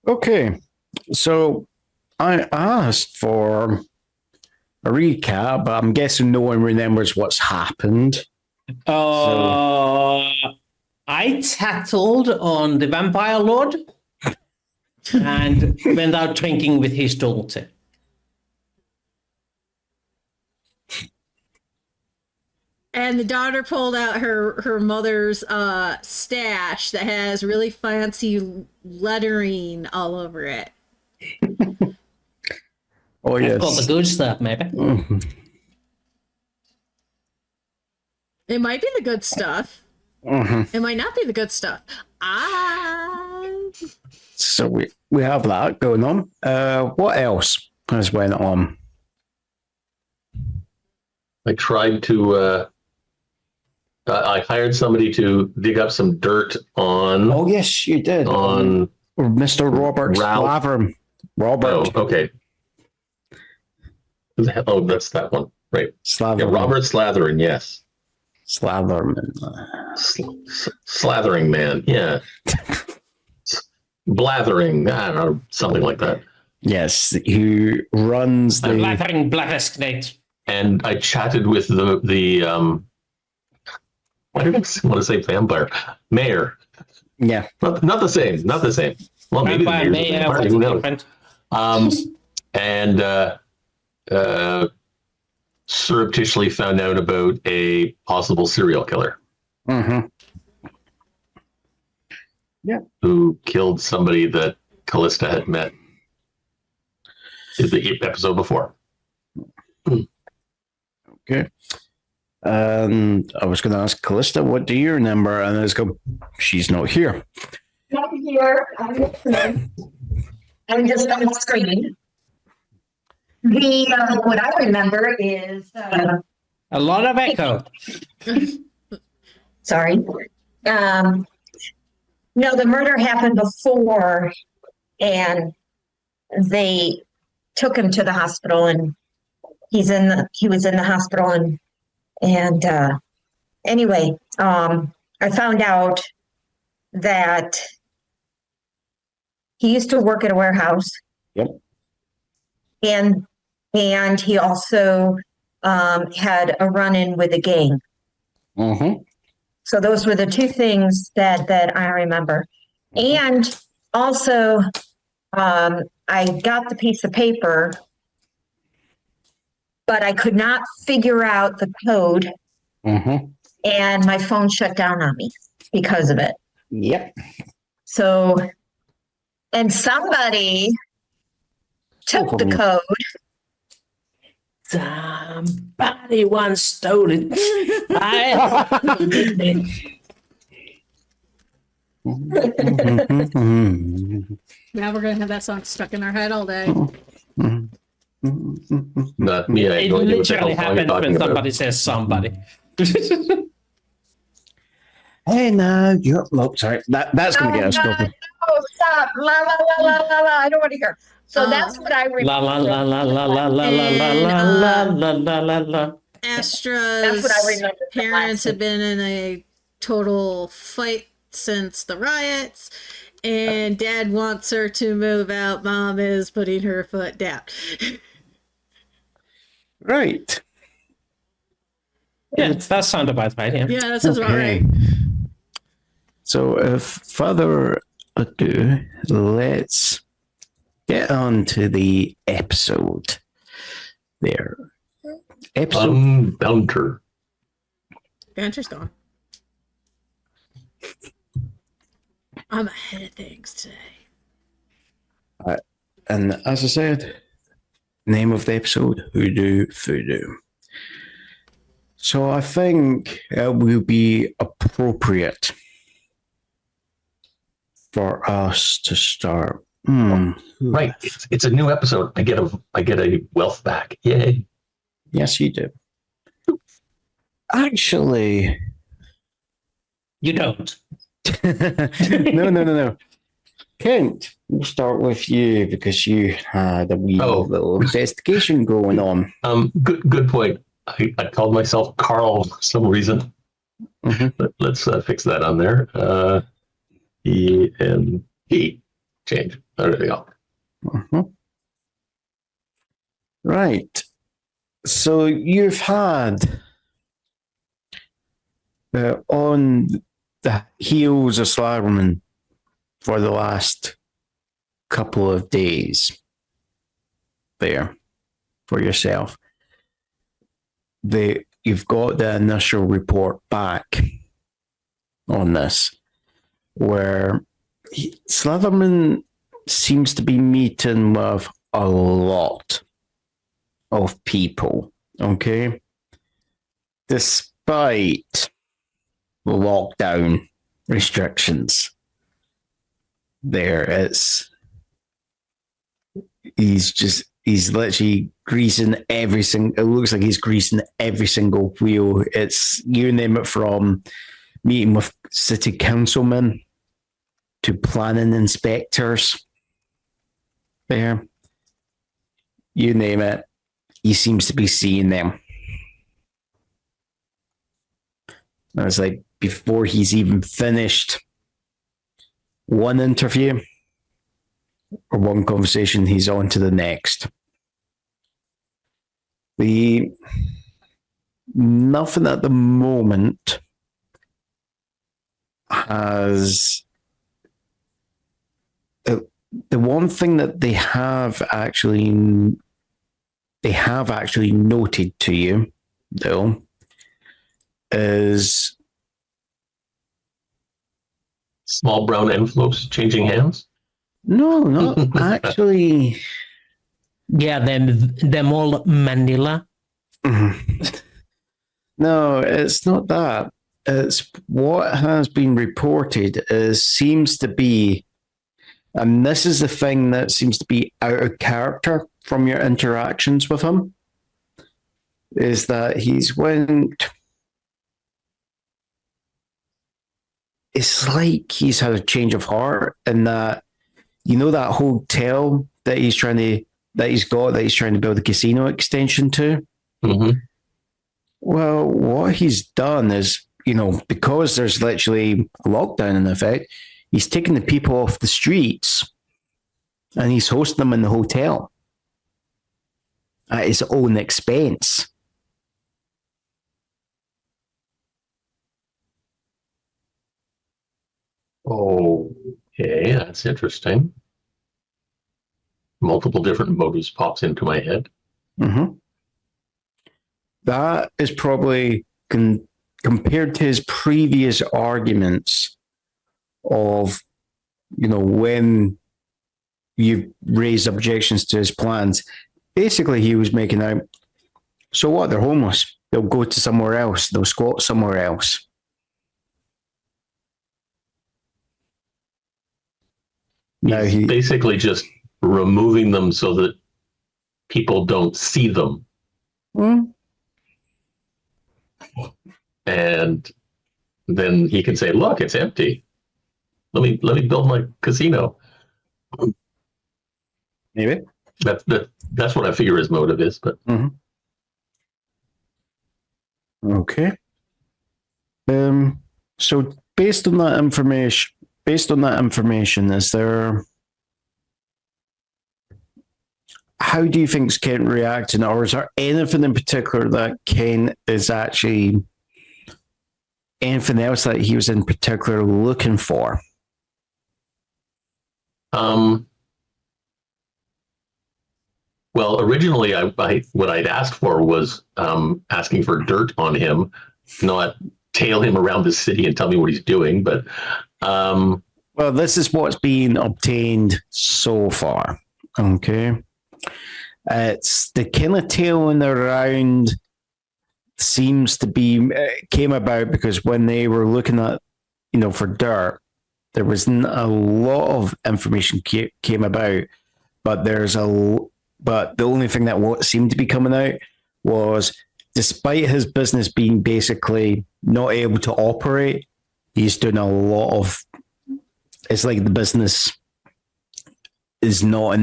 Okay, so I asked for a recap, but I'm guessing no one remembers what's happened. I tattled on the vampire lord and went out drinking with his daughter. And the daughter pulled out her mother's stash that has really fancy lettering all over it. Oh, yes. I've got the good stuff, maybe. Mm-hmm. It might be the good stuff. Mm-hmm. It might not be the good stuff. So we have that going on. What else has went on? I tried to. I hired somebody to dig up some dirt on. Oh yes, you did. On Mr. Robert Ralph. Slavern. Robert. Oh, okay. Oh, that's that one, right? Slatherman. Yeah, Robert Slatherin, yes. Slatherman. Slathering man, yeah. Blathering, I don't know, something like that. Yes, he runs the Blathering Blathersknate. And I chatted with the why did I want to say vampire? Mayor. Yeah. Not the same. Not the same. Well, maybe the mayor. Who knows? And surreptitiously found out about a possible serial killer. Mm-hmm. Yeah. Who killed somebody that Calista had met in the episode before. Okay. And I was going to ask Calista, what do you remember? And I was going, she's not here. Not here. I'm just on the screen. What I remember is a lot of echo. Sorry. No, the murder happened before, and they took him to the hospital, and he was in the hospital, and anyway, I found out that he used to work at a warehouse. Yep. And he also had a run-in with a gang. Mm-hmm. So those were the two things that I remember. And also, I got the piece of paper, but I could not figure out the code. Mm-hmm. And my phone shut down on me because of it. Yep. So, and somebody took the code. Somebody once stole it. Now we're going to have that song stuck in our head all day. Not me. It literally happens when somebody says somebody. Hey, now you're. Oh, sorry. That's going to get us going. Oh, stop. La, la, la, la, la, la. I don't want to hear. So that's what I remember. La la la la la la la la la la la la. Astra's parents have been in a total fight since the riots, and Dad wants her to move out. Mom is putting her foot down. Right. Yeah, that sounds about right. Yeah, that sounds about right. So, if further ado, let's get on to the episode. There. Episode. Bounter. Banter's gone. I'm ahead of things today. And as I said, name of the episode, Hoodoo Voodoo. So I think it will be appropriate for us to start. Right, it's a new episode. I get a wealth back. Yay! Yes, you do. Actually, you don't. No. Kent, we'll start with you because you had a wee little investigation going on. Good point. I called myself Carl for some reason. Mm-hmm. Let's fix that on there. E-N-E. change. There we go. Mhm. Right. So you've had on the heels of Slarman for the last couple of days there for yourself. You've got the initial report back on this where Slatherman seems to be meeting with a lot of people, okay? Despite lockdown restrictions. He's literally greasing it looks like he's greasing every single wheel. It's, you name it, from meeting with city councilmen to planning inspectors there. You name it, he seems to be seeing them. And it's like before he's even finished one interview or one conversation, he's on to the next. Nothing at the moment has the one thing that they have actually noted to you, though, is Small brown envelopes changing hands? no, not actually. Yeah, them all Manila. No, it's not that. It's what has been reported seems to be, and this is the thing that seems to be out of character from your interactions with him, is that it's like he's had a change of heart, and that, you know, that hotel that he's trying to build a casino extension to. Mm-hmm. Well, what he's done is, because there's literally a lockdown in effect, he's taking the people off the streets and he's hosting them in the hotel at his own expense. Okay, that's interesting. Multiple different motives pops into my head. Mm-hmm. That is probably, compared to his previous arguments of, when you raised objections to his plans, basically he was making out, so what, they're homeless. They'll go to somewhere else. They'll squat somewhere else. He's basically just removing them so that people don't see them. And then he can say, look, it's empty. Let me build my casino. Maybe. That's what I figure his motive is, but Okay. So based on that information, is there, how do you think Kent reacting, or is there anything in particular that Kent is actually, anything else that he was in particular looking for? Well, originally, what I'd asked for was asking for dirt on him, not tail him around the city and tell me what he's doing. But well, this is what's being obtained so far. Okay, it's the kind of tailing around seems to be came about because when they were looking at, for dirt, there wasn't a lot of information came about, but but the only thing that what seemed to be coming out was, despite his business being basically not able to operate, he's doing a lot of, it's like the business is not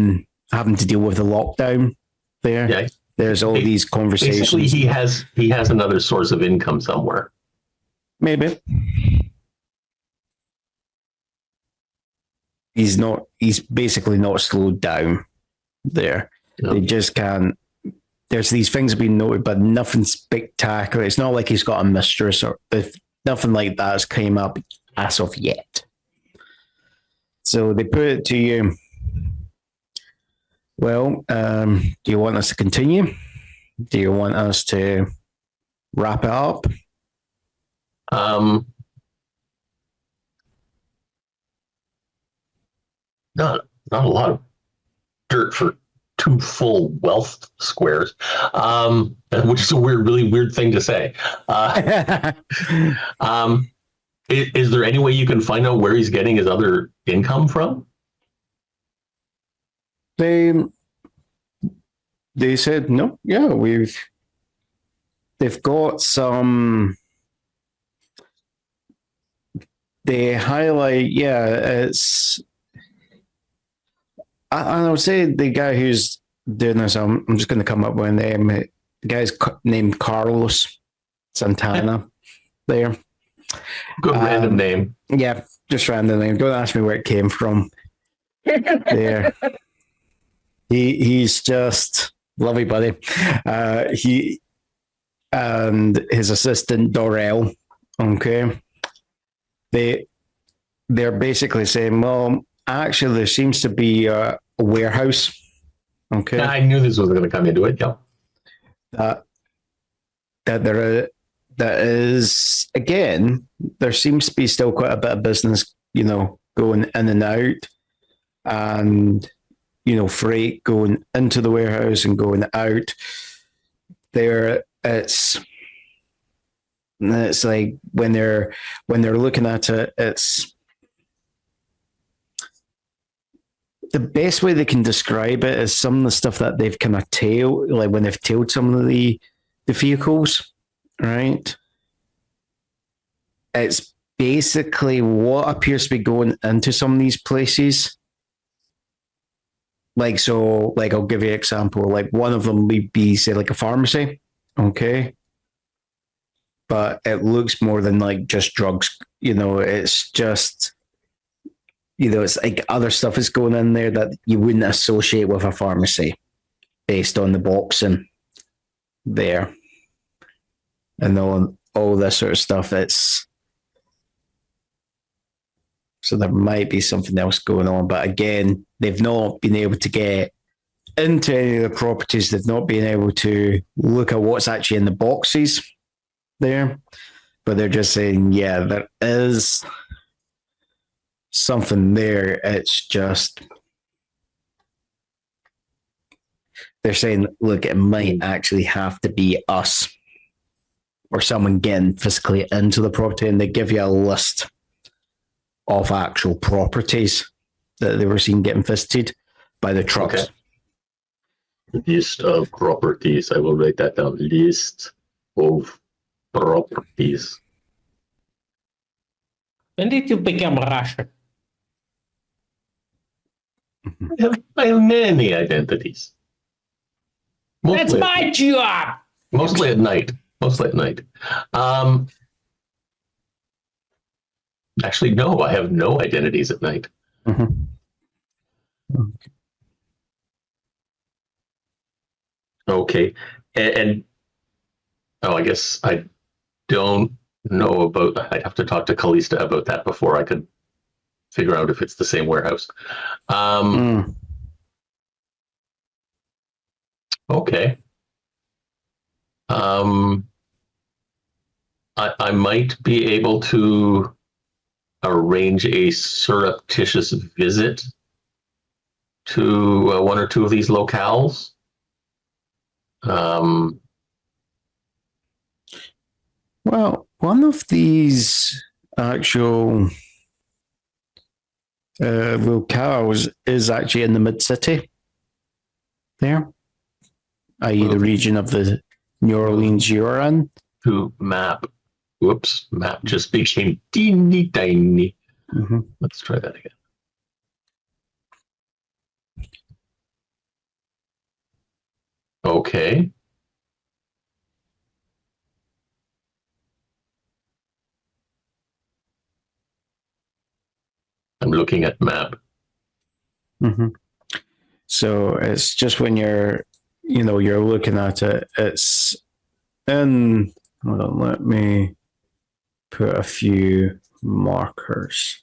having to deal with the lockdown there. Yeah. There's all these conversations. Basically, he has another source of income somewhere. Maybe. He's basically not slowed down there. Yeah. They just can't. There's these things being noted, but nothing spectacular. It's not like he's got a mistress or nothing like that's came up as of yet. So they put it to you. Well, do you want us to continue? Do you want us to wrap it up? Not a lot of dirt for 2 full wealth squares, which is a really weird thing to say. Is there any way you can find out where he's getting his other income from? They said no. Yeah, they've got some. They highlight, yeah, it's. I would say the guy who's doing this, I'm just going to come up with a name. The guy's named Carlos Santana there. Good random name. Yeah, just random name. Don't ask me where it came from. There. He's just lovely buddy. He and his assistant Dorel, okay, they're basically saying, well, actually, there seems to be a warehouse. Okay, I knew this was going to come into it. Yeah, that is again. There seems to be still quite a bit of business, going in and out, and freight going into the warehouse and going out. There, it's like when they're looking at it, it's. The best way they can describe it is some of the stuff that they've kind of tailed, like when they've tailed some of the vehicles, right? It's basically what appears to be going into some of these places. Like, I'll give you an example. Like, one of them would be, say, like a pharmacy, okay? But it looks more than like just drugs, it's just... it's like other stuff is going in there that you wouldn't associate with a pharmacy based on the boxing there. And all this sort of stuff. So there might be something else going on. But again, they've not been able to get into any of the properties. They've not been able to look at what's actually in the boxes there. But they're just saying, yeah, there is something there. It's just they're saying, look, it might actually have to be us or someone getting physically into the property, and they give you a list of actual properties that they were seen getting visited by the trucks. Okay. List of properties. I will write that down. List of properties. When did you become Russian? I have many identities. That's my job. Mostly at night. Actually, no, I have no identities at night. Mm-hmm. Okay. And I guess I don't know about, I'd have to talk to Calista about that before I could figure out if it's the same warehouse. Okay. I might be able to arrange a surreptitious visit to one or two of these locales. Well, one of these actual locales is actually in the mid-city there, i.e. the region of the New Orleans you're in. To map. Whoops, map just became teeny tiny. Mm-hmm. Let's try that again. Okay. I'm looking at map. Mm-hmm. So it's just when you're looking at it, it's in, hold on, let me put a few markers.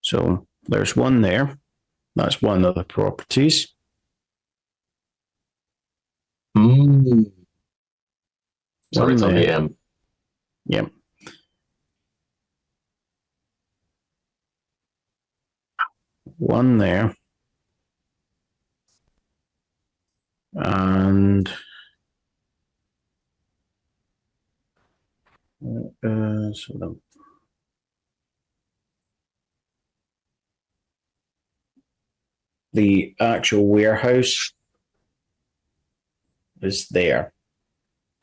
So there's one there. That's one of the properties. Sorry, it's on the M. Yep. One there. And so the actual warehouse is there.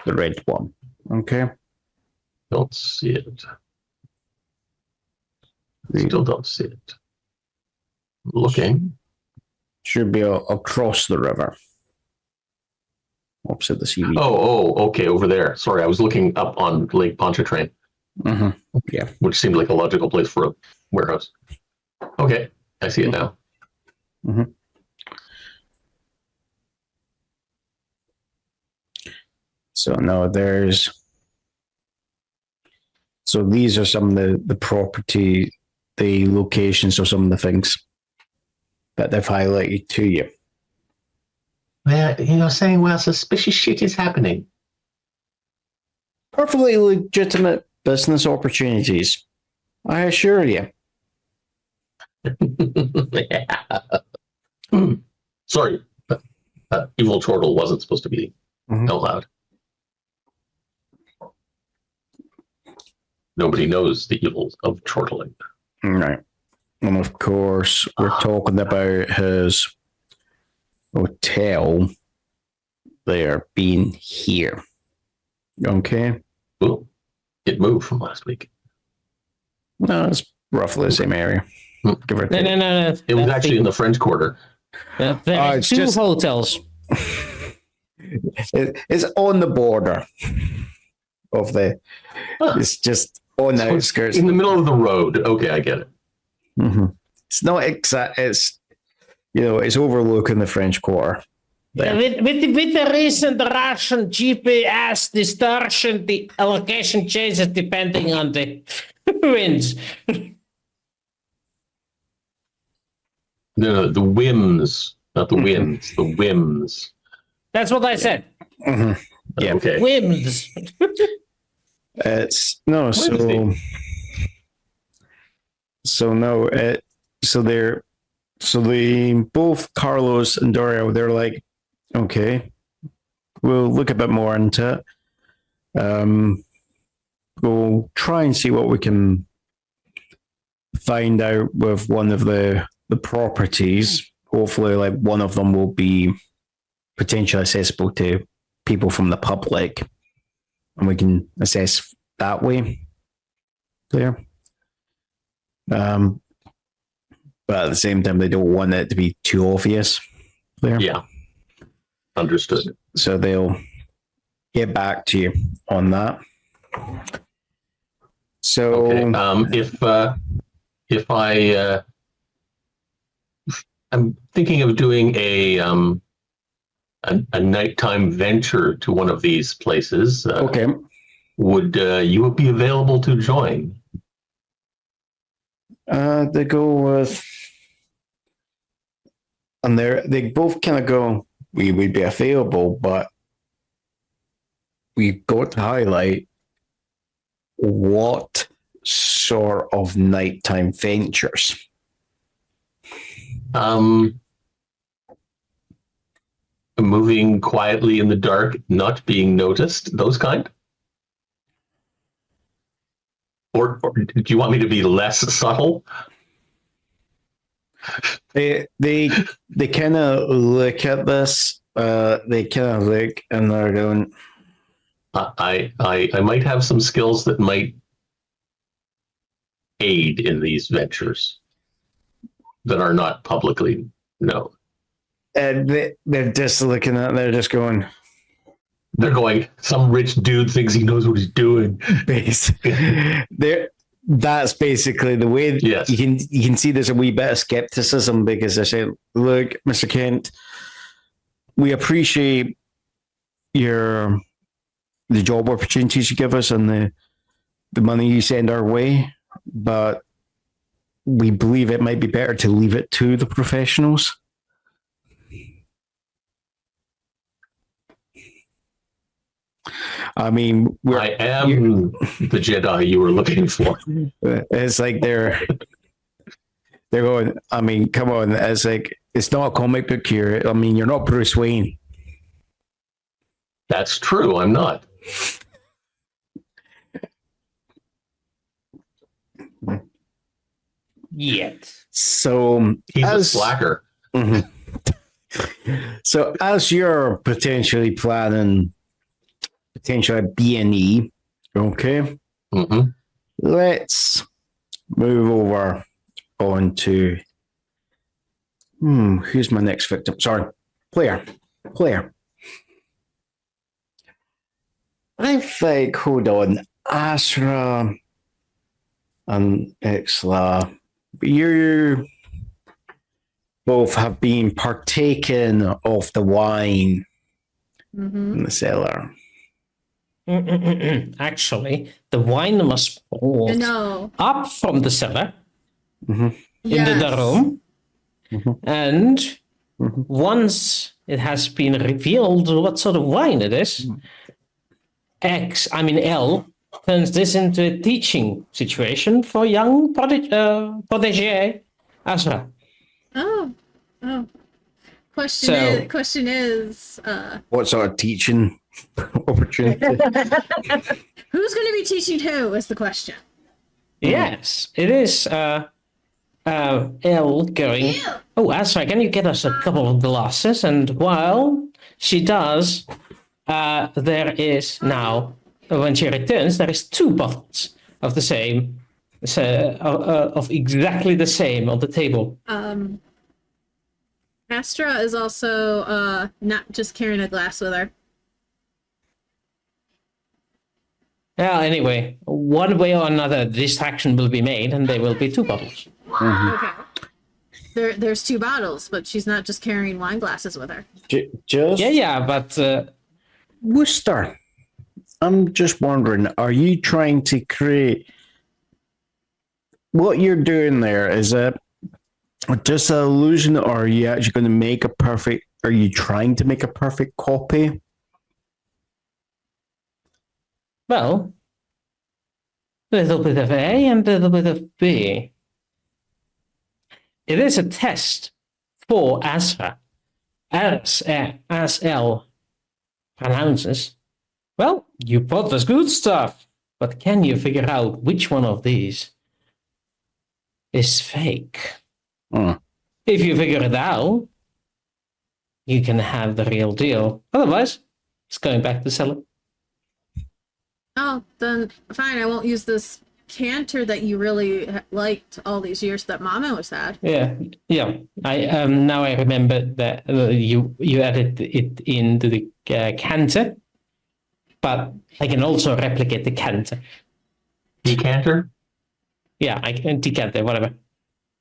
The red one. Okay. Don't see it. Still don't see it. Looking. Should be across the river. Opposite the CV. Oh, okay, over there. Sorry, I was looking up on Lake Pontchartrain. Mm-hmm. Yeah. Which seemed like a logical place for a warehouse. Okay, I see it now. Mm-hmm. So now so these are some of the property, the locations of some of the things that they've highlighted to you. You're saying, well, suspicious shit is happening. Perfectly legitimate business opportunities, I assure you. Sorry, evil chortle wasn't supposed to be out loud. Nobody knows the evils of chortling. Right. And of course, we're talking about his hotel there being here. Okay? Well, it moved from last week. No, it's roughly the same area. Give or take. No. It was actually in the French Quarter. It's two hotels. It's on the border of the. It's just on the outskirts. In the middle of the road. Okay, I get it. Mm-hmm. It's not exact. It's it's overlooking the French Quarter. Yeah, with the recent Russian GPS distortion, the allocation changes depending on the winds. No, the whims, not the winds. The whims. That's what I said. Mm-hmm. Yeah. Okay. Whims. It's no. They both Carlos and Dario, they're like, okay, we'll look a bit more into it. We'll try and see what we can find out with one of the properties. Hopefully, like one of them will be potentially accessible to people from the public, and we can assess that way. There. But at the same time, they don't want it to be too obvious. There. Yeah. Understood. So they'll get back to you on that. So if I'm thinking of doing a nighttime venture to one of these places. Okay. Would you be available to join? They go with, and they both kind of go, we would be available, but we've got to highlight what sort of nighttime ventures. Moving quietly in the dark, not being noticed, those kind? Or do you want me to be less subtle? They kind of look at this. They kind of look and they're going. I might have some skills that might aid in these ventures that are not publicly known. And they're just looking at. They're just going. They're going, some rich dude thinks he knows what he's doing. That's basically the way. Yes. You can see there's a wee bit of skepticism because they say, look, Mr. Kent, we appreciate the job opportunities you give us and the money you send our way, but we believe it might be better to leave it to the professionals. I mean, I am the Jedi you were looking for. It's like they're going, I mean, come on. It's like, it's not a comic book here. I mean, you're not Bruce Wayne. That's true. I'm not. Yet. So he's a slacker. Mm-hmm. So as you're potentially planning potentially B&E, okay, let's move over on to who's my next victim? Sorry, player. I think, hold on, Asra and Ixla, you both have been partaking of the wine in the cellar. Actually, the wine was poured up from the cellar into the room. And once it has been revealed what sort of wine it is, L turns this into a teaching situation for young protégé Asra. Oh. Question is what sort of teaching opportunity? Who's going to be teaching who is the question. Yes, it is Elle going, oh, Asra, can you get us a couple of glasses? And while she does, there is now, when she returns, there is 2 bottles of the same, of exactly the same on the table. Astra is also not just carrying a glass with her. Yeah, anyway, one way or another, distraction will be made, and there will be 2 bottles. Okay. There's 2 bottles, but she's not just carrying wine glasses with her. But Wooster, I'm just wondering, are you trying to create what you're doing there? Is it just an illusion, or are you actually going to make are you trying to make a perfect copy? Well, a little bit of A and a little bit of B. It is a test for Asra. As L pronounces, well, you bought us good stuff, but can you figure out which one of these is fake? If you figure it out, you can have the real deal. Otherwise, it's going back to cellar. Oh, then fine. I won't use this canter that you really liked all these years that Mama always had. Yeah. I now I remember that you added it into the canter, but I can also replicate the canter. Decanter? Yeah, I can decanter, whatever.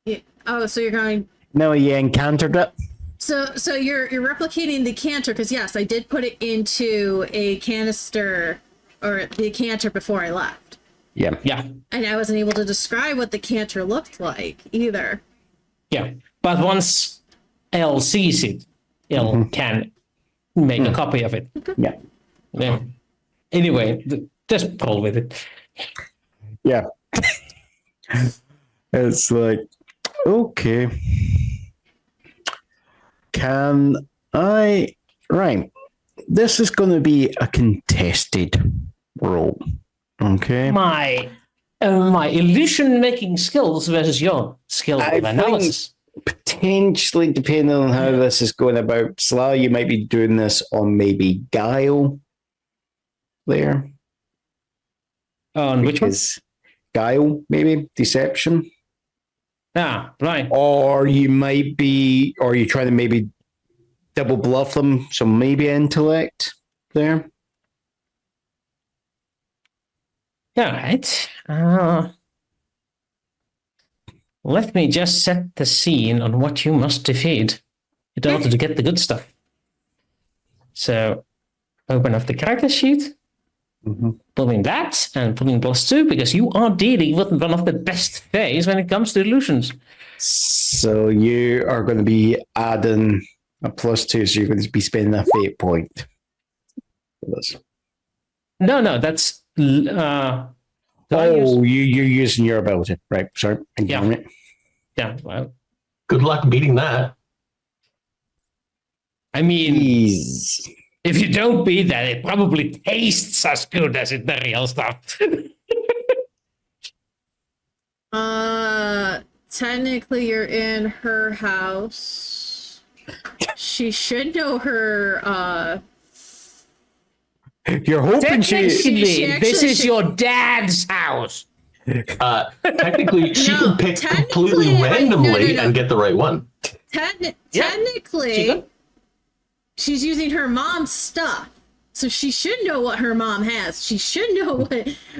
Yeah. Oh, so you're going. No, you encountered it. So you're replicating the canter because yes, I did put it into a canister or the canter before I left. Yeah. And I wasn't able to describe what the canter looked like either. Yeah, but once L sees it, L can make a copy of it. Yeah. Anyway, just roll with it. Yeah. It's like, okay. Right. This is going to be a contested roll. Okay. My illusion making skills versus your skills of analysis. Potentially, depending on how this is going about, Sla, you might be doing this on maybe Guile there. On which one? Guile, maybe deception. Ah, right. Or you try to maybe double bluff them, so maybe intellect there. All right. Let me just set the scene on what you must defeat in order to get the good stuff. So, open up the character sheet. Pull in that and pull in +2 because you are dealing with one of the best phase when it comes to illusions. So you are going to be adding a +2, so you're going to be spending a fate point. No, that's. You're using your ability, right? Sorry, Yeah. Well, Good luck beating that. I mean, Jeez. if you don't beat that, it probably tastes as good as the real stuff. Technically, you're in her house. She should know her. You're hoping Technically, this is your dad's house. Technically, she No, can pick completely technically, randomly no. and get the right one. Technically, she's using her mom's stuff, so she should know what her mom has. She should know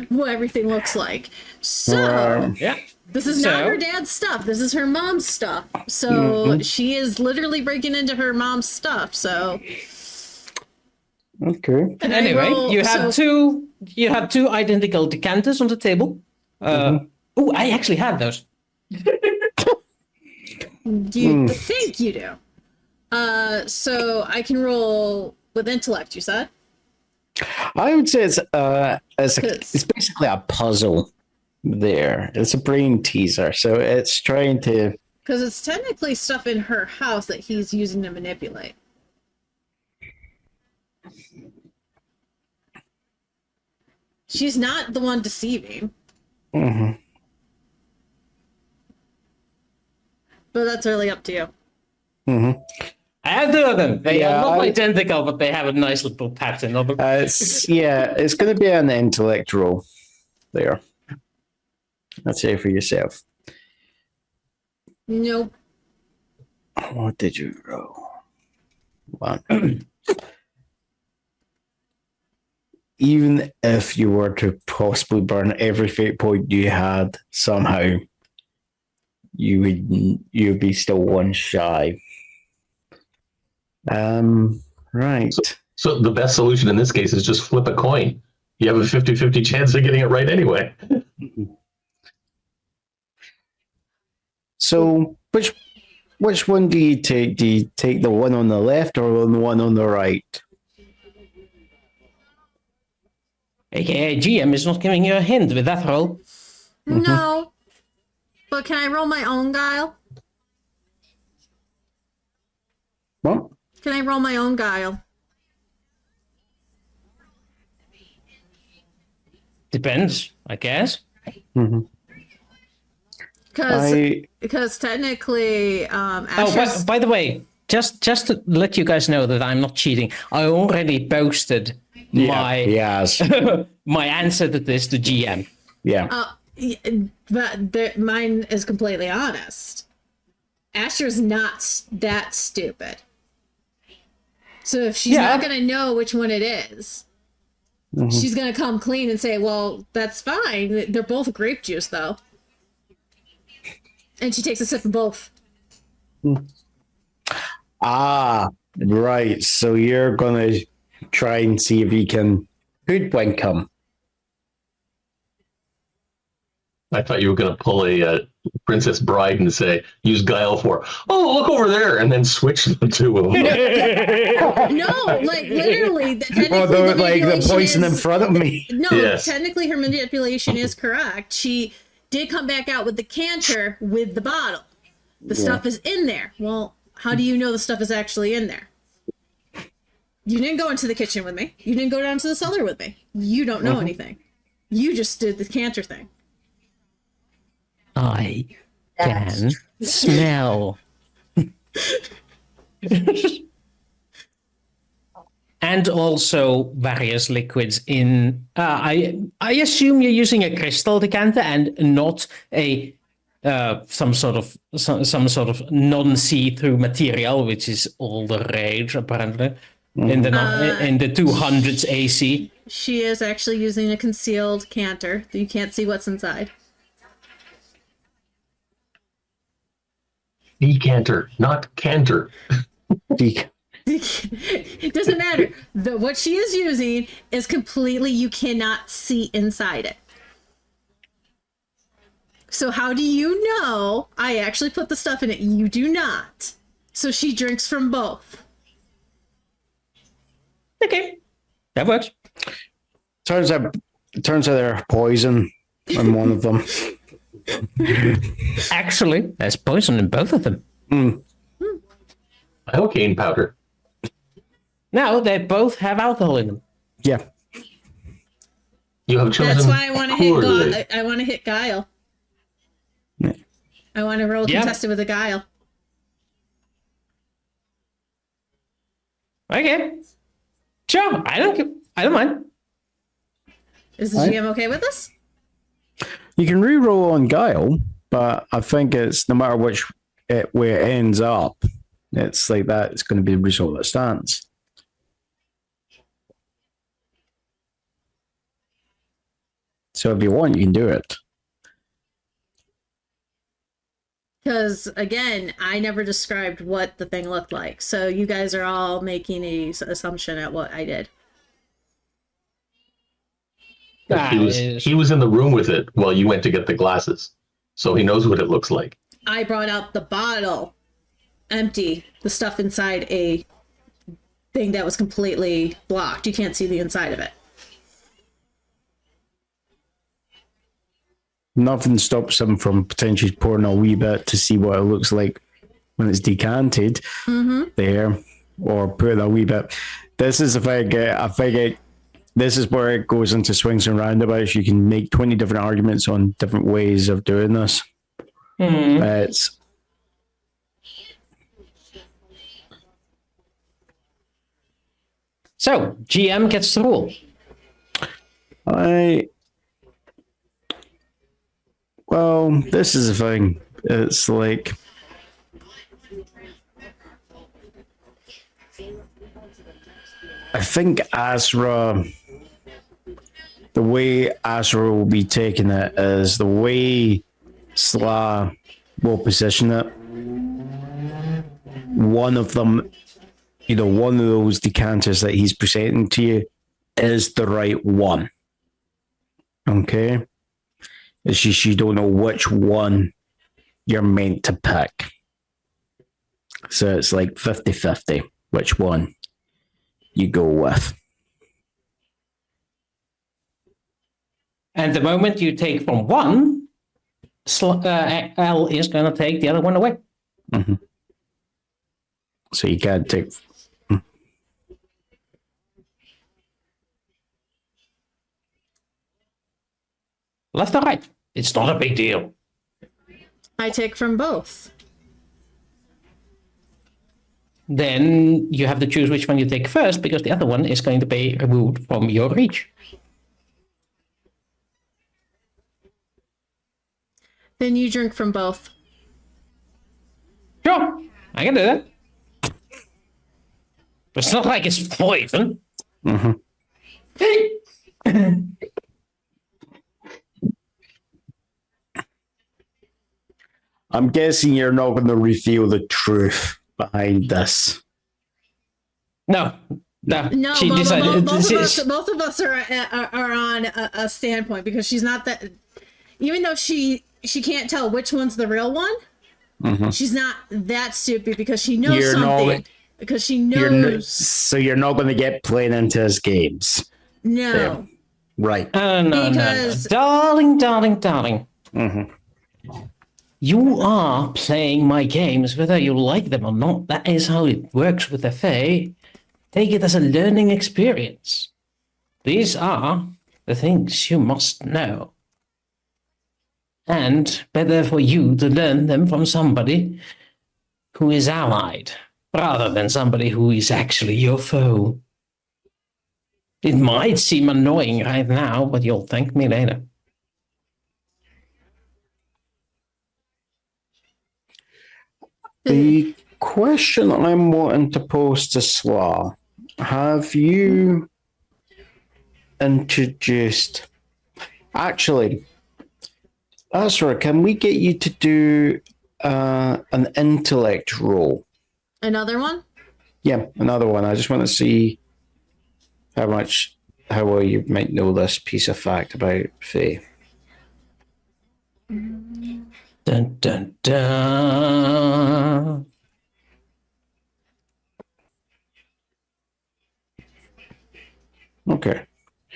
what everything looks like. So Yeah. this is not her dad's stuff. This is her mom's stuff. So she is literally breaking into her mom's stuff. So okay. Anyway, you have two identical decanters on the table. Oh, I actually have those. You think you do. So I can roll with intellect, you said? I would say it's basically a puzzle there. It's a brain teaser. So it's trying to... Because it's technically stuff in her house that he's using to manipulate. She's not the one deceiving. Mm-hmm. But that's really up to you. Mm-hmm. I have two of them. They are not identical, but they have a nice little pattern of them. It's going to be an intellect roll there. Let's say for yourself. Nope. What did you roll? One. Even if you were to possibly burn every fate point you had somehow, you'd be still one shy. Right. So the best solution in this case is just flip a coin. You have a 50-50 chance of getting it right anyway. So which one do you take? Do you take the one on the left or the one on the right? AKA GM is not giving you a hint with that roll. No. But can I roll my own guile? What? Can I roll my own guile? Depends, I guess. Mm-hmm. Because technically, Asher's... by the way, just to let you guys know that I'm not cheating, I already posted my my answer to this to GM. Yeah. But mine is completely honest. Asher's not that stupid. So if she's not going to know which one it is, she's going to come clean and say, well, that's fine. They're both grape juice, though. And she takes a sip of both. Ah, right. So you're going to try and see if you can hoodwink him. I thought you were going to pull a Princess Bride and say, use Guile for, oh, look over there, and then switch the two of them. No, like literally, the poison in front of me. No, technically her manipulation is correct. She did come back out with the canter with the bottle. The stuff is in there. Well, how do you know the stuff is actually in there? You didn't go into the kitchen with me. You didn't go down to the cellar with me. You don't know anything. You just did the canter thing. I can smell. And also various liquids in. I assume you're using a crystal decanter and not a some sort of non-see-through material, which is all the rage apparently in the 200s AC. She is actually using a concealed canter. You can't see what's inside. Decanter, not canter. It doesn't matter. What she is using is completely, you cannot see inside it. So how do you know I actually put the stuff in it? You do not. So she drinks from both. Okay, that works. Turns out there's poison in one of them. Actually, there's poison in both of them. Cocaine powder. Now they both have alcohol in them. Yeah. You have chosen. That's why I want to poorly. hit. I want to hit Guile. Yeah. I want to roll Yeah. contested with a Guile. Okay, sure. I don't mind. Is the GM okay with this? You can re-roll on Guile, but I think it's no matter which where it ends up, it's like that. It's going to be the result that stands. So if you want, you can do it. Because again, I never described what the thing looked like, so you guys are all making a assumption at what I did. He was in the room with it while you went to get the glasses, so he knows what it looks like. I brought out the bottle, empty, the stuff inside a thing that was completely blocked. You can't see the inside of it. Nothing stops him from potentially pouring a wee bit to see what it looks like when it's decanted there, or putting a wee bit. This is if I think this is where it goes into swings and roundabouts. You can make 20 different arguments on different ways of doing this. It's So GM gets the rule. Well, this is the thing. It's like I think Asra, the way Asra will be taking it is the way Sla will position it. One of them, one of those decanters that he's presenting to you is the right one. Okay? It's just you don't know which one you're meant to pick. So it's like 50-50, which one you go with. And the moment you take from one, L is going to take the other one away. Mm-hmm. So you can't take... Left or right? It's not a big deal. I take from both. Then you have to choose which one you take first, because the other one is going to be removed from your reach. Then you drink from both. Sure, I can do that. But it's not like it's poison. Mm-hmm. I'm guessing you're not going to reveal the truth behind this. No. No, She decided. both of us are on a standpoint, because she's not that. Even though she can't tell which one's the real one, she's not that stupid, because she knows something. Because she knows. So you're not going to get playing into his games. No. There. Right. No, Because- Darling. Mm-hmm. You are playing my games whether you like them or not. That is how it works with the Fae. Take it as a learning experience. These are the things you must know. And better for you to learn them from somebody who is allied, rather than somebody who is actually your foe. It might seem annoying right now, but you'll thank me later. The question I'm wanting to pose to Sla, have you introduced. Actually, Asra, can we get you to do an intellect roll? Another one? Yeah, another one. I just want to see how well you might know this piece of fact about Faye. Dun, dun, dun. Okay.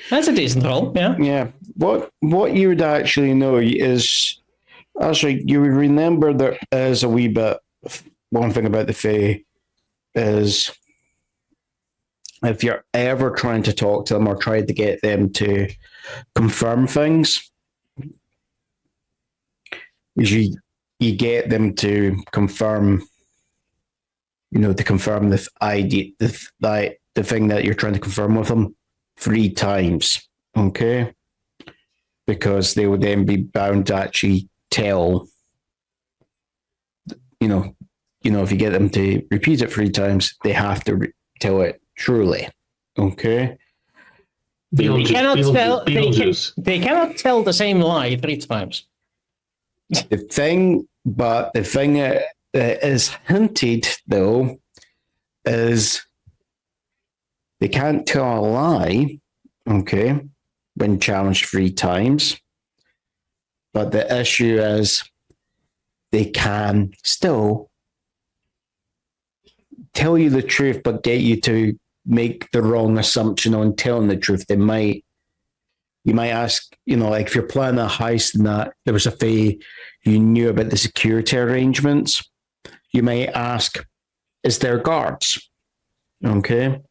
That's a decent roll, yeah. Yeah. What you would actually know is, actually, you would remember there is a wee bit. One thing about the Fae is, if you're ever trying to talk to them or try to get them to confirm things, you get them to confirm, to confirm the idea, the thing that you're trying to confirm with them 3 times, okay? Because they would then be bound to actually tell, if you get them to repeat it 3 times, they have to tell it truly, okay? They cannot tell the same lie 3 times. The thing that is hinted, though, is they can't tell a lie, okay, when challenged 3 times. But the issue is they can still tell you the truth, but get you to make the wrong assumption on telling the truth. You might ask, like if you're planning a heist and that there was a Fae you knew about the security arrangements, you may ask, is there guards? Okay.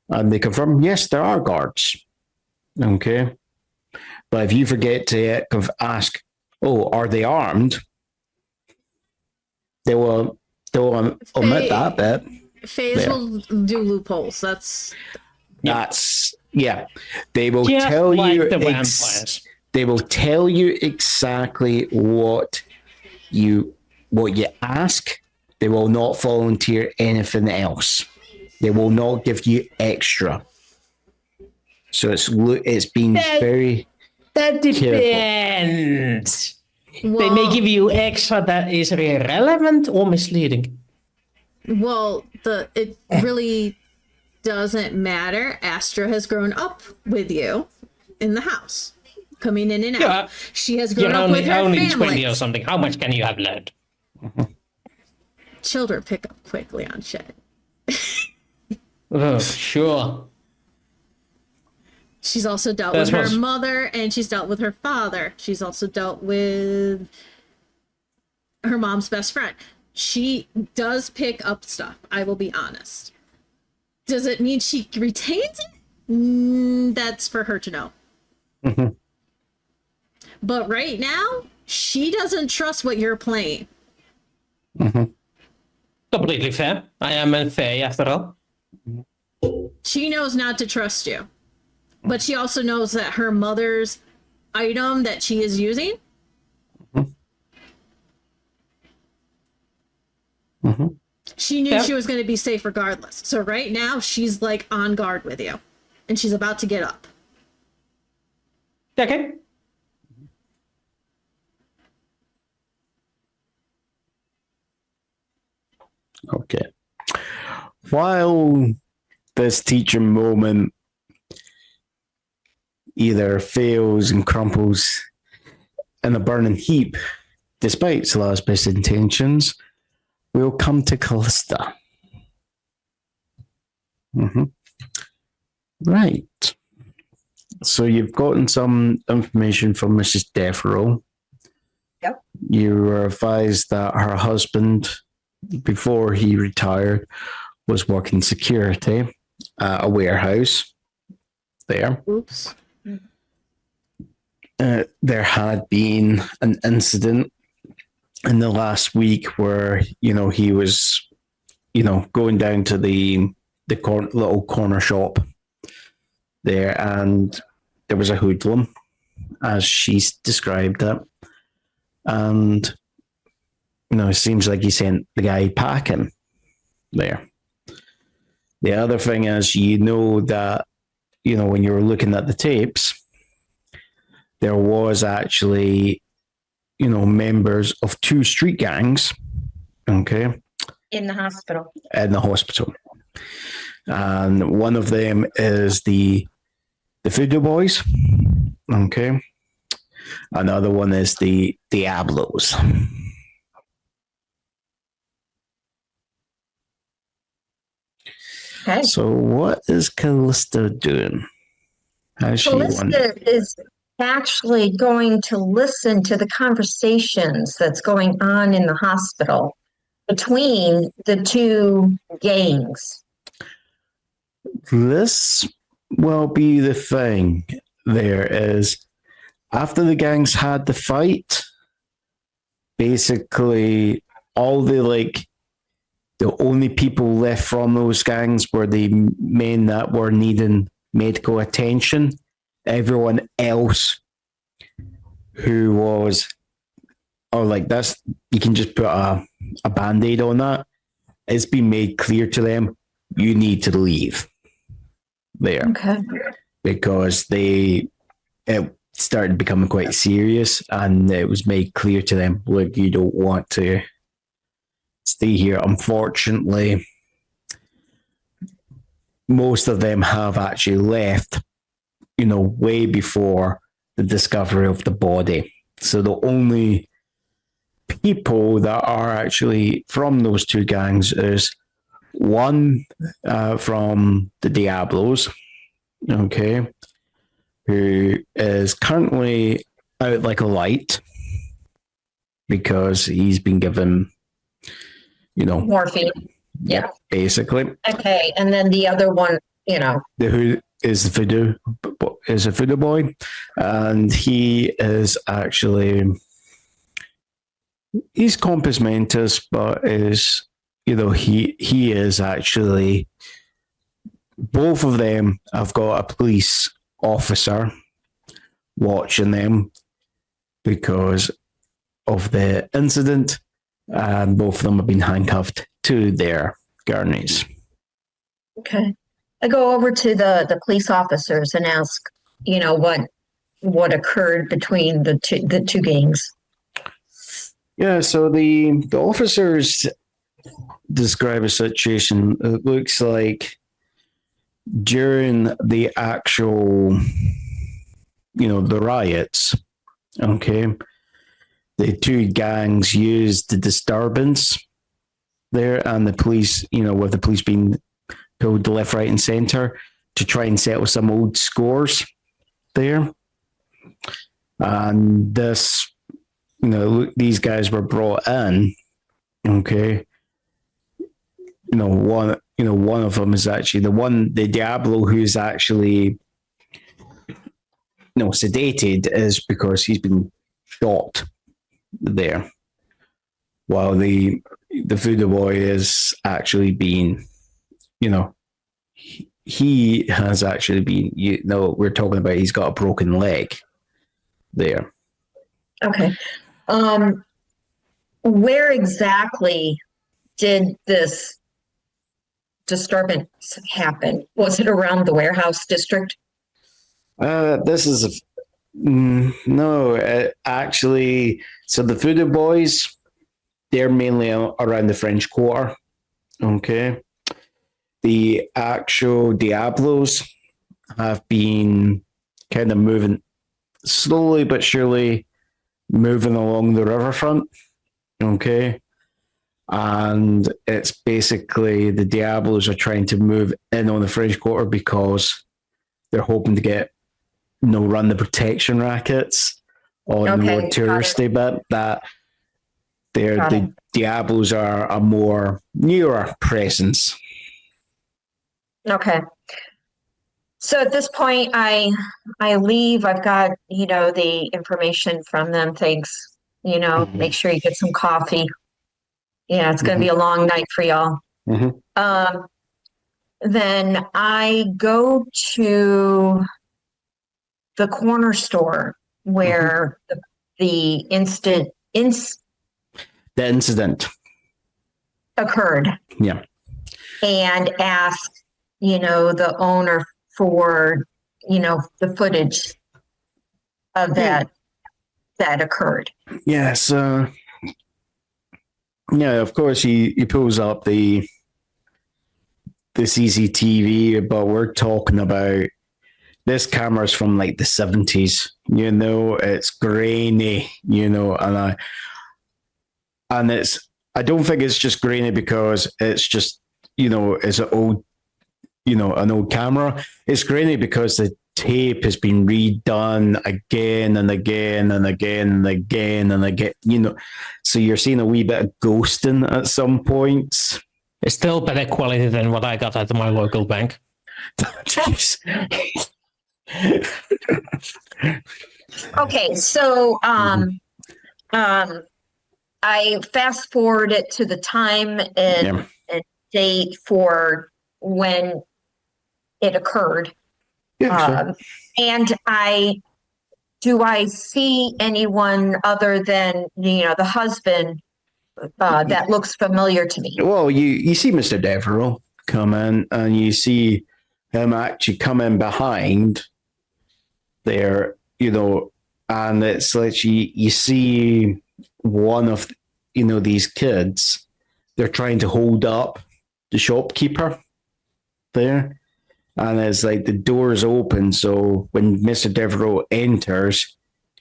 And they confirm, yes, there are guards. Okay. But if you forget to ask, are they armed? They will omit that bit. Fays will do loopholes. Yeah. They will tell like you the vampires. They will tell you exactly what you ask. They will not volunteer anything else. They will not give you extra. So it's been very. That depends. Well, they may give you extra that is irrelevant or misleading. Well, it really doesn't matter. Astra has grown up with you in the house, coming in and out. Yeah, she has grown up with her only family. 20 or something. How much can you have learned? Children pick up quickly on shit. Oh, sure. She's also dealt with her mother, and she's dealt with her father. She's also dealt with her mom's best friend. She does pick up stuff, I will be honest. Does it mean she retains it? That's for her to know. Mm-hmm. But right now, she doesn't trust what you're playing. Mm-hmm. Completely fair. I am a fae after all. She knows not to trust you. But she also knows that her mother's item that she is using she knew she was going to be safe regardless. So right now, she's like on guard with you. And she's about to get up. Okay. Okay. While this teacher moment either fails and crumples in a burning heap, despite Salah's best intentions, we'll come to Calista. Right. So you've gotten some information from Mrs. Devereaux. Yep. You were advised that her husband, before he retired, was working security at a warehouse there. Oops. There had been an incident in the last week where, he was, going down to the little corner shop there, and there was a hoodlum, as she's described it. And, it seems like he sent the guy packing there. The other thing is, that, when you were looking at the tapes, there was actually, members of 2 street gangs, okay, In the hospital. in the hospital. And one of them is the Voodoo Boys, okay. Another one is the Diablos. Okay. So what is Calista doing? How's she Calista is actually going to listen to the conversations that's going on in the hospital between the 2 gangs. This will be the thing. There is, after the gangs had the fight, basically all the only people left from those gangs were the men that were needing medical attention. Everyone else who was, this, you can just put a band-aid on that. It's been made clear to them, you need to leave there. Okay. Because it started becoming quite serious, and it was made clear to them, look, you don't want to stay here. Unfortunately, most of them have actually left, way before the discovery of the body. So the only people that are actually from those 2 gangs is one from the Diablos, okay, who is currently out like a light because he's been given, Morphine. Yeah. basically. Okay. And then the other one, Who is Voodoo, is a Voodoo boy, and he is actually, he's compos mentis, but is, he is actually, both of them have got a police officer watching them because of the incident, and both of them have been handcuffed to their gurneys. Okay. I go over to the police officers and ask, what occurred between the two gangs. Yeah, so the officers describe a situation. It looks like during the actual, the riots, okay, the 2 gangs used the disturbance there, and the police, with the police being pulled left, right, and center to try and settle some old scores there. And this, these guys were brought in, okay. One of them is actually the Diablo who's actually, sedated, is because he's been shot there, while the Voodoo boy is actually being, he has actually been, we're talking about, he's got a broken leg there. Okay. Where exactly did this disturbance happen? Was it around the warehouse district? This is no, actually. So the Voodoo boys, they're mainly around the French Quarter. Okay. The actual Diablos have been kind of moving slowly but surely, moving along the riverfront. Okay. And it's basically the Diablos are trying to move in on the French Quarter because they're hoping to get, run the protection rackets on the more touristy bit. That the Diablos are a more nearer presence. Okay. So at this point, I leave. I've got, the information from them. Thanks. Make sure you get some coffee. Yeah, it's going to be a long night for y'all. Then I go to the corner store where the incident occurred. Yeah. And ask, the owner for the footage of that occurred. Yeah, so yeah, of course he pulls up the CCTV, but we're talking about this camera's from like the 70s. It's grainy, and I don't think it's just grainy because it's just it's an old an old camera. It's grainy because the tape has been redone again and again and again and again and again. So you're seeing a wee bit of ghosting at some points. It's still better quality than what I got at my local bank. Jeez. Okay, so I fast forward it to the time and date for when it occurred. Yeah, sure. And do I see anyone other than the husband that looks familiar to me? Well, you see Mr. Devereaux come in, and you see him actually come in behind there, and it's like you see one of these kids. They're trying to hold up the shopkeeper there, and it's like the door's open. So when Mr. Devereaux enters,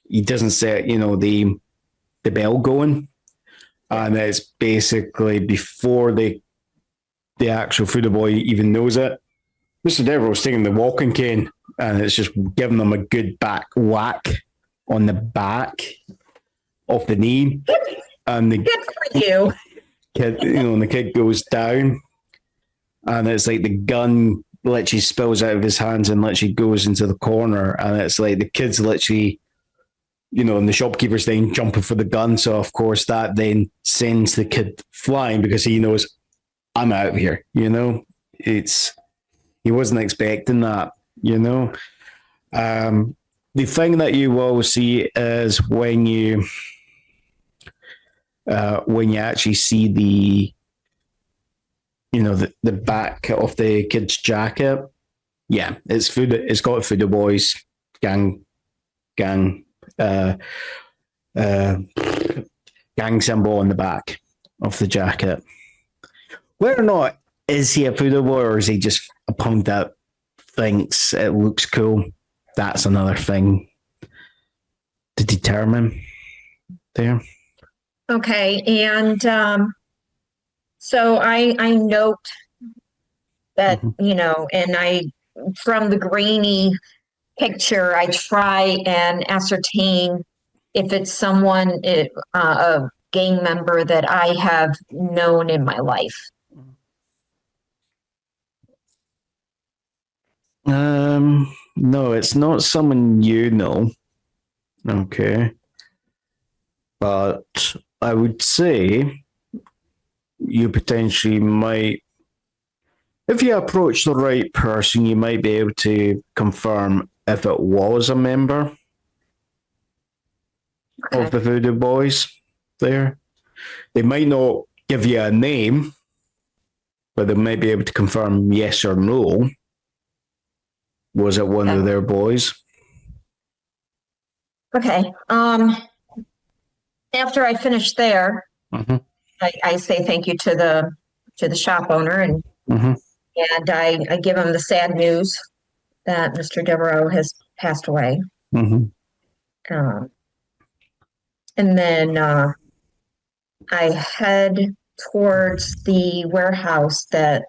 he doesn't set the bell going, and it's basically before the actual Voodoo boy even knows it. Mr. Devereaux's taking the walking cane, and it's just giving them a good back whack on the back of the knee, and the Good for you. kid, and the kid goes down, and it's like the gun literally spills out of his hands and literally goes into the corner, and it's like the kid's literally, and the shopkeeper's then jumping for the gun. So of course that then sends the kid flying because he knows I'm out of here. He wasn't expecting that. The thing that you will see is when you actually see the back of the kid's jacket. Yeah, it's Voodoo. It's got Voodoo Boys gang symbol on the back of the jacket. Whether or not is he a Voodoo boy or is he just a punk that thinks it looks cool, that's another thing to determine there. Okay, and so I note that, and from the grainy picture, I try and ascertain if it's someone, a gang member that I have known in my life. No, it's not someone you know. Okay. But I would say you potentially might, if you approach the right person, you might be able to confirm if it was a member of the Voodoo Boys there. They might not give you a name, but they might be able to confirm yes or no. Was it one of their boys? Okay. After I finish there, I say thank you to the shop owner, and I give him the sad news that Mr. Devereaux has passed away. And then I head towards the warehouse that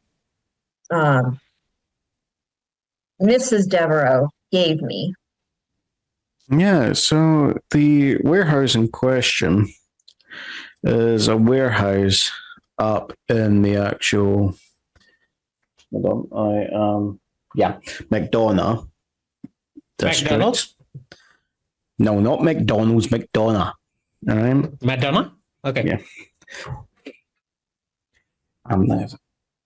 Mrs. Devereaux gave me. Yeah, so the warehouse in question is a warehouse up in the actual, McDonough district. McDonald's? No, not McDonald's, McDonough. All right. Madonna? Okay. Yeah. All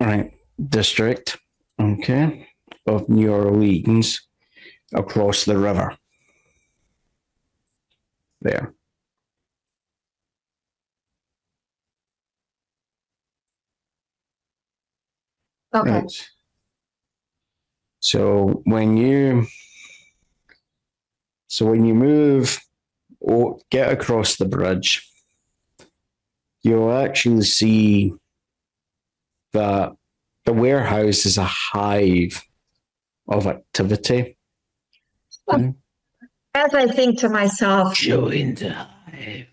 right. District, okay, of New Orleans across the river. There. Okay. Right. So when you So when you move or get across the bridge, you'll actually see that the warehouse is a hive of activity. As I think to myself, Join the hive.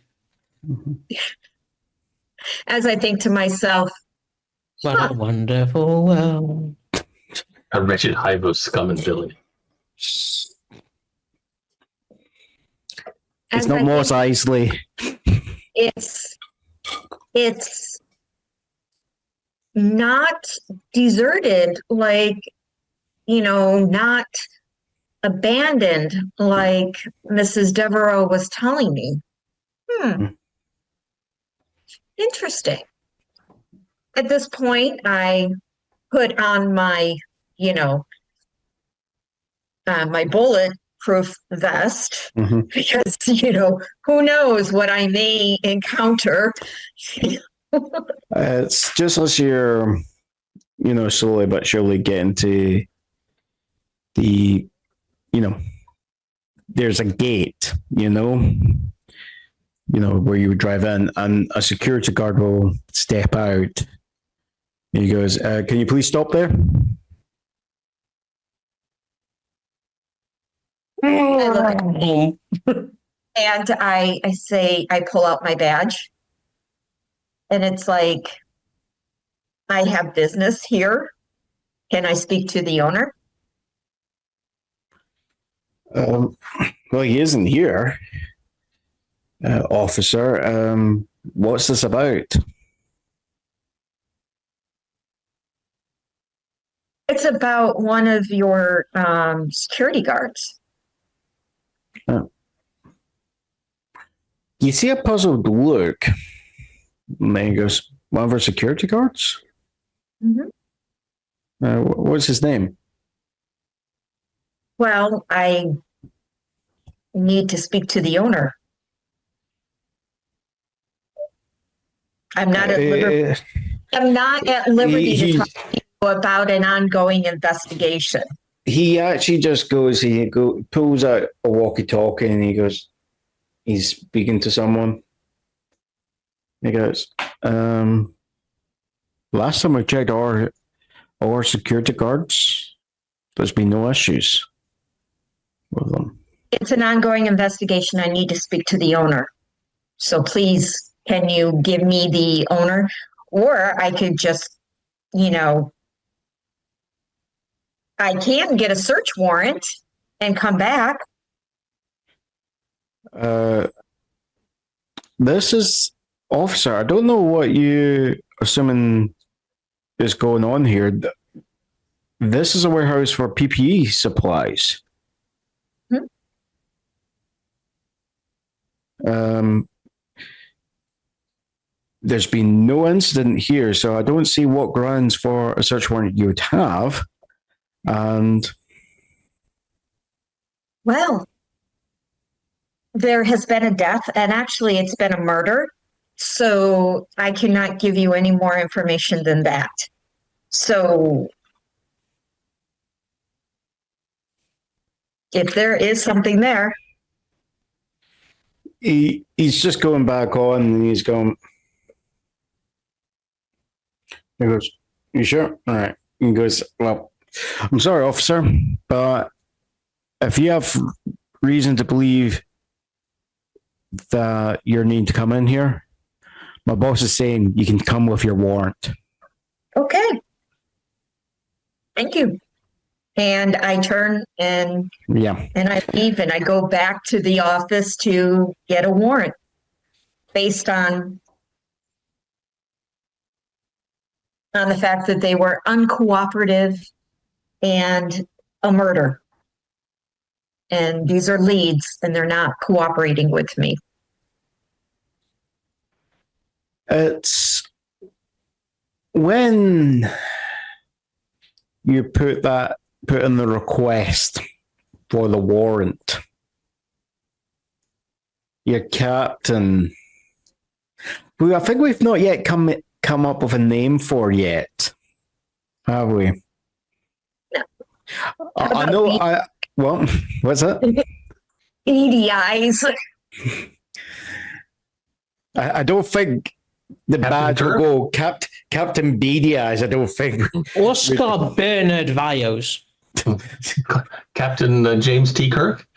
as I think to myself, What a wonderful world. A wretched hive of scum and villainy. It's as not I Moss think Isley. it's not deserted, like, not abandoned, like Mrs. Devereaux was telling me. Interesting. At this point, I put on my, my bulletproof vest because, who knows what I may encounter. It's just as you're, slowly but surely getting to the, there's a gate, where you would drive in, and a security guard will step out. And he goes, "Can you please stop there?" I look at him and I say, I pull out my badge, and it's like, I have business here. Can I speak to the owner? Well, he isn't here, officer. What's this about? It's about one of your security guards. You see a puzzled look. And then he goes, "One of our security guards? What's his name?" Well, I need to speak to the owner. I'm not at liberty. I'm not at liberty to talk to you about an ongoing investigation. He actually just goes, pulls out a walkie-talkie, and he goes, he's speaking to someone. He goes, last time I checked our security guards, there's been no issues with them. It's an ongoing investigation. I need to speak to the owner. So please, can you give me the owner? Or I could just, I can get a search warrant and come back. This is, officer, I don't know what you assuming is going on here. This is a warehouse for PPE supplies. There's been no incident here, so I don't see what grounds for a search warrant you would have. And well, there has been a death, and actually it's been a murder. So I cannot give you any more information than that. So if there is something there. He's just going back on, and he's going. He goes, "You sure?" All right. He goes, "Well, I'm sorry, officer, but if you have reason to believe that you're needing to come in here, my boss is saying you can come with your warrant." Okay. Thank you. And I turn and I leave, and I go back to the office to get a warrant based on the fact that they were uncooperative and a murder. And these are leads, and they're not cooperating with me. It's when you put in the request for the warrant, your captain, who I think we've not yet come up with a name for yet, have we? No. I know. What's that? beady eyes. I don't think the badge will go Captain Beady Eyes. I don't think. Oscar Bernard Vios. Captain James T. Kirk.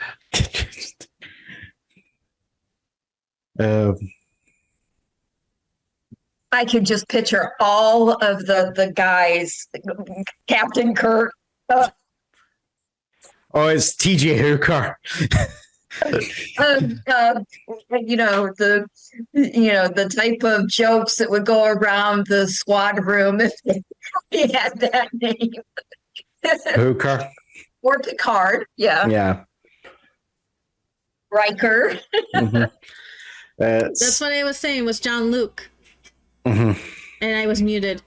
I could just picture all of the guys, Captain Kirk. Oh, it's TJ Hooker. The type of jokes that would go around the squad room if he had that name. Hooker. Or Picard, yeah. Yeah. Riker. Mm-hmm. That's what I was saying was John Luke. Mm-hmm. And I was muted.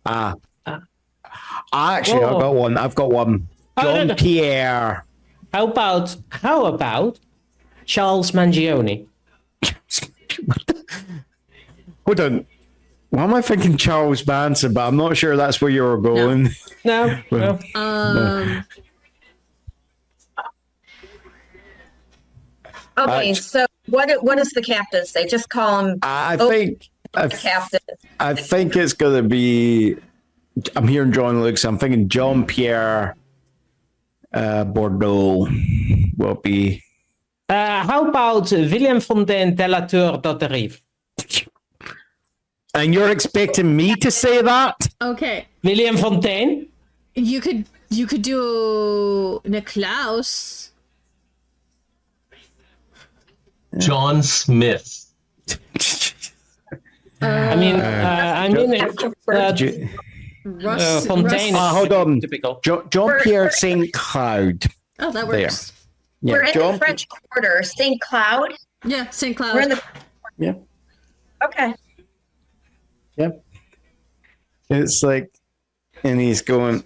Actually, I've got one. John Pierre. How about Charles Mangione? Hold on. Why am I thinking Charles Manson? But I'm not sure that's where you were going. No. Okay, so what does the captain say? Just call him. I think captain. I think it's gonna be. I'm hearing John Luke, so I'm thinking Jean Pierre Bordeaux will be. How about William Fontaine de la Tour d'Arrive? And you're expecting me to say that? Okay. William Fontaine? You could do Niklaus. John Smith. Fontaine. Hold on. Typical. Jean Pierre Saint Cloud. Oh, that works. Yeah, We're in the French Quarter, St. Cloud. Yeah, St. Cloud. We're in the. Yeah. Okay. Yeah. It's like, and he's going.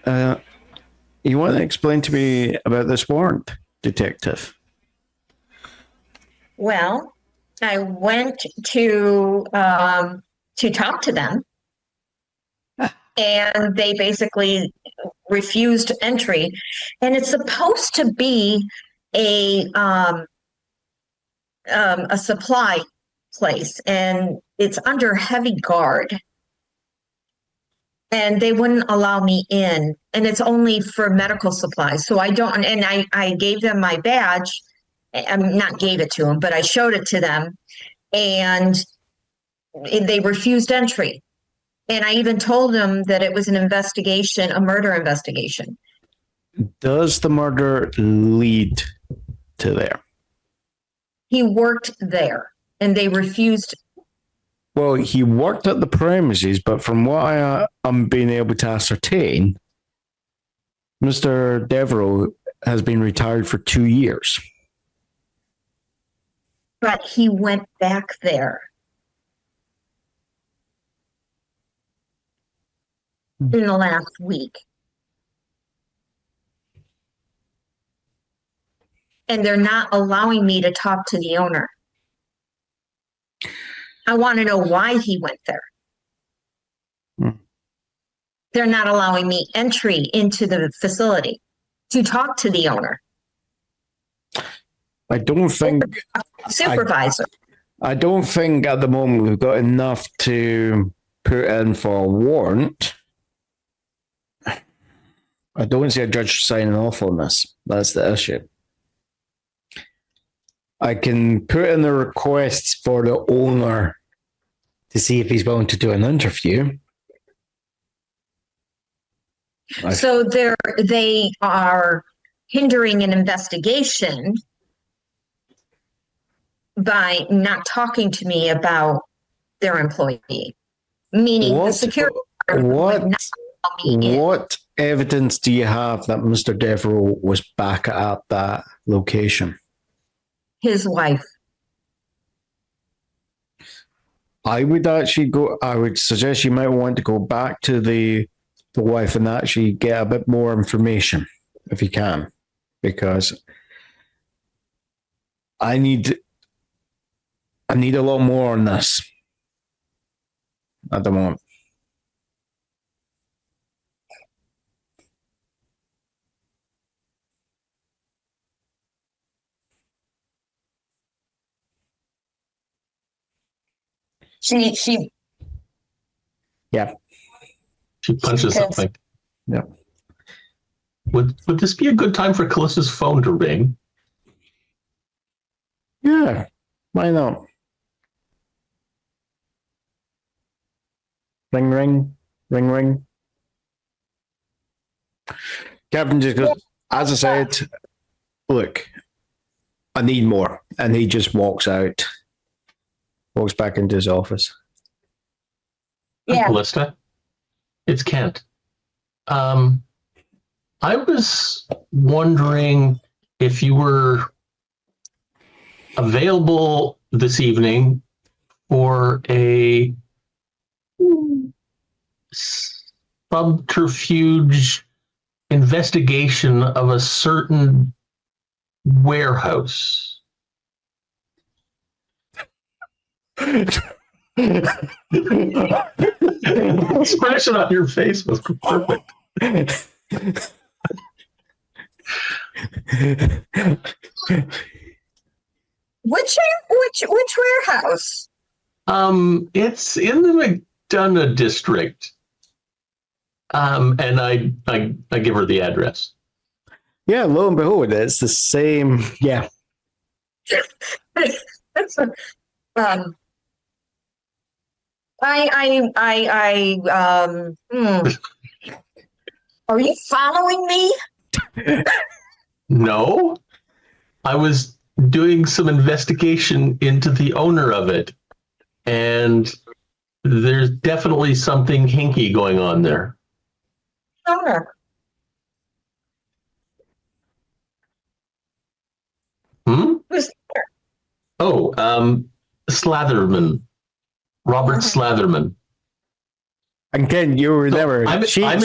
You want to explain to me about this warrant, detective? Well, I went to talk to them, and they basically refused entry. And it's supposed to be a supply place, and it's under heavy guard. And they wouldn't allow me in, and it's only for medical supplies. So I don't, and I gave them my badge. I not gave it to them, but I showed it to them, and they refused entry. And I even told them that it was an investigation, a murder investigation. Does the murder lead to there? He worked there, and they refused. Well, he worked at the premises, but from what I'm being able to ascertain, Mr. Devereaux has been retired for 2 years. But he went back there in the last week. And they're not allowing me to talk to the owner. I want to know why he went there. They're not allowing me entry into the facility to talk to the owner. I don't think Supervisor. I don't think at the moment we've got enough to put in for a warrant. I don't see a judge signing off on this. That's the issue. I can put in the requests for the owner to see if he's willing to do an interview. So they are hindering an investigation by not talking to me about their employee, meaning the security department would not allow me in. What evidence do you have that Mr. Devereaux was back at that location? His wife. I would suggest you might want to go back to the wife and actually get a bit more information if you can, because I need a lot more on this at the moment. She Yeah. She punches Yes. something. Yeah. Would this be a good time for Calista's phone to ring? Yeah. Why not? Ring, ring, ring, ring. Captain just goes, as I said, look, I need more. And he just walks out, walks back into his office. Yeah. Callista, it's Kent. I was wondering if you were available this evening for a subterfuge investigation of a certain warehouse. The expression on your face was perfect. Which warehouse? It's in the McDonough district. And I give her the address. Yeah, lo and behold, it's the same. Yeah. um, Are you following me? No, I was doing some investigation into the owner of it, and there's definitely something hinky going on there. Owner. Who's there? Oh, Slatherman. Robert Slatherman. And Ken, you were never. I'm I'm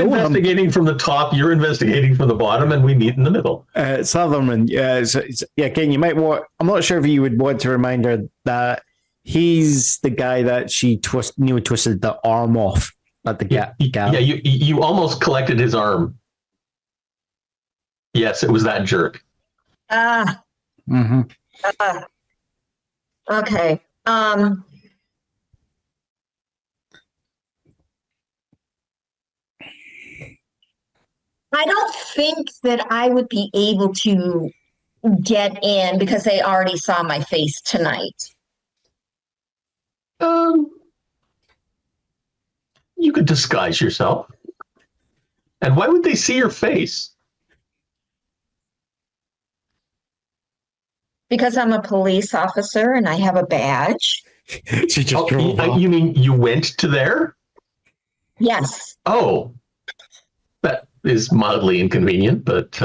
investigating from the top, you're investigating from the bottom, and we meet in the middle. Sutherland, Ken, you might want. I'm not sure if you would want to remind her that he's the guy that she twisted the arm off at the gap. Yeah, you almost collected his arm. Yes, it was that jerk. Okay. I don't think that I would be able to get in because they already saw my face tonight. You could disguise yourself. And why would they see your face? Because I'm a police officer and I have a badge. She just drove off. You mean you went to there? Yes. Oh, that is mildly inconvenient, but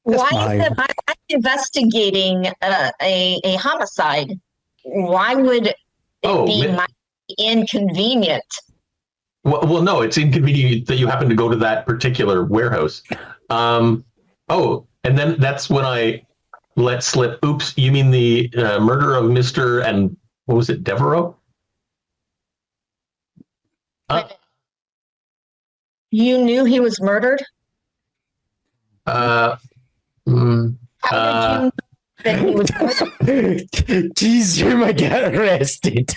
Why is it I'm investigating a homicide? Why would it be inconvenient? well, no, it's inconvenient that you happen to go to that particular warehouse. And then that's when I let slip. Oops, you mean the murder of Mr. and what was it, Devereaux? You knew he was murdered? How did you know that he was murdered? Jeez, you might get arrested.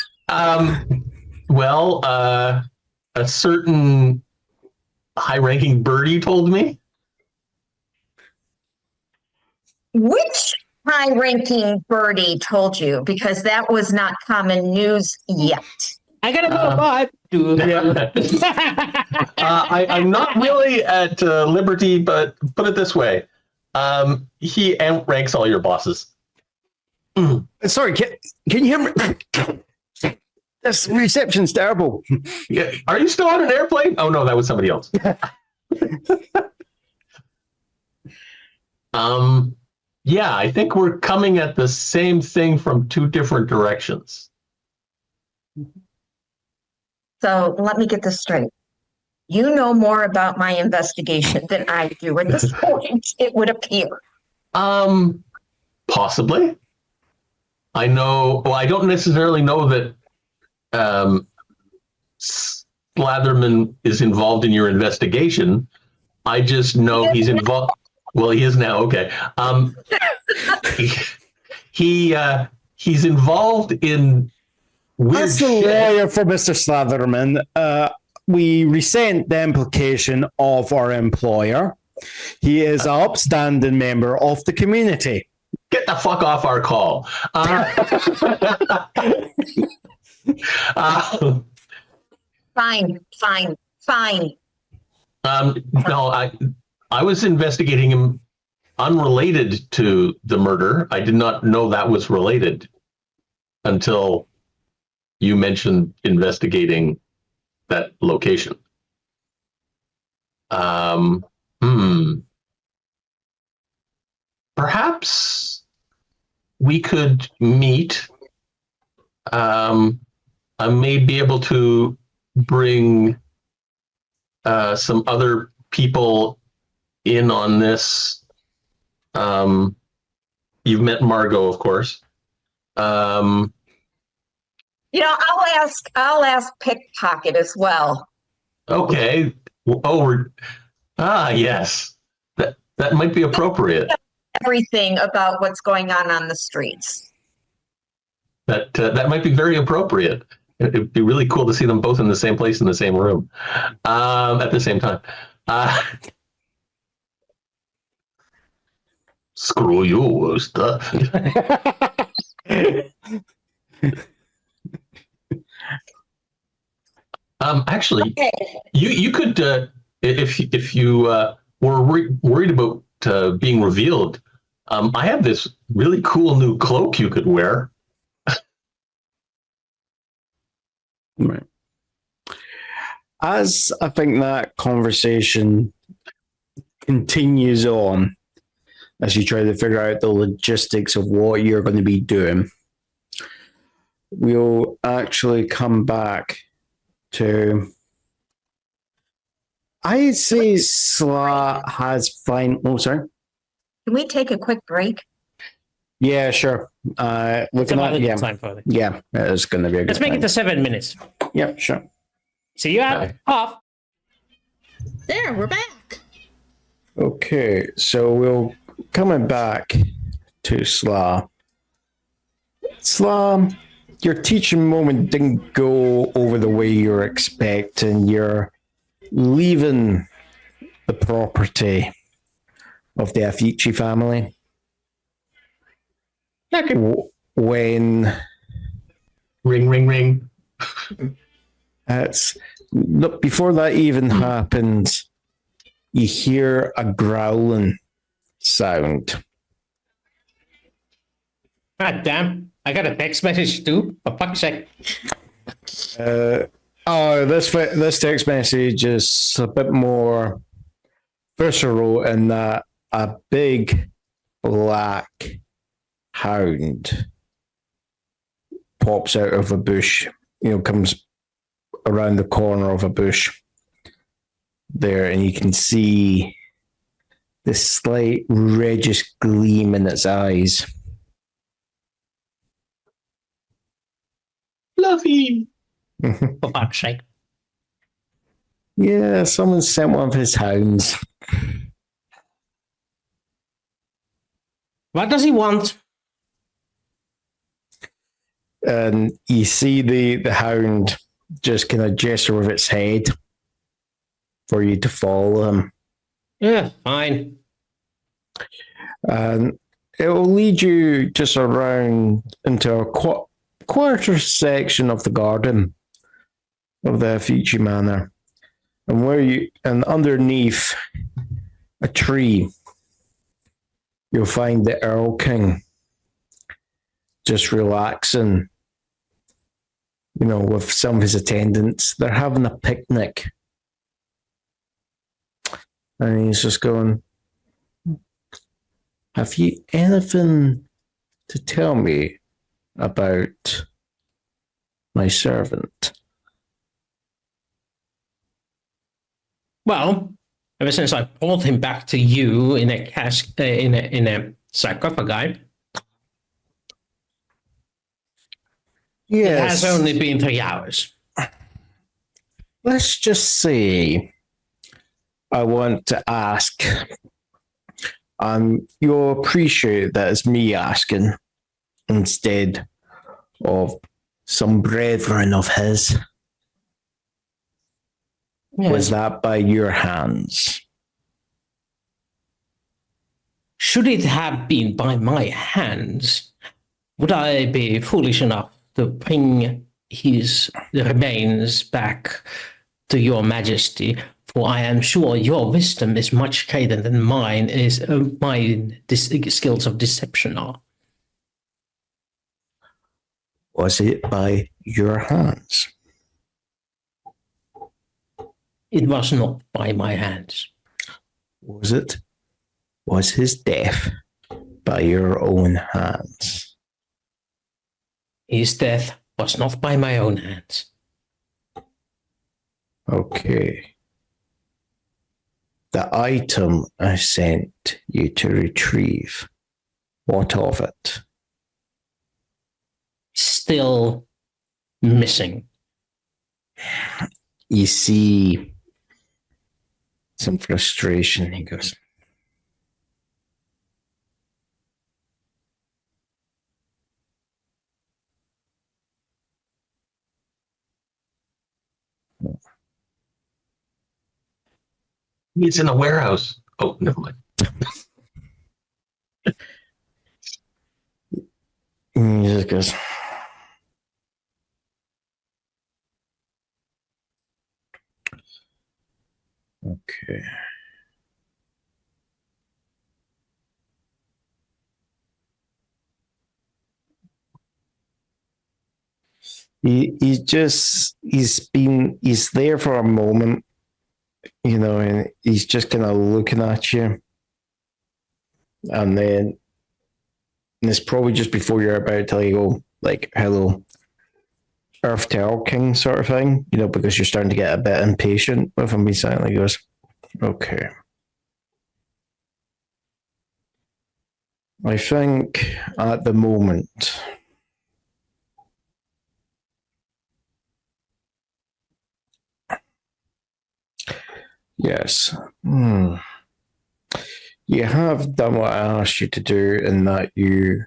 Well, a certain high-ranking birdie told me. Which high-ranking birdie told you? Because that was not common news yet. I gotta go. Bye. I'm not really at liberty, but put it this way. He outranks all your bosses. Sorry, can you hear me? This reception's terrible. Yeah. Are you still on an airplane? Oh, no, that was somebody else. Yeah, I think we're coming at the same thing from two different directions. So let me get this straight. You know more about my investigation than I do at this point, it would appear. Possibly. I know, well, I don't necessarily know that Slatherman is involved in your investigation. I just know he's involved. Well, he is now. Okay. He he's involved in weird As the shit. lawyer for Mr. Slatherman, we resent the implication of our employer. He is an upstanding member of the community. Get the fuck off our call. Fine. No, I was investigating him unrelated to the murder. I did not know that was related until you mentioned investigating that location. Perhaps we could meet. I may be able to bring some other people in on this. You've met Margot, of course. I'll ask Pickpocket as well. Okay. Yes. That might be appropriate. Everything about what's going on the streets. That might be very appropriate. It'd be really cool to see them both in the same place in the same room at the same time. Screw you, Wooster. Actually, Okay. you could if you were worried about being revealed. I have this really cool new cloak you could wear. Right. As I think that conversation continues on, as you try to figure out the logistics of what you're going to be doing, we'll actually come back to. I'd say Sla has fine. Oh, sorry. Can we take a quick break? Yeah, sure. It's Looking about at, a good yeah, time for it. yeah, it's going to be a good Let's make it time. to 7 minutes. Yep, sure. See you at Okay. half. There, we're back. Okay, so we'll coming back to Sla. Sla, your teaching moment didn't go over the way you were expecting. You're leaving the property of the Avici family. Okay. When Ring, ring, ring. look, before that even happens, you hear a growling sound. God damn. I got a text message too. For fuck's sake. This text message is a bit more visceral in that a big black hound pops out of a bush, comes around the corner of a bush there, and you can see this slight reddish gleam in its eyes. Fluffy. For fuck's sake. Yeah, someone sent one of his hounds. What does he want? And you see the hound just kind of gesture with its head for you to follow him. Yeah, fine. And it will lead you just around into a quarter section of the garden of the Avici Manor. And underneath a tree, you'll find the Earl King just relaxing, with some of his attendants. They're having a picnic. And he's just going, have you anything to tell me about my servant? Well, ever since I pulled him back to you in a in a sarcophagi, it has only been 3 hours. Let's just say I want to ask, you'll appreciate that it's me asking instead of some brethren of his. Yes. Was that by your hands? Should it have been by my hands, would I be foolish enough to bring his remains back to your majesty? For I am sure your wisdom is much greater than mine skills of deception are. Was it by your hands? It was not by my hands. Was his death by your own hands? His death was not by my own hands. Okay. The item I sent you to retrieve, what of it? Still missing. You see some frustration. He goes, He's in a warehouse. Oh, never mind. and he just goes, okay. He's there for a moment, you know, and he's just kind of looking at you. And then it's probably just before you're about to go, like, hello, Earth Terror King sort of thing, you know, because you're starting to get a bit impatient with him. He silently goes, okay. I think at the moment, yes. You have done what I asked you to do in that you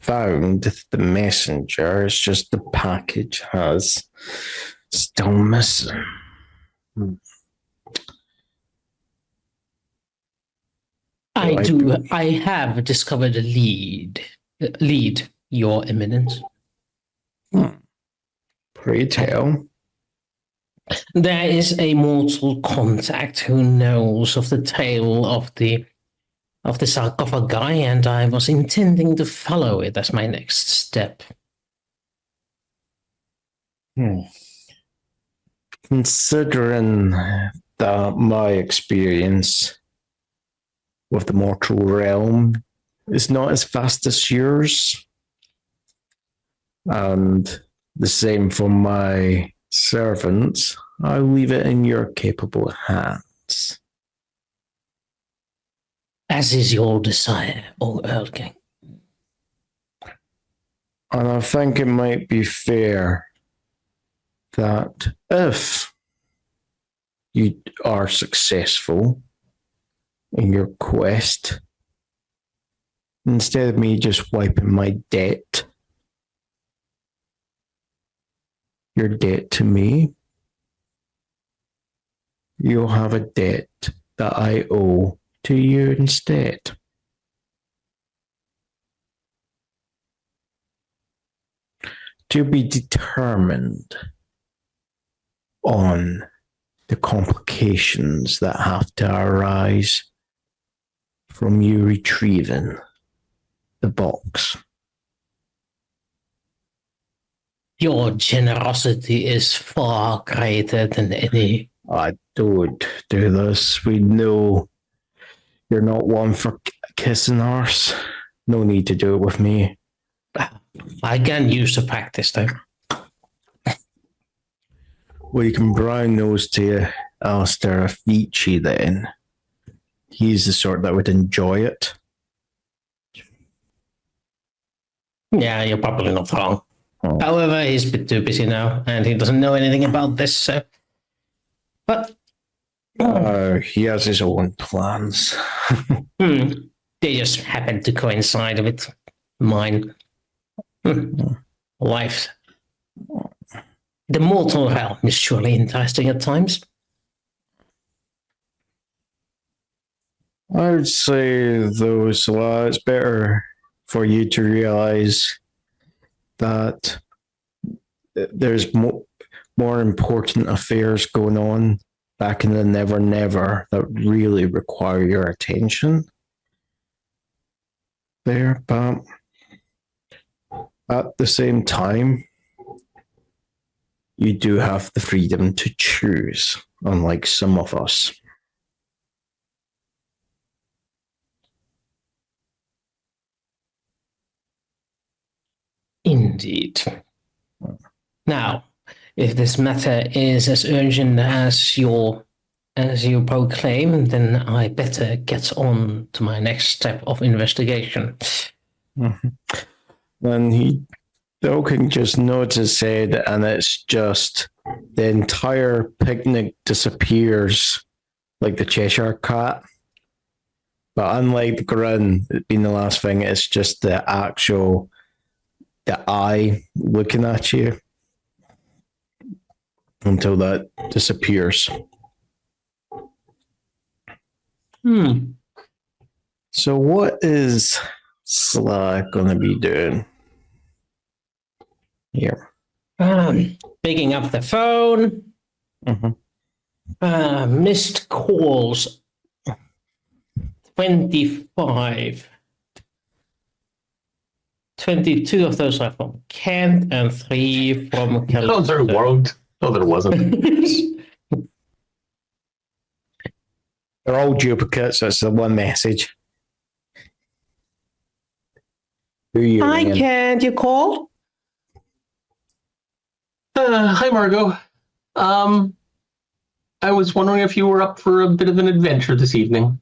found the messenger. It's just the package has still missing. I have discovered a lead, Your Eminence. Pray tell. There is a mortal contact who knows of the tale of the sarcophagi, and I was intending to follow it as my next step. Considering that my experience with the mortal realm is not as fast as yours, and the same for my servants, I leave it in your capable hands. As is your desire, O Earl King. And I think it might be fair that if you are successful in your quest, instead of me just wiping my debt, your debt to me, you'll have a debt that I owe to you instead. To be determined on the complications that have to arise from you retrieving the box. Your generosity is far greater than any. I don't do this. We know you're not one for kissing arse. No need to do it with me. I can use the practice, though. Well, you can brown nose to Avici then. He's the sort that would enjoy it. Yeah, you're probably not wrong. Oh. However, he's a bit too busy now, and he doesn't know anything about this, so... But... He has his own plans. They just happen to coincide with mine. Life. The mortal realm is surely interesting at times. I would say, though, Salah, it's better for you to realize that there's more important affairs going on back in the Never Never that really require your attention there. But at the same time, you do have the freedom to choose, unlike some of us. Indeed. Now, if this matter is as urgent as you proclaim, then I better get on to my next step of investigation. Mm-hmm. Then Bill can just nods his head, and it's just the entire picnic disappears like the Cheshire Cat. But unlike the grin being the last thing, it's just the eye looking at you until that disappears. So what is Sly going to be doing here? Picking up the phone. Mm-hmm. Missed calls. 25. 22 of those are from Kent and 3 from Calista. No, there weren't. No, there wasn't. They're all duplicates, so it's the one message. Who are you Hi, ringing? Kent, you called? Hi, Margot. I was wondering if you were up for a bit of an adventure this evening.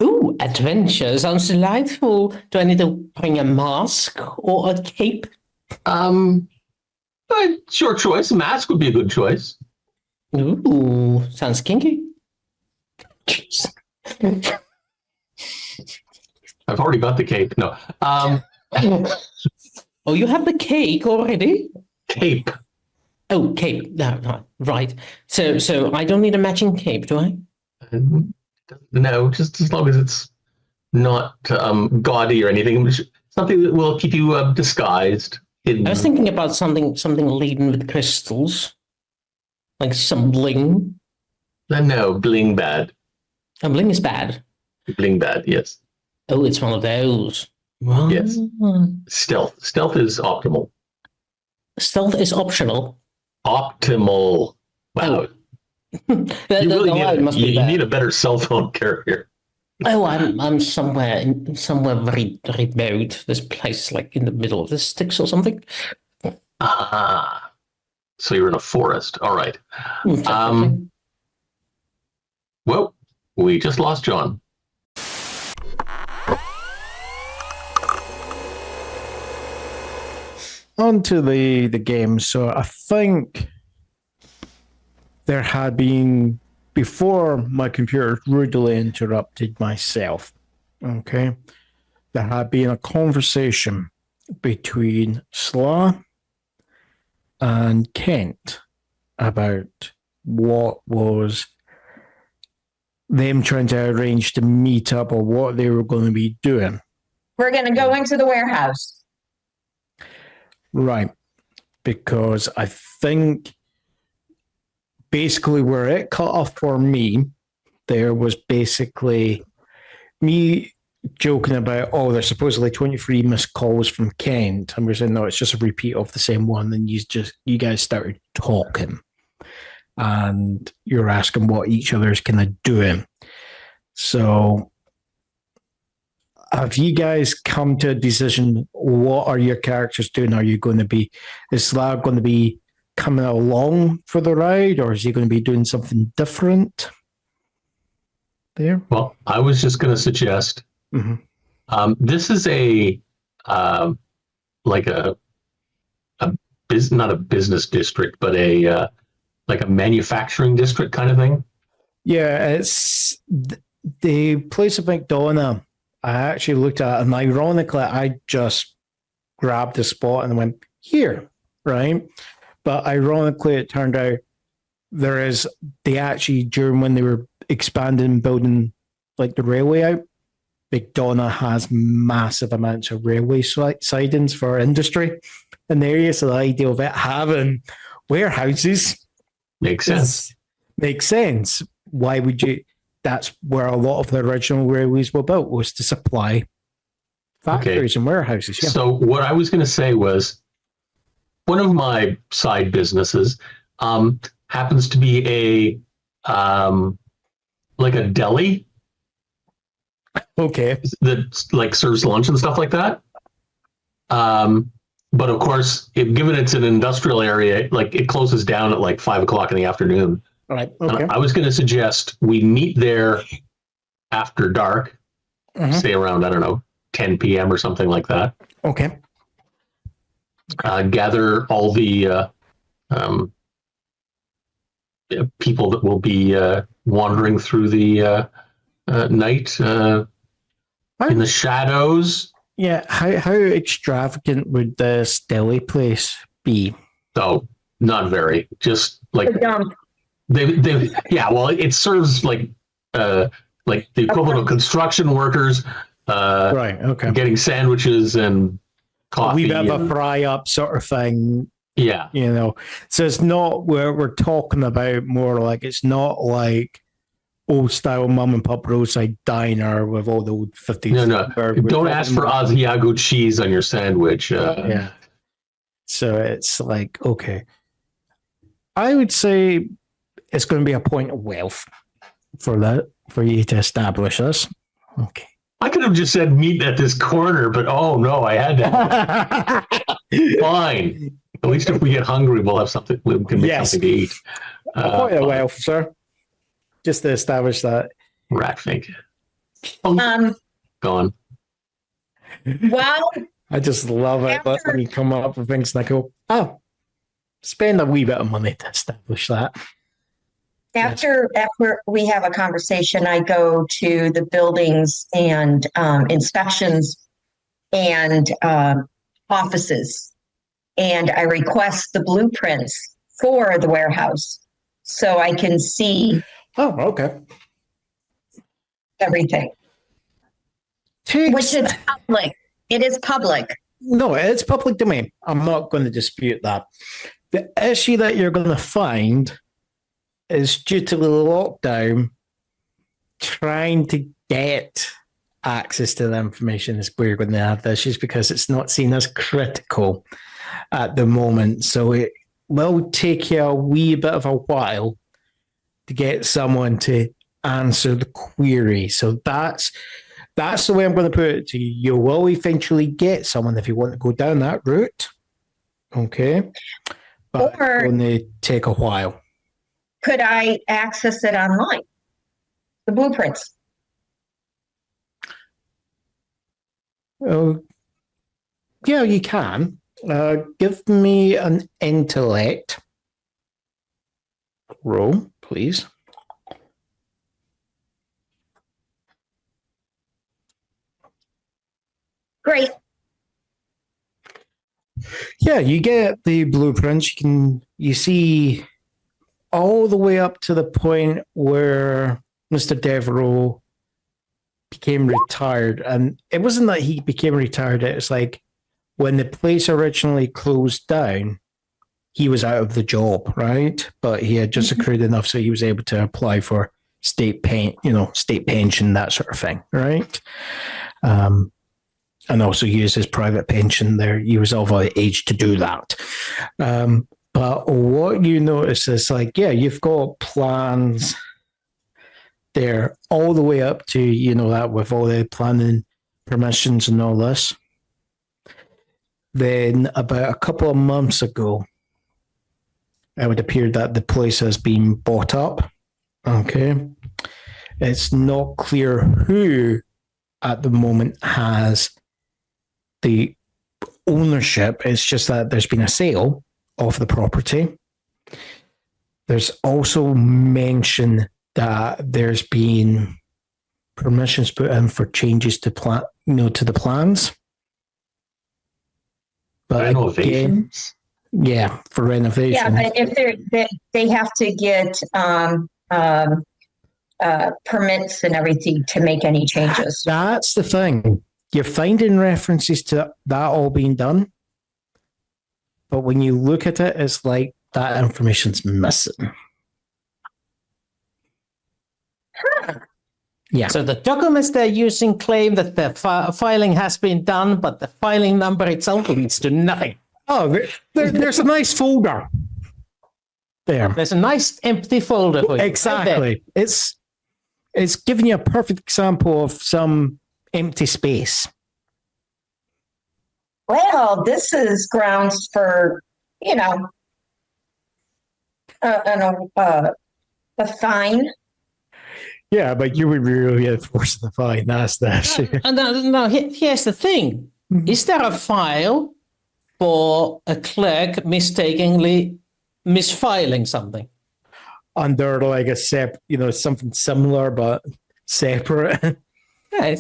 Ooh, adventure sounds delightful. Do I need to bring a mask or a cape? Your choice. A mask would be a good choice. Ooh, sounds kinky. I've already got the cape. No. Oh, you have the cake already? Cape. Oh, cape. No, right. So I don't need a matching cape, do I? No, just as long as it's not gaudy or anything. Something that will keep you disguised. Hidden. I was thinking about something laden with crystals, like some bling. No, bling bad. And bling is bad. Bling bad, yes. Oh, it's one of those. Right. Yes. Stealth. Stealth is optimal. Stealth is optional. Optimal. Wow. Oh. You need a better cell phone carrier. Oh, I'm somewhere very remote. This place, like in the middle of the sticks or something. Ah, so you're in a forest. All right. Well, we just lost John. On to the game. So I think there had been, before my computer rudely interrupted myself, okay, there had been a conversation between Sla and Kent about what was them trying to arrange to meet up or what they were going to be doing. We're going to go into the warehouse. Right. Because I think basically where it cut off for me, there was basically me joking about, oh, there's supposedly 23 missed calls from Kent. And we're saying, no, it's just a repeat of the same one. And you guys started talking. And you're asking what each other's kind of doing. So have you guys come to a decision? What are your characters doing? Are you going to be, is Slav going to be coming along for the ride, or is he going to be doing something different there? Well, I was just going to suggest this is like a business, not a business district, but a like a manufacturing district kind of thing. Yeah, it's the place of McDonough. I actually looked at it, and ironically, I just grabbed a spot and went, here, right? But ironically, it turned out they actually, during when they were expanding and building like the railway out, Big Donna has massive amounts of railway sidings for industry in the area. So the idea of it having warehouses Makes sense. Makes sense. Why would you? That's where a lot of the original railways were built, was to supply factories and warehouses. Yeah. So what I was going to say was, one of my side businesses happens to be like a deli. Okay. That like serves lunch and stuff like that. But of course, given it's an industrial area, like it closes down at like 5 o'clock in the afternoon. All right. Okay. I was going to suggest we meet there after dark, say around, I don't know, 10 p.m. or something like that. Okay. Gather all the people that will be wandering through the night in the shadows. Yeah. How extravagant would this deli place be? So not very. Just like they yeah. Well, it serves like the equivalent of construction workers. Right. Okay. Getting sandwiches and coffee. A wee bit of a fry up sort of thing. Yeah. You know, so it's not where we're talking about more like, it's not like old style mum and pop roadside diner with all the old 50s. No. Don't ask for Asiago cheese on your sandwich. Yeah. So it's like, okay. I would say it's going to be a point of wealth for you to establish this. Okay. I could have just said meet at this corner, but oh no, I had to. Fine. At least if we get hungry, we'll have something. We can make something to eat. Point of wealth, sir. Just to establish that. Rat fink. Gone. Well, I just love it. That's when you come up with things like, oh, spend a wee bit of money to establish that. after we have a conversation, I go to the buildings and inspections and offices, and I request the blueprints for the warehouse so I can see. Oh, okay. Everything. Which is public. It is public. No, it's public domain. I'm not going to dispute that. The issue that you're going to find is due to the lockdown, trying to get access to the information is where you're going to have issues because it's not seen as critical at the moment. So it will take you a wee bit of a while to get someone to answer the query. So that's the way I'm going to put it to you. You will eventually get someone if you want to go down that route. Okay. But it's going to take a while. Could I access it online? The blueprints? Oh, yeah, you can. Give me an intellect roll, please. Great. Yeah, you get the blueprints. You see all the way up to the point where Mr. Devereaux became retired. And it wasn't that he became retired. It's like when the place originally closed down, he was out of the job, right? But he had just accrued enough so he was able to apply for state pension, that sort of thing, right? And also use his private pension there. He was of age to do that. But what you notice is like, yeah, you've got plans there all the way up to, that with all the planning permissions and all this. Then about a couple of months ago, it would appear that the place has been bought up. Okay. It's not clear who at the moment has the ownership. It's just that there's been a sale of the property. There's also mention that there's been permissions put in for changes to to the plans. But again, Renovations? yeah, for renovation. Yeah, but if they have to get permits and everything to make any changes. That's the thing. You're finding references to that all being done. But when you look at it, it's like that information's missing. Yeah. So the documents they're using claim that the filing has been done, but the filing number itself leads to nothing. Oh, there's a nice folder there. There's a nice empty folder for you. Exactly. Right It's giving you a perfect example of some empty space. Well, this is grounds for, a fine. Yeah, but you would really enforce the fine. That's the issue. No, here's the thing. Is there a file for a clerk mistakenly misfiling something? Under like a something similar but separate. Yeah,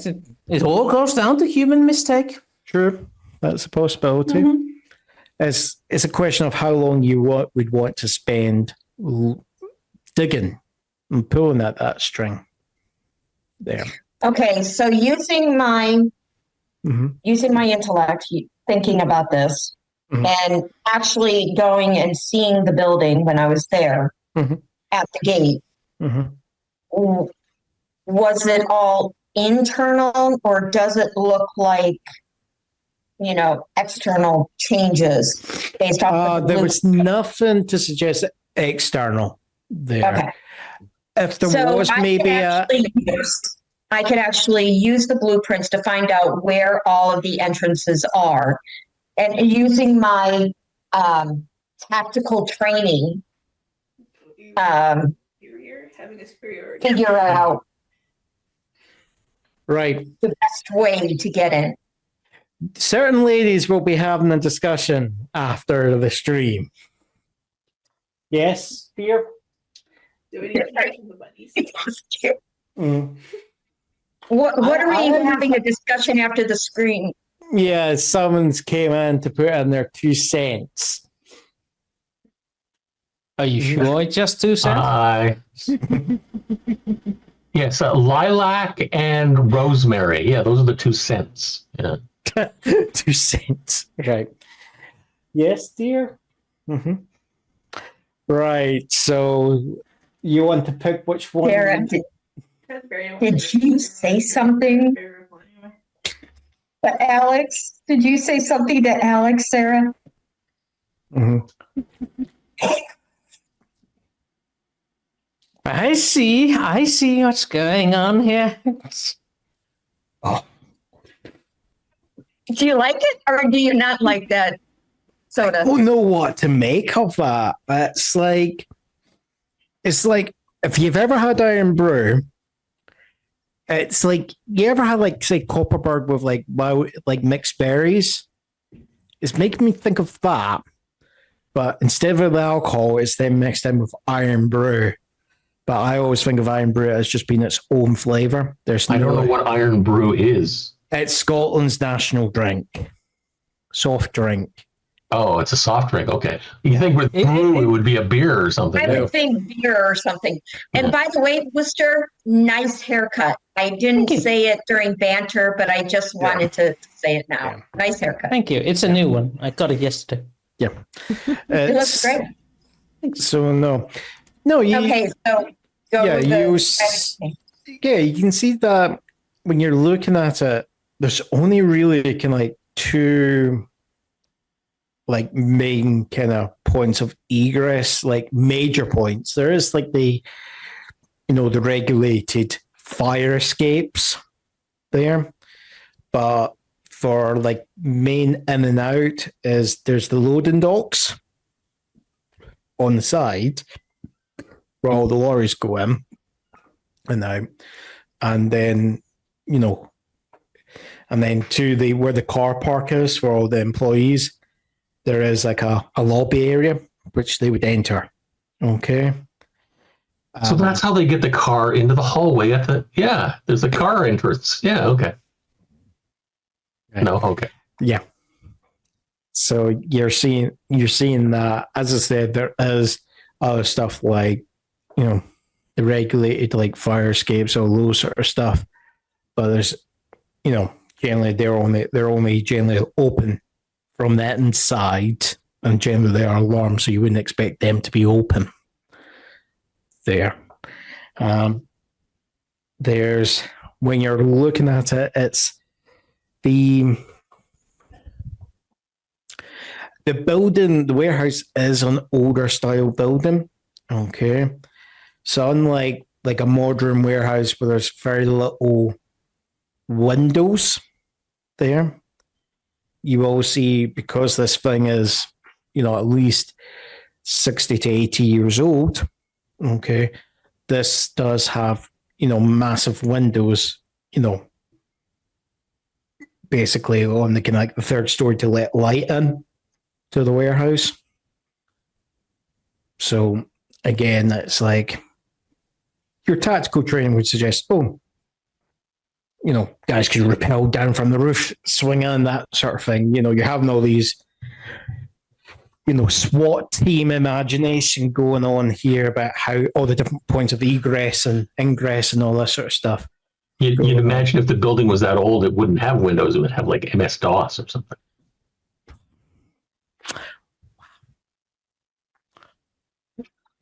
it all goes down to human mistake. True, that's a possibility. It's a question of how long would want to spend digging and pulling at that string. There. Okay, so using my intellect, thinking about this, and actually going and seeing the building when I was there at the gate, was it all internal, or does it look like, external changes based off there was nothing to suggest external there. Okay. If there was maybe I could actually use the blueprints to find out where all of the entrances are, and using my tactical training, figure out right the best way to get in. Certain ladies will be having a discussion after the stream. Yes, dear? Do we need to charge the bunnies? What are we having a discussion after the screen? Yeah, someone's came in to put in their 2 cents. Are you sure it's just 2 cents? Yes, lilac and rosemary. Yeah, those are the 2 cents. Yeah. 2 cents. Right. Yes, dear? Right, so you want to pick which one? Sarah, did you say something? But Alex, did you say something to Alex, Sarah? I see what's going on here. Oh. Do you like it, or do you not like that soda? I don't know what to make of that. It's like if you've ever had Iron Brew, it's like you ever had like say Copperberg with like mixed berries. It's making me think of that, but instead of the alcohol, it's then mixed in with Iron Brew. But I always think of Iron Brew as just being its own flavor. I don't know what Iron Brew is. It's Scotland's national drink, soft drink. Oh, it's a soft drink. Okay. You think with brew, it would be a beer or something. I would think beer or something. And by the way, Wooster, nice haircut. I didn't say it during banter, but I just wanted to say it now. Yeah. Nice haircut. Thank you. It's a new one. I got it yesterday. Yeah. It looks great. So, no. Okay, so go you can see that when you're looking at it, there's only really kind of like 2 like main kind of points of egress, like major points. There is like the regulated fire escapes there, but for like main in and out there's the loading docks on the side where all the lorries go in and out, and then to where the car park is for all the employees. There is like a lobby area which they would enter. Okay. So that's how they get the car into the hallway there's a car entrance. Yeah, okay. Right. No, okay. Yeah. So you're seeing that. As I said, there is other stuff like, the regulated like fire escapes, all those sort of stuff. But there's, generally they're only generally open from the inside, and generally they are alarmed, so you wouldn't expect them to be open there. There's, when you're looking at it, it's the building, the warehouse is an older style building. Okay. So unlike like a modern warehouse where there's very little windows there, you will see, because this thing is, at least 60 to 80 years old, okay, this does have, massive windows, basically on the kind of like the third story to let light in to the warehouse. So again, it's like your tactical training would suggest, guys can rappel down from the roof, swing in, that sort of thing. You're having all these, SWAT team imagination going on here about how all the different points of egress and ingress and all that sort of stuff. You'd imagine if the building was that old, it wouldn't have windows. It would have like MS-DOS or something.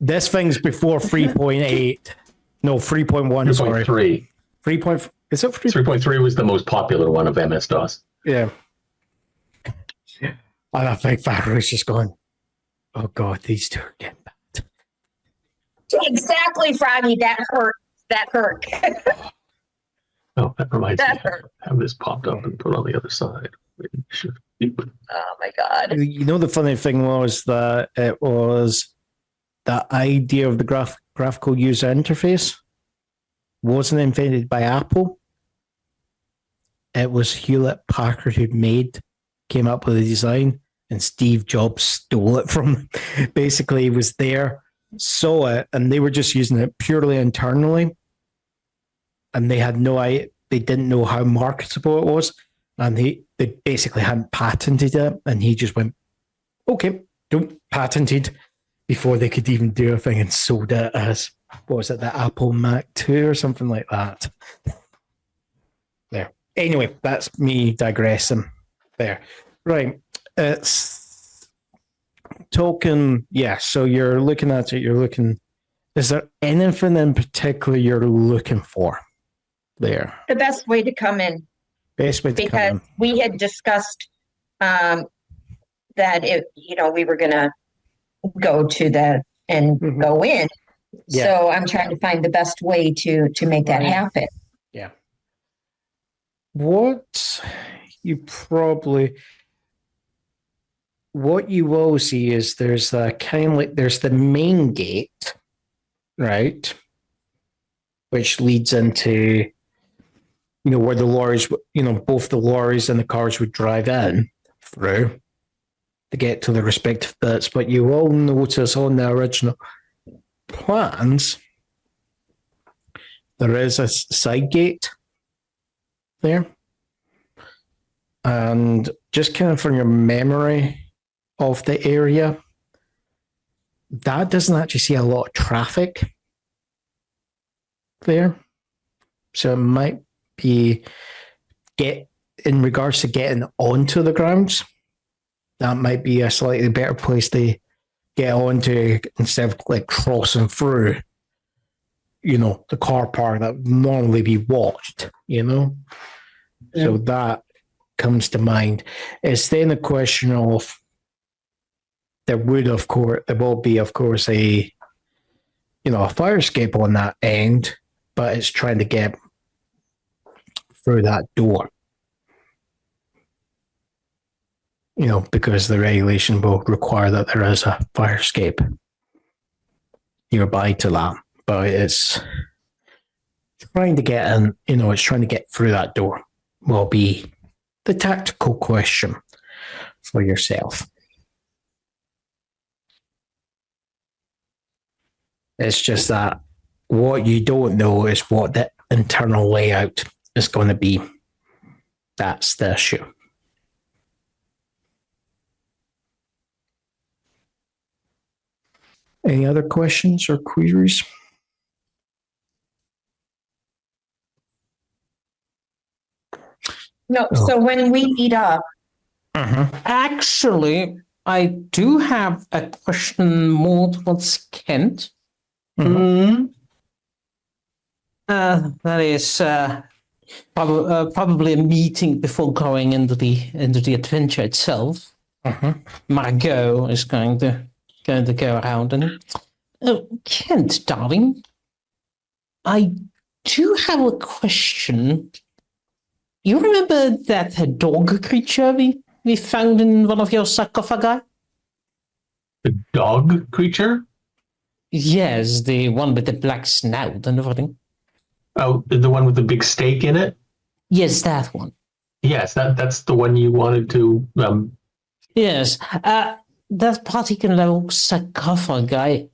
This thing's before 3.8. No, 3.1, sorry. 3.3. 3. Is it 3? 3.3 was the most popular one of MS-DOS. Yeah. And I think Farrell's just going, oh God, these two are getting bad. Exactly, Froggy. That hurt. That hurt. Oh, that reminds me. Have this popped up and put on the other side. Oh my God. The funny thing was that it was that idea of the graphical user interface wasn't invented by Apple. It was Hewlett-Packard who came up with the design, and Steve Jobs stole it from them. Basically, he was there, saw it, and they were just using it purely internally. And they had they didn't know how marketable it was. And they basically hadn't patented it. And he just went, okay, don't patented, before they could even do a thing, and sold it as, what was it, the Apple Mac 2 or something like that. There. Anyway, that's me digressing there. Right. It's talking, so you're looking at it, is there anything in particular you're looking for there? The best way to come in. Best way to come in. Because we had discussed that we were going to go to go in. Yeah. So I'm trying to find the best way to make that happen. Yeah. What you will see is there's there's the main gate, right? Which leads into, where the lorries, both the lorries and the cars would drive in through to get to the respective bits. But you will notice on the original plans, there is a side gate there. And just kind of from your memory of the area, that doesn't actually see a lot of traffic there. So it might be in regards to getting onto the grounds, that might be a slightly better place to get onto instead of like crossing through, the car park that would normally be watched, Yeah. So that comes to mind. It's then a question of, there will be, of course, a fire escape on that end, but it's trying to get through that door. Because the regulation will require that there is a fire escape nearby to that. But it's trying to get in, it's trying to get through that door will be the tactical question for yourself. It's just that what you don't know is what the internal layout is going to be. That's the issue. Any other questions or queries? No, so when we meet up, Actually, I do have a question more towards Kent. Hmm. That is probably a meeting before going into the adventure itself. Margot is going to go around and Kent, darling, I do have a question. You remember that dog creature we found in one of your sarcophagi? The dog creature? Yes, the one with the black snout and everything. Oh, the one with the big stake in it? Yes, that one. Yes, that's the one you wanted to. Yes, that particular sarcophagi.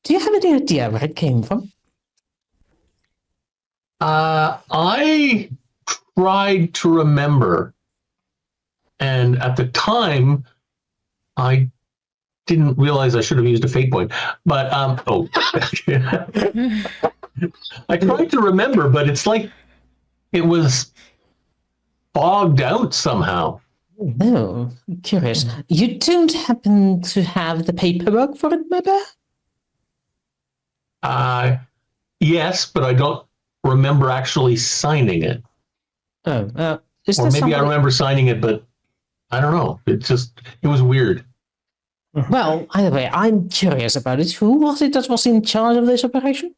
Do you have any idea where it came from? I tried to remember, and at the time, I didn't realize I should have used a fate point. But I tried to remember, but it's like it was bogged out somehow. No, curious. You don't happen to have the paperwork for it, maybe? Yes, but I don't remember actually signing it. Oh, is Or there maybe somebody... I remember signing it, but I don't know. It was weird. Well, either way, I'm curious about it. Who was it that was in charge of this operation?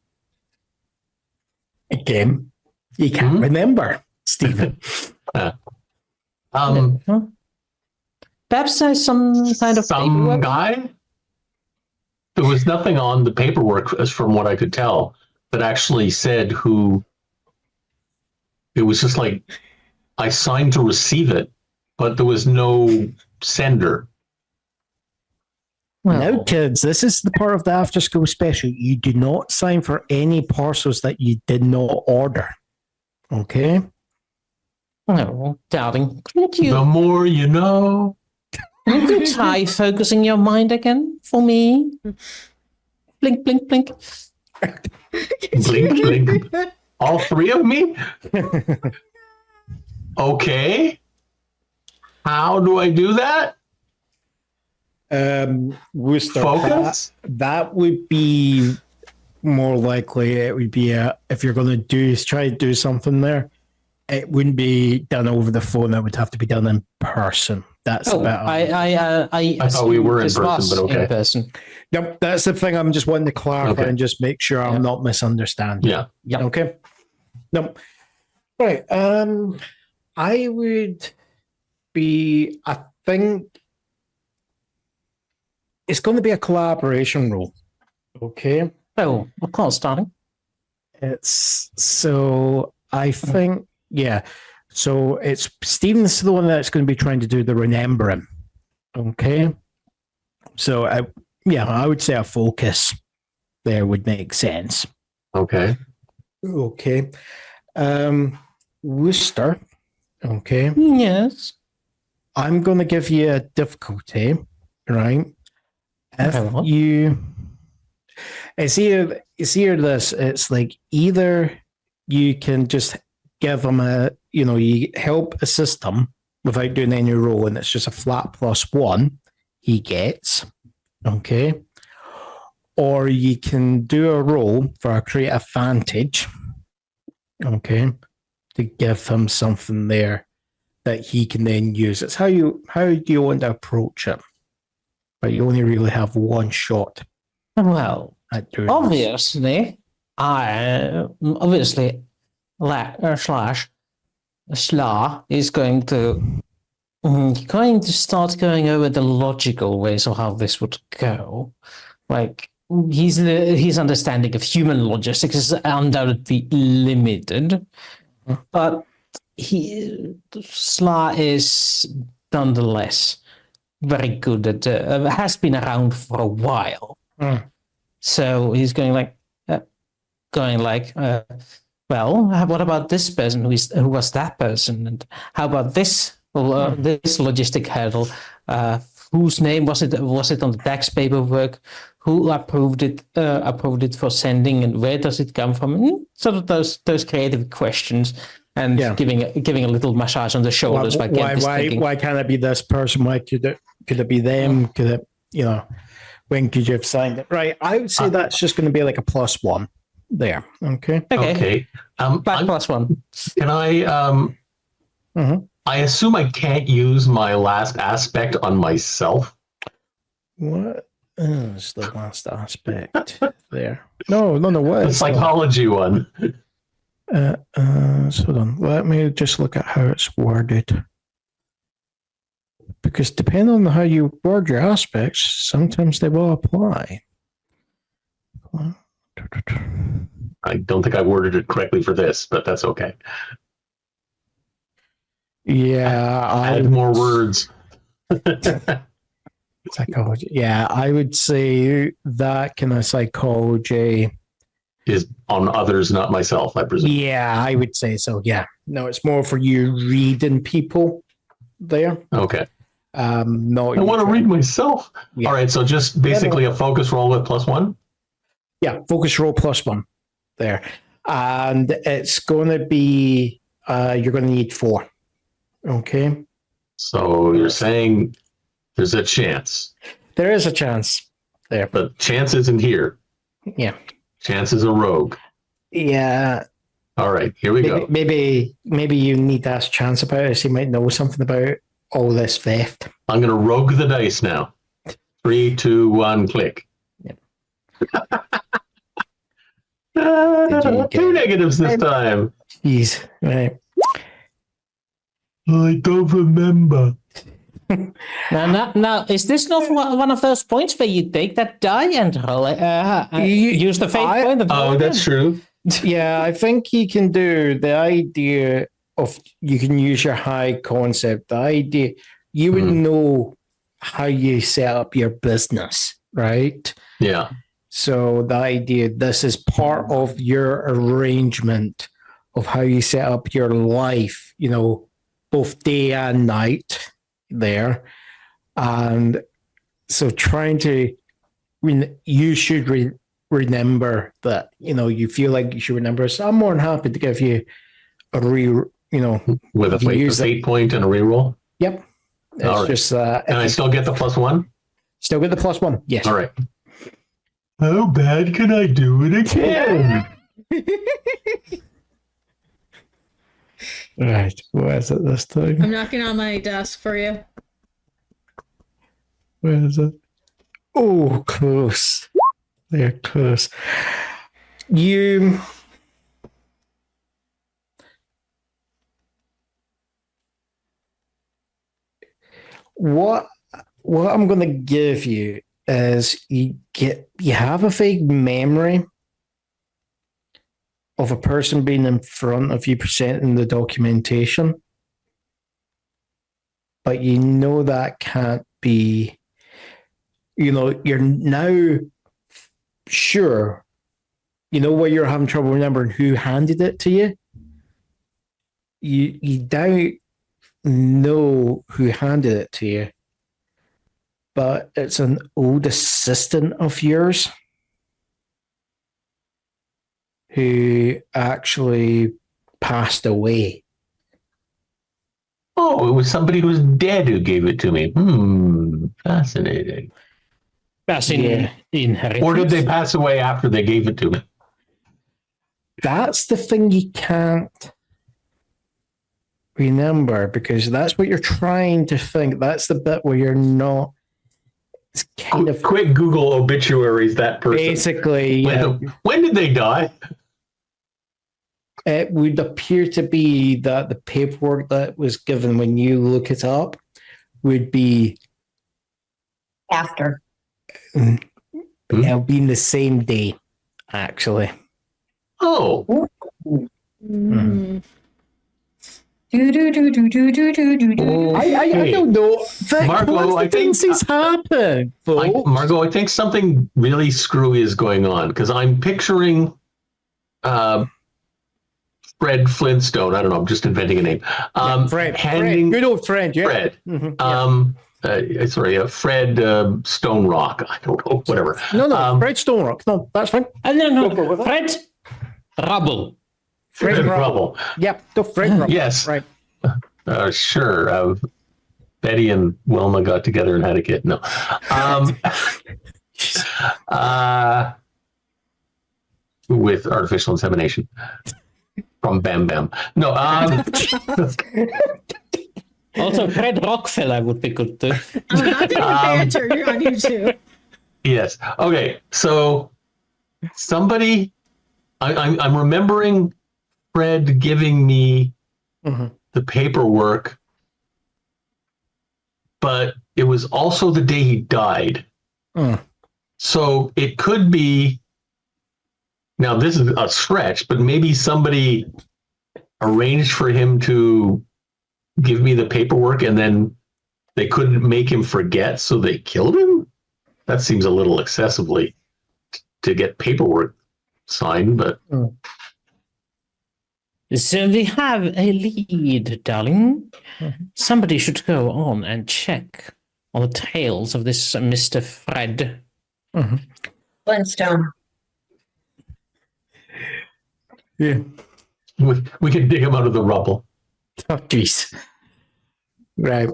Again, you can't remember, Stephen. Perhaps there's some kind of paperwork? Guy? There was nothing on the paperwork, as from what I could tell, that actually said who. It was just like I signed to receive it, but there was no sender. Well, Now, kids, this is the part of the after school special. You do not sign for any parcels that you did not order. Okay? no, darling, couldn't you, The more you know. couldn't you try focusing your mind again for me? Blink, blink, blink. Blink, blink. All three of me? Okay. How do I do that? Wooster, Focus? that would be more likely. It would be if you're going to try to do something there, it wouldn't be done over the phone. It would have to be done in person. That's better. I thought we were in person, but okay. In person. Yep, that's the thing. I'm just wanting to clarify and just make sure I'm not misunderstanding. Yeah. Yeah. Okay. No. Right. I would be. I think it's going to be a collaboration role. Okay. Oh, of course, darling. It's so. I think So it's Stephen's the one that's going to be trying to do the remembering. Okay. So I would say a focus there would make sense. Okay. Okay. Wooster. Okay. Yes. I'm going to give you a difficulty, right? If you, it's either this, it's like either you can just give them you help assist them without doing any roll, and it's just a flat +1 he gets, okay? Or you can do a roll for a create advantage, okay, to give him something there that he can then use. It's how do you want to approach it? But you only really have one shot. Well, at doing obviously, Slash is going to start going over the logical ways of how this would go. Like his understanding of human logistics is undoubtedly limited, but Sla is nonetheless very good at has been around for a while. So he's going well, what about this person who was that person, and how about this this logistic hurdle? Whose name was it? Was it on the tax paperwork? who approved it for sending, and where does it come from? Sort of those creative questions, and giving a little massage on the shoulders. Why can't it be this person? Why could it be them? Could it, when could you have signed it? Right. I would say that's just going to be like a +1 there. Okay. Okay. +1. Can I? I assume I can't use my last aspect on myself. What is the last aspect there? No. What? The psychology one. So hold on. Let me just look at how it's worded. Because depending on how you word your aspects, sometimes they will apply. I don't think I worded it correctly for this, but that's okay. Yeah, add more words. Psychology. Yeah, I would say that kind of psychology is on others, not myself, I presume. Yeah, I would say so. Yeah. No, it's more for you reading people there. Okay. No, I want to read myself. Yeah. All right, so just basically a focus roll with +1? Yeah, focus roll +1 there. And it's going to be, you're going to need 4. Okay. So you're saying there's a chance. There is a chance there. But chance isn't here. Yeah. Chance is a rogue. Yeah. All right, here we go. Maybe you need to ask Chance about it. He might know something about all this theft. I'm going to rogue the dice now. 3, 2, 1, click. Yep. 2 negatives this time. Jeez. Right. I don't remember. Now, is this not one of those points where you take that die and roll use the fate point? Oh, that's true. Yeah, I think you can do the idea of you can use your high concept. The idea you would know how you set up your business, right? Yeah. So the idea this is part of your arrangement of how you set up your life, both day and night there. And so trying to you should remember that, you feel like you should remember. So I'm more than happy to give you a with a fate point and a reroll. Yep. It's just and I still get the +1? Still get the +1, yes. All right. How bad can I do it again? Right. What is it this time? I'm knocking on my desk for you. Where is it? Oh, close. They're close. What I'm going to give you is you have a vague memory of a person being in front of you presenting the documentation, but that can't be, you're now sure, where you're having trouble remembering who handed it to you. You don't know who handed it to you, but it's an old assistant of yours who actually passed away. Oh, it was somebody who was dead who gave it to me. Fascinating. That's inheritance. Or did they pass away after they gave it to me? That's the thing you can't remember, because that's what you're trying to think. That's the bit where you're not. It's kind of quick Google obituaries. That person basically. When did they die? It would appear to be that the paperwork that was given when you look it up would be after. It'll be in the same day, actually. Oh. Mm. I don't know. Margot, I think this happened. Margot, I think something really screwy is going on, because I'm picturing Fred Flintstone. I don't know. I'm just inventing a name. Fred. Good old Fred. Yeah. Fred. Mm-hmm. Fred Stone Rock. I don't know, whatever. No, Fred Stonerock. No, that's fine. No. Go with it. Fred Rubble. Fred Rubble. Yep, the Fred Rubble. Yes. Right. Sure. Betty and Wilma got together and had a kid. No. With artificial insemination from Bam Bam. No. Also, Fred Rockefeller would be good too. I'm not doing banter on YouTube. Yes. Okay. So somebody, I'm remembering Fred giving me the paperwork, but it was also the day he died. So it could be, now this is a stretch, but maybe somebody arranged for him to give me the paperwork and then they couldn't make him forget, so they killed him? That seems a little excessively to get paperwork signed, but... So we have a lead, darling. Somebody should go on and check on the tails of this Mr. Fred. Flintstone. Yeah. We can dig him out of the rubble. Oh, jeez. Right.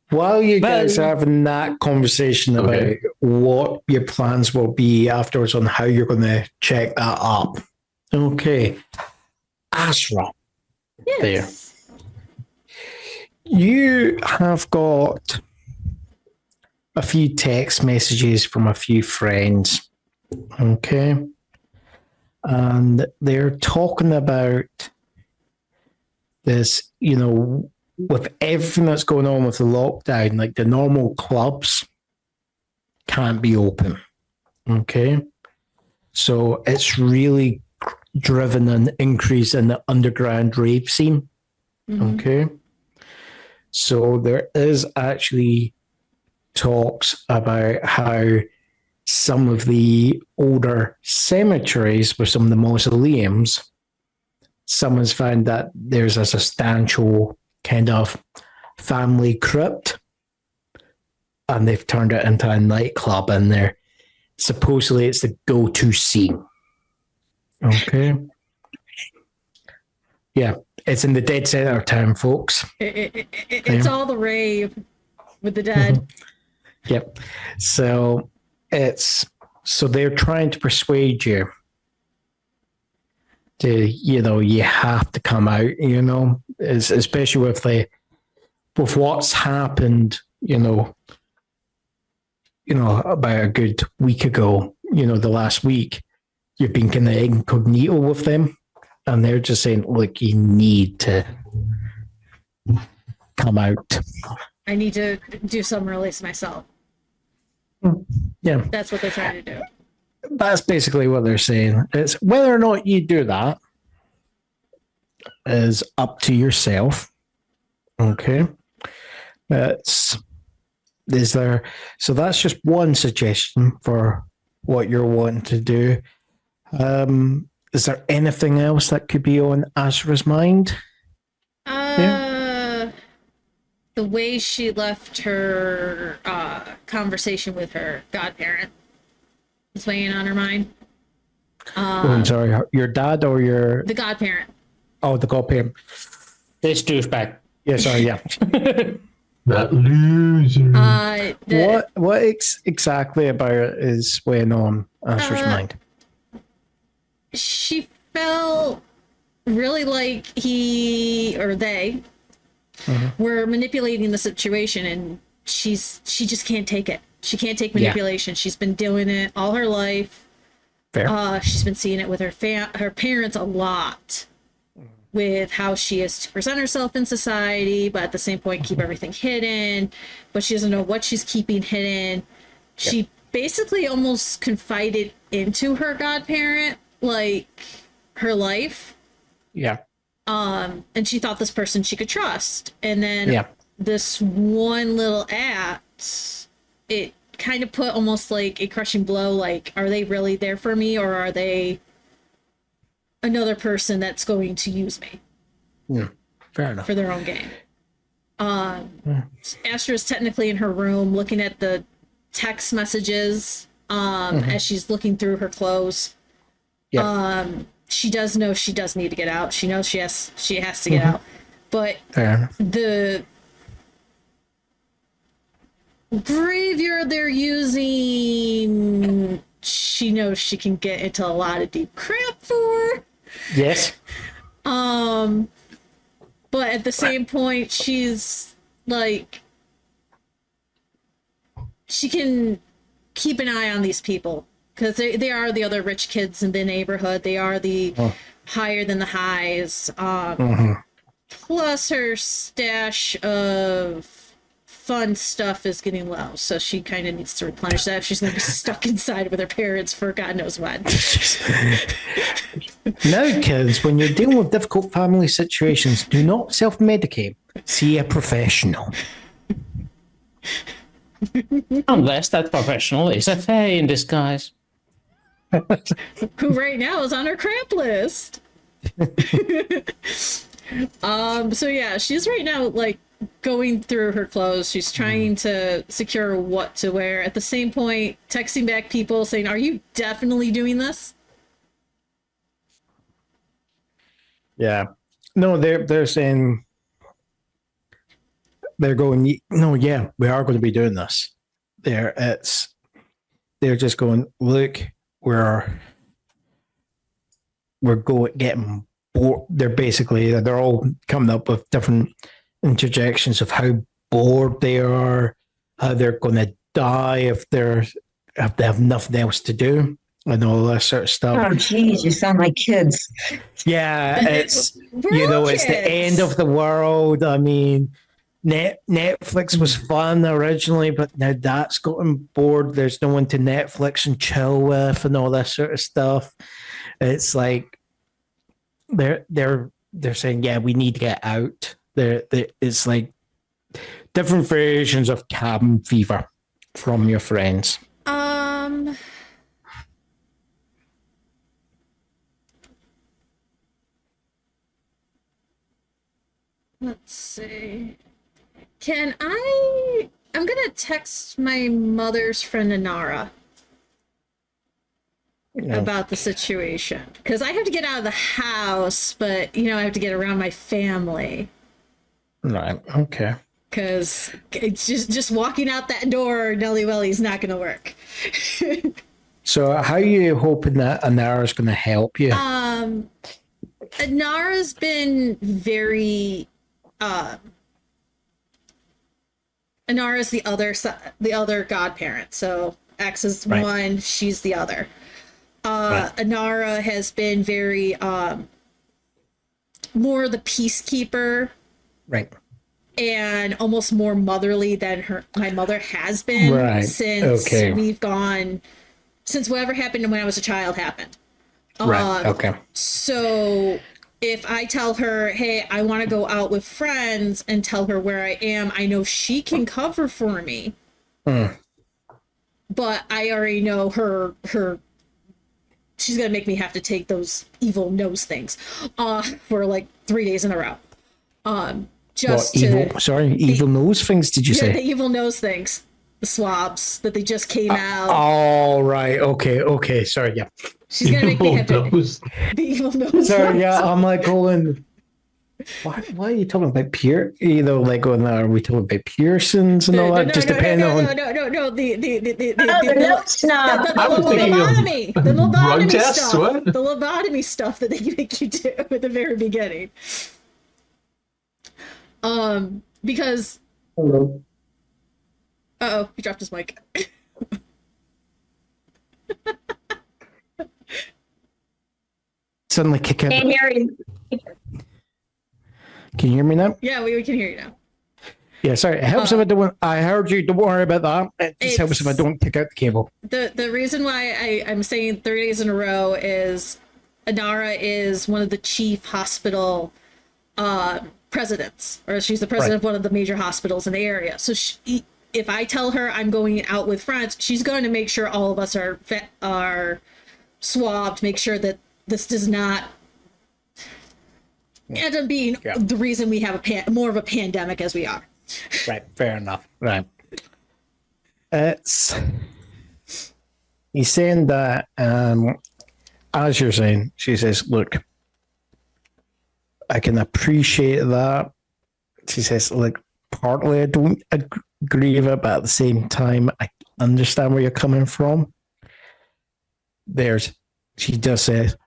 While you guys are having that conversation about what your plans will be afterwards on how you're going to check that up. Okay. Asra. Yes. There. You have got a few text messages from a few friends. Okay. And they're talking about this, with everything that's going on with the lockdown, like the normal clubs can't be open. Okay. So it's really driven an increase in the underground rave scene. Okay. So there is actually talks about how some of the older cemeteries with some of the mausoleums, someone's found that there's a substantial kind of family crypt and they've turned it into a nightclub and they're supposedly it's the go-to scene. Okay. Yeah, it's in the dead center of town, folks. It's all the rave with the dead. Yep. So they're trying to persuade you to, you have to come out, especially with what's happened, about a good week ago, the last week, you've been kind of incognito with them and they're just saying, look, you need to come out. I need to do some release myself. Yeah. That's what they're trying to do. That's basically what they're saying. It's whether or not you do that is up to yourself. Okay. So that's just one suggestion for what you're wanting to do. Is there anything else that could be on Asra's mind? The way she left her conversation with her godparent is weighing on her mind. I'm sorry, your dad or the godparent? Oh, the godparent. This douchebag. Yeah, sorry, yeah. That loser. What exactly about it is weighing on Asra's mind? She felt really like he or they were manipulating the situation, and she just can't take it. She can't take manipulation. Yeah. She's been doing it all her life. Fair. She's been seeing it with her parents a lot, with how she is to present herself in society, but at the same point keep everything hidden. But she doesn't know what she's keeping hidden. She basically almost confided into her godparent, like, her life. Yeah. And she thought this person she could trust. And then this one little act, it kind of put almost like a crushing blow, like, are they really there for me, or are they another person that's going to use me? Yeah, fair enough. For their own gain. Astra's technically in her room looking at the text messages as she's looking through her clothes. Yeah. She does know she does need to get out. She knows she has to get out. But the graveyard they're using, she knows she can get into a lot of deep crap for. Yes. But at the same point, she's like, she can keep an eye on these people because they are the other rich kids in the neighborhood. They are the higher than the highs. Plus, her stash of fun stuff is getting low, so she kind of needs to replenish that if she's going to be stuck inside with her parents for God knows when. Now, kids, when you're dealing with difficult family situations, do not self-medicate. See a professional. Unless that professional is a fae in disguise. Who right now is on her crap list. So yeah, she's right now like going through her clothes. She's trying to secure what to wear. At the same point, texting back people saying, "Are you definitely doing this?" Yeah. No, they're saying they're going, no, yeah, we are going to be doing this. They're just going, look, we're going getting bored. They're all coming up with different interjections of how bored they are, how they're going to die if they have nothing else to do, and all that sort of stuff. Oh, geez, you sound like kids. Yeah, it's We're it's the kids. end of the world. I mean, Netflix was fun originally, but now that's gotten bored. There's no one to Netflix and chill with, and all that sort of stuff. It's like they're saying, yeah, we need to get out. It's like different versions of cabin fever from your friends. Let's see. I'm gonna text my mother's friend Anara about the situation because I have to get out of the house, but I have to get around my family. Right. Okay. Because it's just walking out that door, Nelly Welly's not gonna work. So, how are you hoping that Anara's going to help you? Anara's been very. Anara's the other godparent. So X is one, she's the other. Anara has been very more the peacekeeper, Right. and almost more motherly than my mother has been since we've gone. Since whatever happened when I was a child happened. Right. Okay. So if I tell her, hey, I want to go out with friends and tell her where I am, I know she can cover for me. But I already know her she's going to make me have to take those evil nose things for like 3 days in a row. Evil nose things, did you say? The evil nose things. The swabs that they just came out. Oh, right. Okay. Sorry, yeah. She's going to make me have to... The evil nose. Sorry, yeah, I'm like going... Why are you talking about are we talking about piercings and all that? No, Just depending on... No. The note snob. The lobotomy tests, stuff. what? The lobotomy stuff that they make you do at the very beginning. Because... Hello. Uh-oh, he dropped his mic. Suddenly kick out. Can't hear you. Can you hear me now? Yeah, we can hear you now. Yeah, sorry. It helps if I don't... I heard you. Don't worry about that. It just helps if I don't kick out the cable. The reason why I'm saying 3 days in a row is Anara is one of the chief hospital presidents, or she's the president of one of the major hospitals in the area. So if I tell her I'm going out with friends, she's going to make sure all of us are swabbed, make sure that this does not end up being the reason we have more of a pandemic as we are. Right, fair enough. Right. He's saying that, as you're saying, she says, look, I can appreciate that. She says, like, partly I don't agree with it, but at the same time, I understand where you're coming from. She just says,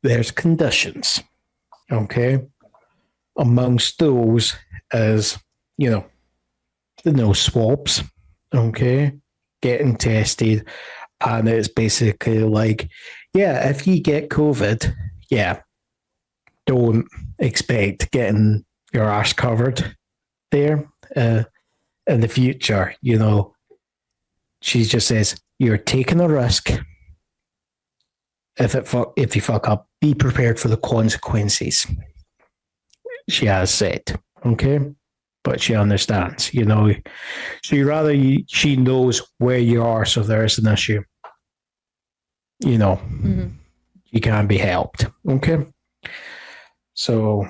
there's conditions, okay? Amongst those is, the nose swabs, okay? Getting tested. And it's basically like, if you get COVID, don't expect getting your ass covered there in the future. She just says, you're taking a risk. If you fuck up, be prepared for the consequences. She has said, okay? But she understands, So she knows where you are, so there is an issue. Mm-hmm. You can be helped, okay? So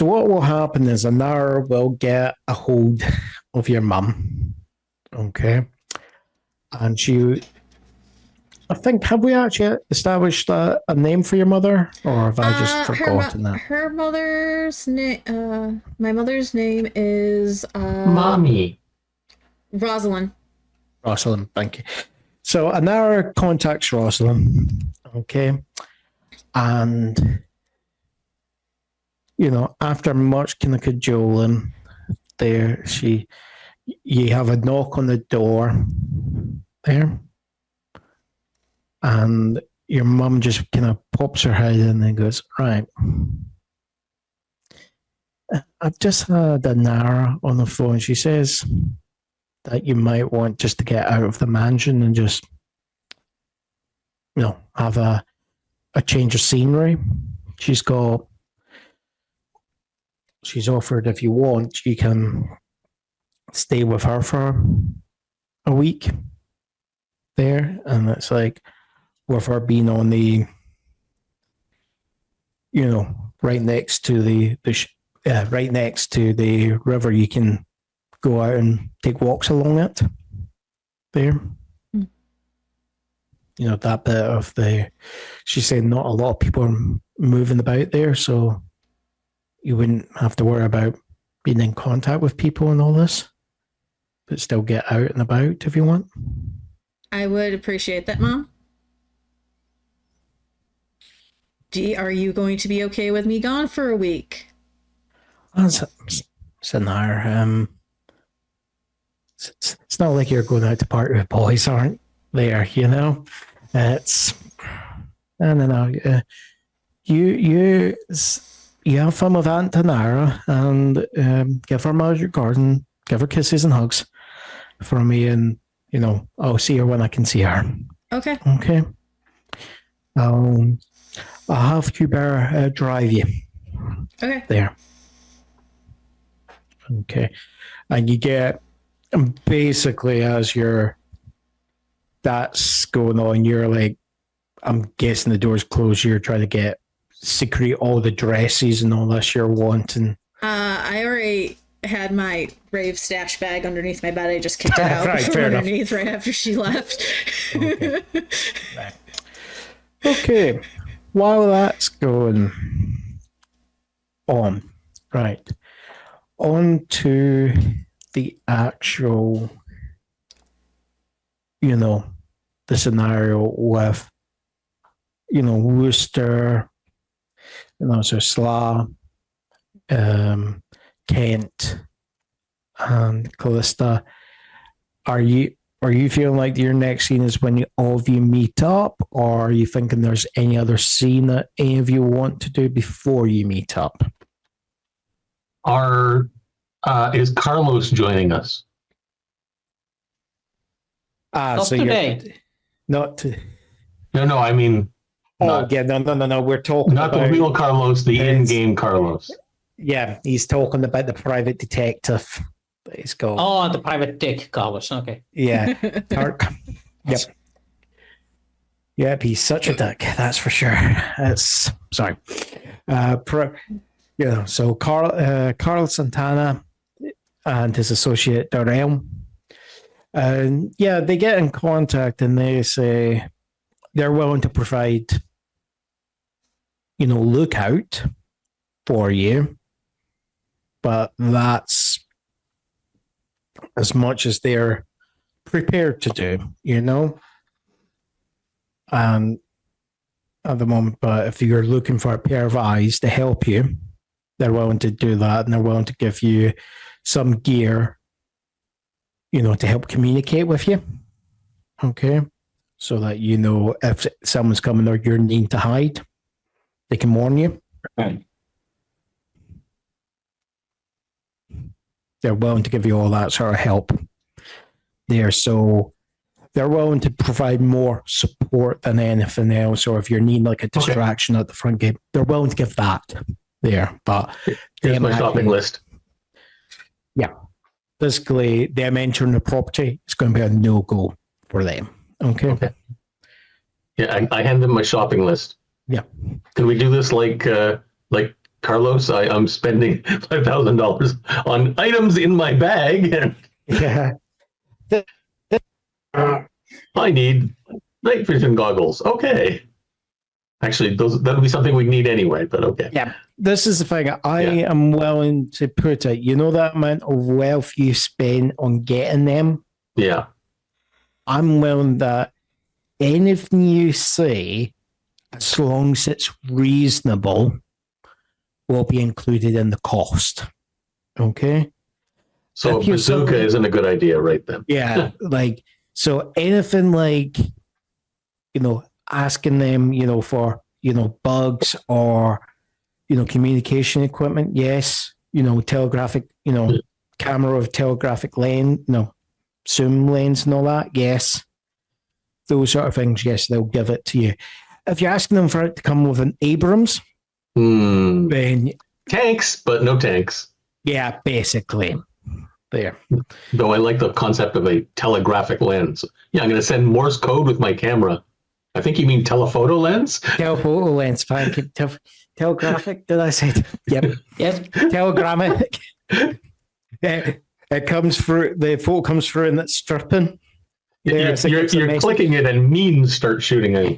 what will happen is Anara will get a hold of your mum, okay? And I think, have we actually established a name for your mother, or have I just forgotten that? Her mother's name, my mother's name is Mommy. Rosalind. Rosalind, thank you. So Anara contacts Rosalind, okay? And, after much kind of cajoling there, you have a knock on the door there. And your mum just kind of pops her head in and goes, right. I've just had Anara on the phone. She says that you might want just to get out of the mansion and just, have a change of scenery. She's offered, if you want, you can stay with her for a week there. And it's like, with her being on the, right next to the river, you can go out and take walks along it there. That bit of she said not a lot of people are moving about there, so you wouldn't have to worry about being in contact with people and all this, but still get out and about if you want. I would appreciate that, Mom. Are you going to be okay with me gone for a week? It's not like you're going out to party with boys, aren't there? It's I don't know. You have fun with Aunt Tanara and give her my regards and give her kisses and hugs for me, and I'll see her when I can see her. Okay. Okay. I'll have Hubert drive you. Okay. There. Okay. And you get, basically, as that's going on, you're like, I'm guessing the door's closed, you're trying to secrete all the dresses and all this you're wanting. I already had my rave stash bag underneath my bed. I just kicked it out Right, from fair underneath right after she left. Okay. Right. Okay. While that's going on, right, on to the actual, the scenario with, Wooster, so Sla, Kent, and Calista. Are you feeling like your next scene is when all of you meet up, or are you thinking there's any other scene that any of you want to do before you meet up? Is Carlos joining us? Not So today. Not to. No, I mean. No. We're talking not about the real Carlos, the in-game Carlos. Yeah, he's talking about the private detective. He's called. Oh, the private dick, Carlos. Okay. Yeah, Yep. Yep, he's such a dick. That's for sure. It's sorry. So Carl Santana and his associate Darrell, and they get in contact and they say they're willing to provide, lookout for you, but that's as much as they're prepared to do, at the moment. But if you're looking for a pair of eyes to help you, they're willing to do that, and they're willing to give you some gear, to help communicate with you. Okay. So that if someone's coming or you're needing to hide, they can warn you. Right. They're willing to give you all that sort of help there. So they're willing to provide more support than anything else. Or if you're needing like a distraction at the front gate, they're willing to give that there. But here's my shopping list. Yeah. Basically, them entering the property is going to be a no-go for them. Okay. Yeah, I hand them my shopping list. Yeah. Can we do this like Carlos? I'm spending $5,000 on items in my bag, and Yeah. I need night vision goggles. Okay. Actually, that'll be something we need anyway, but okay. Yeah. This is the thing. I am willing to put it, that amount of wealth you spend on getting them. Yeah. I'm willing that anything you say, as long as it's reasonable, will be included in the cost. Okay? So a bazooka isn't a good idea right then. Yeah. So anything asking them, for, bugs or, communication equipment, yes. Telegraphic, camera of telegraphic lens, zoom lens and all that, yes. Those sort of things, yes, they'll give it to you. If you're asking them for it to come with an Abrams, then tanks, but no tanks. Yeah, basically. There. Though I like the concept of a telegraphic lens. Yeah, I'm going to send Morse code with my camera. I think you mean telephoto lens? Telephoto lens, fine. Telegraphic, did I say? Yep. Yes, telegrammatic. It comes through, the photo comes through and it's stripping. You're clicking it and memes start shooting out.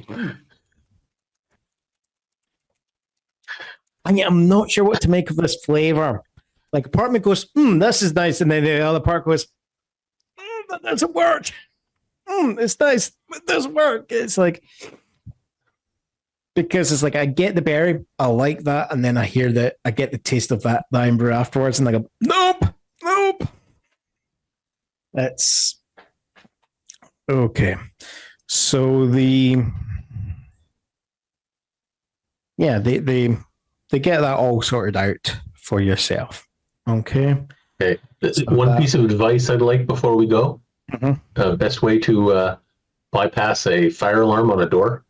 I'm not sure what to make of this flavor. Like, a part of me goes, this is nice. And then the other part goes, that doesn't work. It's nice, but it doesn't work. It's like, because it's like, I get the berry, I like that. And then I hear that, I get the taste of that lime brew afterwards. And I go, nope. That's okay. So they get that all sorted out for yourself. Okay. So one piece of advice I'd like before we go. Best way to bypass a fire alarm on a door?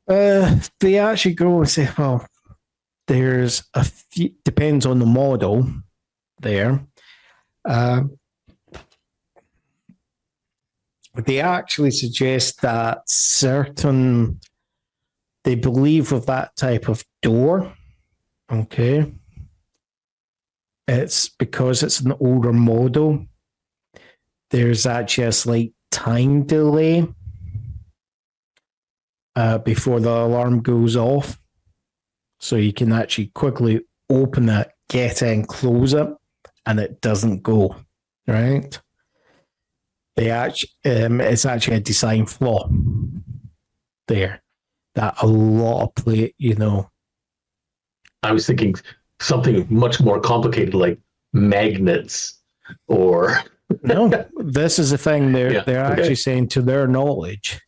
They actually go and say, well, there's a few, depends on the model there. They actually suggest that they believe with that type of door, okay, it's because it's an older model, there's actually a slight time delay before the alarm goes off. So you can actually quickly open it, get in, close it, and it doesn't go, right? It's actually a design flaw there that a lot of I was thinking something much more complicated, like magnets or. No, this is the thing. They're actually saying, to their knowledge,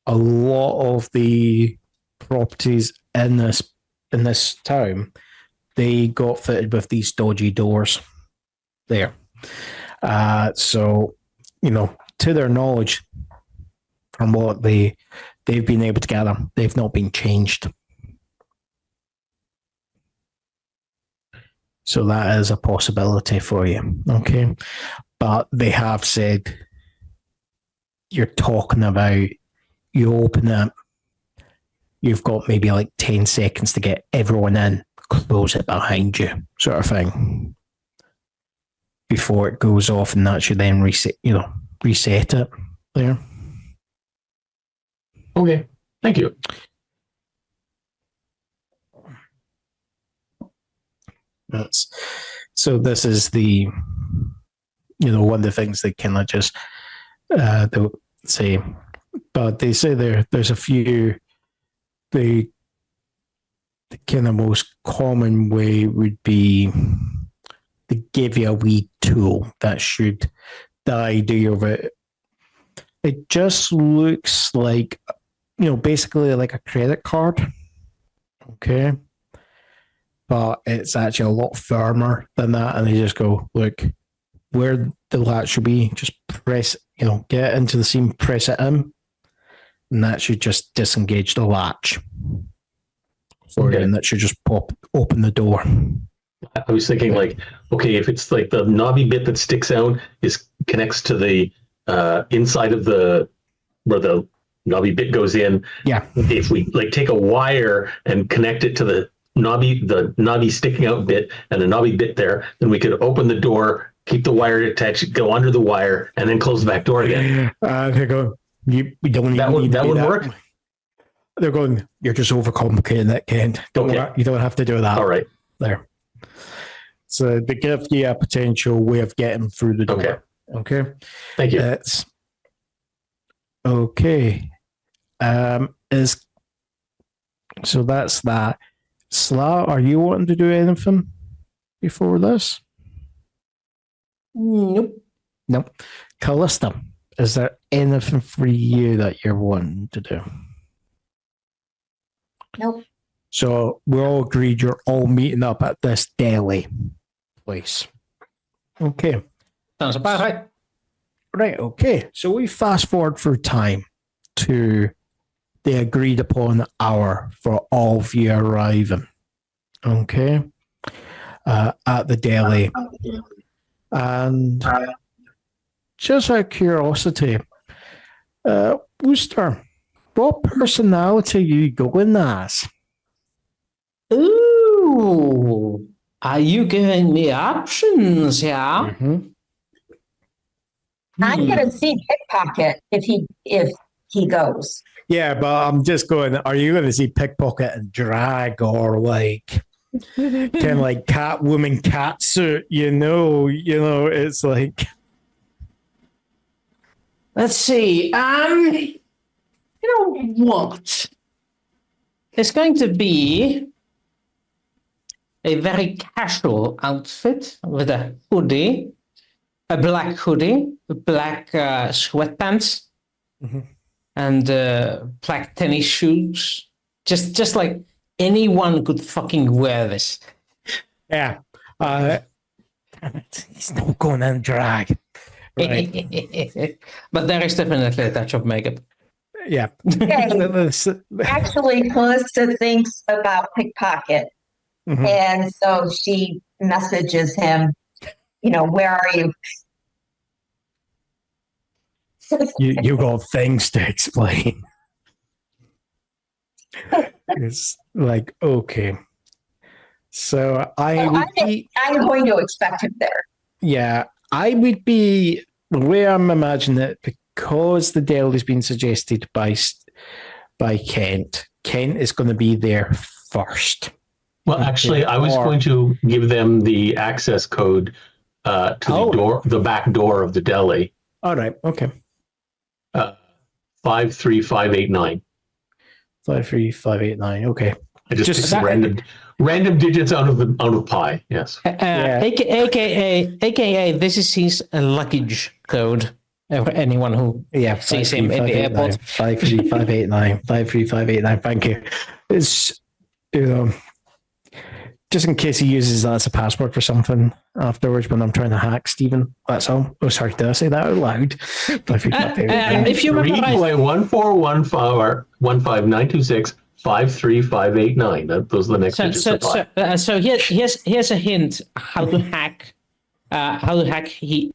a lot of the properties in this town, they got fitted with these dodgy doors there. So, to their knowledge, from what they've been able to gather, they've not been changed. So that is a possibility for you, okay? But they have said you're talking about, you open it, you've got maybe like 10 seconds to get everyone in, close it behind you, sort of thing, before it goes off, and that should then reset it there. Okay, thank you. So this is the, one of the things that kind of just they'll say, but they say there's a few. The kind of most common way would be to give you a wee tool that should, the idea of it, it just looks like, basically like a credit card. Okay. But it's actually a lot firmer than that. And they just go, look, where the latch should be, just press, get it into the seam, press it in, and that should just disengage the latch for you, and that should just open the door. I was thinking like, okay, if it's like the knobby bit that sticks out connects to the inside of where the knobby bit goes in. Yeah. If we like take a wire and connect it to the knobby sticking out bit and the knobby bit there, then we could open the door, keep the wire attached, go under the wire, and then close the back door again. They're going, we don't that would work. They're going, you're just overcomplicating it, Kent. You don't have to do that. All right. There. So they give you a potential way of getting through the door. Okay. Thank you. That's okay. So that's that. Sla, are you wanting to do anything before this? Nope. Calista, is there anything for you that you're wanting to do? Nope. So we're all agreed you're all meeting up at this deli place. Okay. Sounds about right. Right, okay. So we fast forward through time to the agreed upon hour for all of you arriving. Okay. At the deli. And just out of curiosity, Wooster, what personality are you going as? Ooh, are you giving me options? Yeah. Mm-hmm. I'm gonna see pickpocket if he goes. Yeah, but I'm just going, are you going to see pickpocket and drag, or like kind of like Catwoman catsuit, it's like, Let's see. You know what? It's going to be a very casual outfit with a hoodie, a black hoodie, black sweatpants, and black tennis shoes. Just like anyone could fucking wear this. yeah. He's not going in drag. Right. But there is definitely a touch of makeup. Yeah. Okay. Actually, Calista thinks about pickpocket. Mhm. And so she messages him, where are you? You got things to explain. It's like, okay. So I'm going to expect him there. Yeah, I would be, the way I'm imagining it, because the deal has been suggested by Kent. Kent is going to be there first. Well, actually, I was going to give them the access code to the back door of the deli. All right. Okay. 53589. 53589. Okay. I just picked random digits out of pi. Yes. AKA, this is his luggage code. Anyone who sees him in the airport. 53589. 53589. Thank you. It's just in case he uses that as a password for something afterwards when I'm trying to hack Stephen. That's all. Oh, sorry, did I say that out loud? If you remember, 141515926535589. Those are the next digits. So here's a hint how to hack how to hack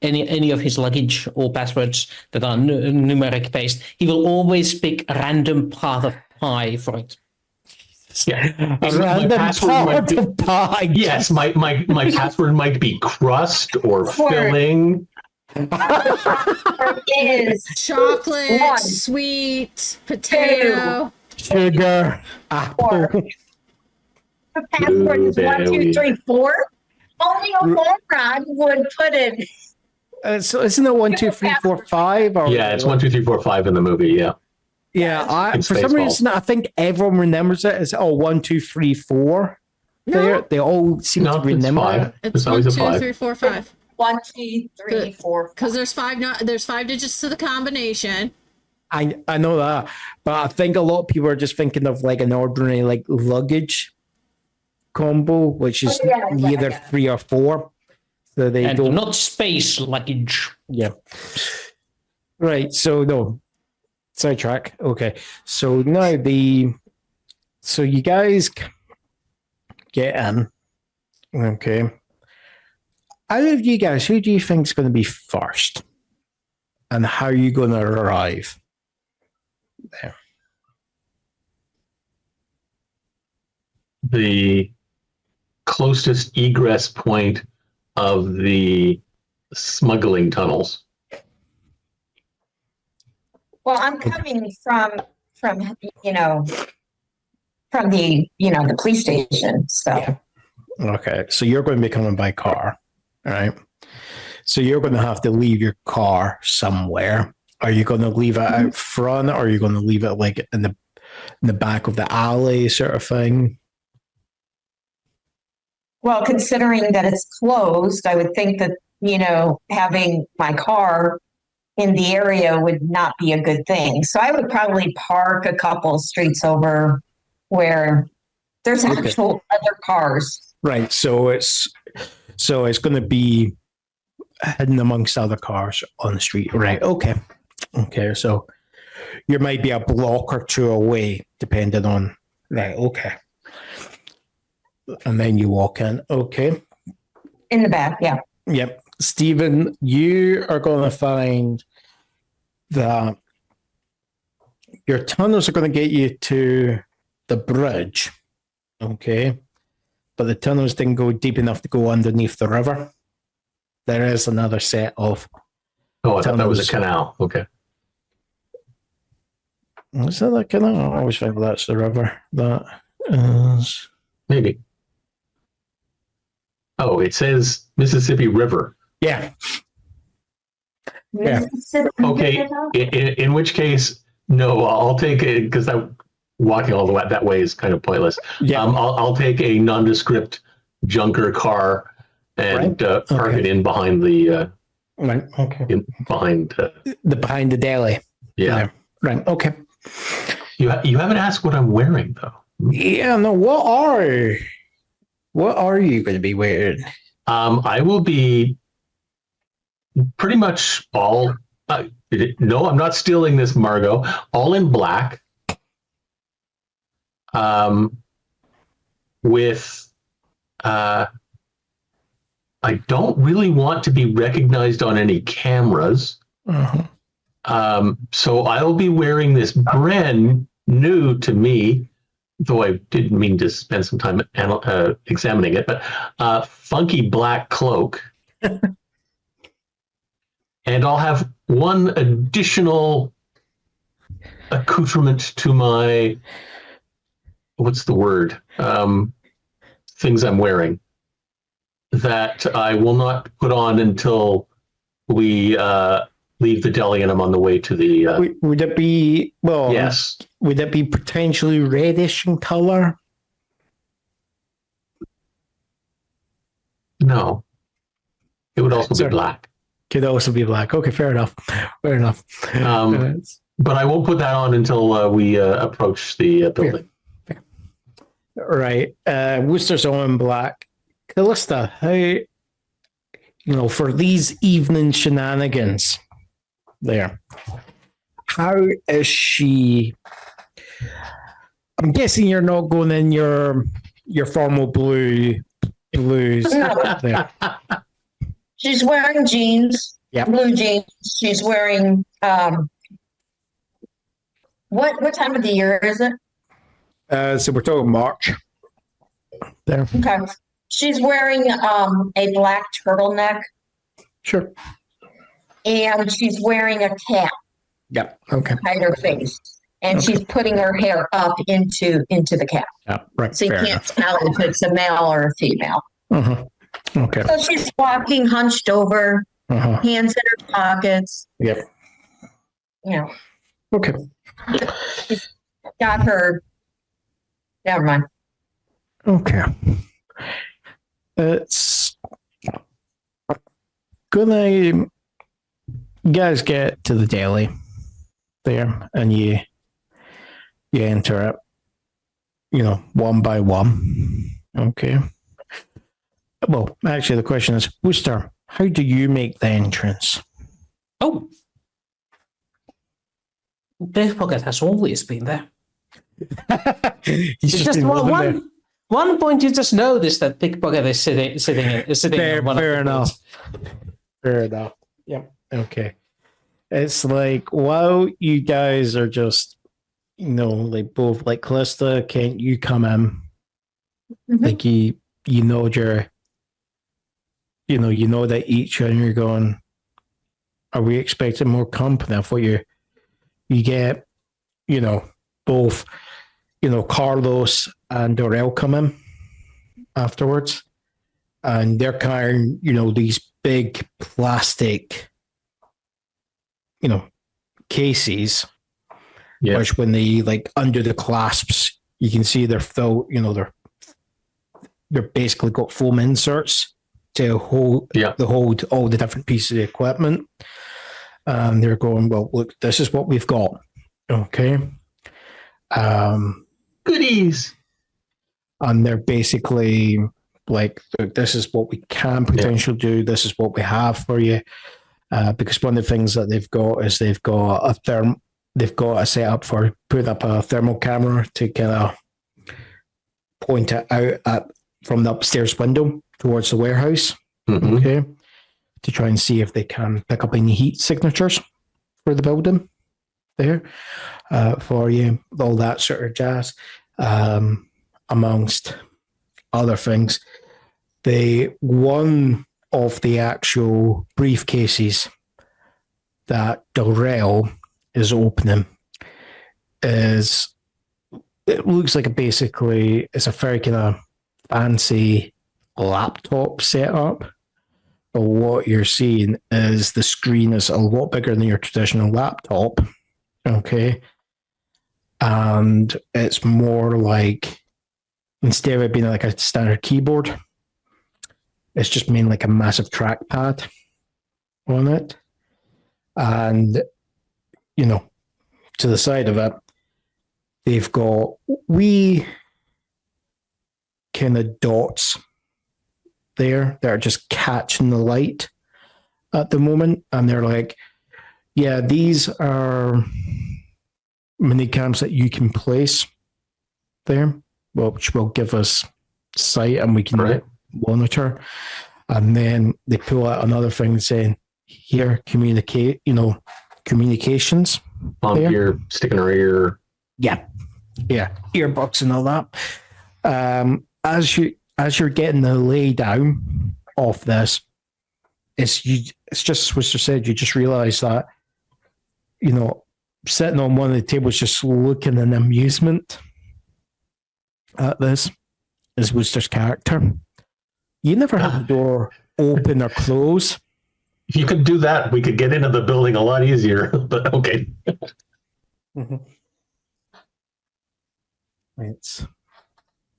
any of his luggage or passwords that are numeric based. He will always pick a random path of pi for it. Yeah. A My random password might part be- of pie. Yes, my password might be crust or filling. Is Chocolate, One. sweet, potato. Sugar, apple. the password is 1, 2, 3, 4. Only a moron would put it. So isn't it 1, 2, 3, 4, 5? Or Yeah, it's 1, 2, 3, 4, 5 in the movie. Yeah. Yeah, It's for some Spaceballs. reason, I think everyone remembers it as 1, 2, 3, 4. No. They all seem No, to it's remember 5. it. It's It's 1, always a 2, 5. 3, 4, 5. 1, 2, 3, 4. Because there's five digits to the combination. I know that, but I think a lot of people are just thinking of like an ordinary like luggage combo, which is either 3 or 4. So they And don't. not space luggage. Yeah. Right. So no. Sidetrack. Okay. So now so you guys get in. Okay. Out of you guys, who do you think is going to be first? And how are you going to arrive there? The closest egress point of the smuggling tunnels. Well, I'm coming from the the police station. So Yeah. Okay. So you're going to be coming by car. All right. So you're going to have to leave your car somewhere. Are you going to leave it out front, or are you going to leave it like in the back of the alley sort of thing? well, considering that it's closed, I would think that having my car in the area would not be a good thing. So I would probably park a couple streets over where there's actual other cars. Right. So it's going to be hidden amongst other cars on the street. Right. Okay. Okay. So you might be a block or two away, depending on. Right. Okay. And then you walk in. Okay. In the back, yeah. Yep. Stephen, you are going to find that your tunnels are going to get you to the bridge. Okay. But the tunnels didn't go deep enough to go underneath the river. There is another set of. Oh, I thought that was a tunnels. canal. Okay. Is that a canal? I always think that's the river. That is. Maybe. Oh, it says Mississippi River. Yeah. Yeah. Okay. In which case, no, I'll take it because walking all the way that way is kind of pointless. Yeah. I'll take a nondescript junker car and park it in behind the Right. Okay. behind. Behind the deli. Yeah. There. Right. Okay. You haven't asked what I'm wearing though. Yeah. No. What are you going to be wearing? I will be pretty much all. No, I'm not stealing this, Margot. All in black. With I don't really want to be recognized on any cameras. Uh-huh. So I'll be wearing this brand new to me, though I didn't mean to spend some time examining it, but funky black cloak. And I'll have one additional accoutrement to my, what's the word? Things I'm wearing that I will not put on until we leave the deli and I'm on the way to the. Would it be Yes. Would it be potentially reddish in color? No. It would also Sorry. be black. Could also be black. Okay, fair enough. Fair enough. But I won't put that on until we approach the building. Right. Wooster's all in black. Calista, how, for these evening shenanigans there, how is she? I'm guessing you're not going in your formal blues No. there. She's wearing jeans, Yep. blue jeans. She's wearing what time of the year is it? So we're talking March. There. Okay. She's wearing a black turtleneck Sure. and she's wearing a cap Yep. Okay. to hide her face. And Okay. she's putting her hair up into the cap. Yeah. Right. So you Fair can't tell if it's a male or a female. enough. Okay. So she's walking hunched over, hands in her pockets. Yep. You know, Okay. got her. Never mind. Okay. It's gonna. You guys get to the deli there, and you enter it. One by one. Okay. Well, actually, the question is, Wooster, how do you make the entrance? Oh, pickpocket has always been there. He's It's just been living there. one point you just noticed that pickpocket is sitting Fair, on one fair of the enough. boards. Fair enough. Yep. Okay. It's like while you guys are just, like both like Calista, Kent, you come in, like you know that each and you're going, are we expecting more company? I thought you get, both, Carlos and Dorel come in afterwards, and they're carrying, these big plastic, cases, Yeah. which when they like under the clasps, you can see they're filled, they're basically got foam inserts to hold all the different pieces of equipment. And they're going, well, look, this is what we've got. Okay. Goodies. And they're basically like, look, this is what we can potentially do. This is what we have for you. Because one of the things that they've got is they've got a setup for putting up a thermal camera to kind of point it out from the upstairs window towards the warehouse. Mm-hmm. Okay. To try and see if they can pick up any heat signatures for the building there for you, all that sort of jazz, amongst other things. One of the actual briefcases that Dorel is opening it looks like it's a very kind of fancy laptop setup. But what you're seeing is the screen is a lot bigger than your traditional laptop. Okay. And it's more like, instead of it being like a standard keyboard, it's just mainly like a massive trackpad on it. And, to the side of it, they've got wee kind of dots there that are just catching the light at the moment. And they're like, yeah, these are mini cams that you can place there, which will give us sight and we can monitor. And then they pull out another thing saying, here, communications. Ear, sticking her ear. Yeah. Earbuds and all that. As you're getting the lay down of this, it's just Swisher said, you just realize that, sitting on one of the tables just looking in amusement at this is Wooster's character. You never had the door open or close. If you could do that, we could get into the building a lot easier, but okay. It's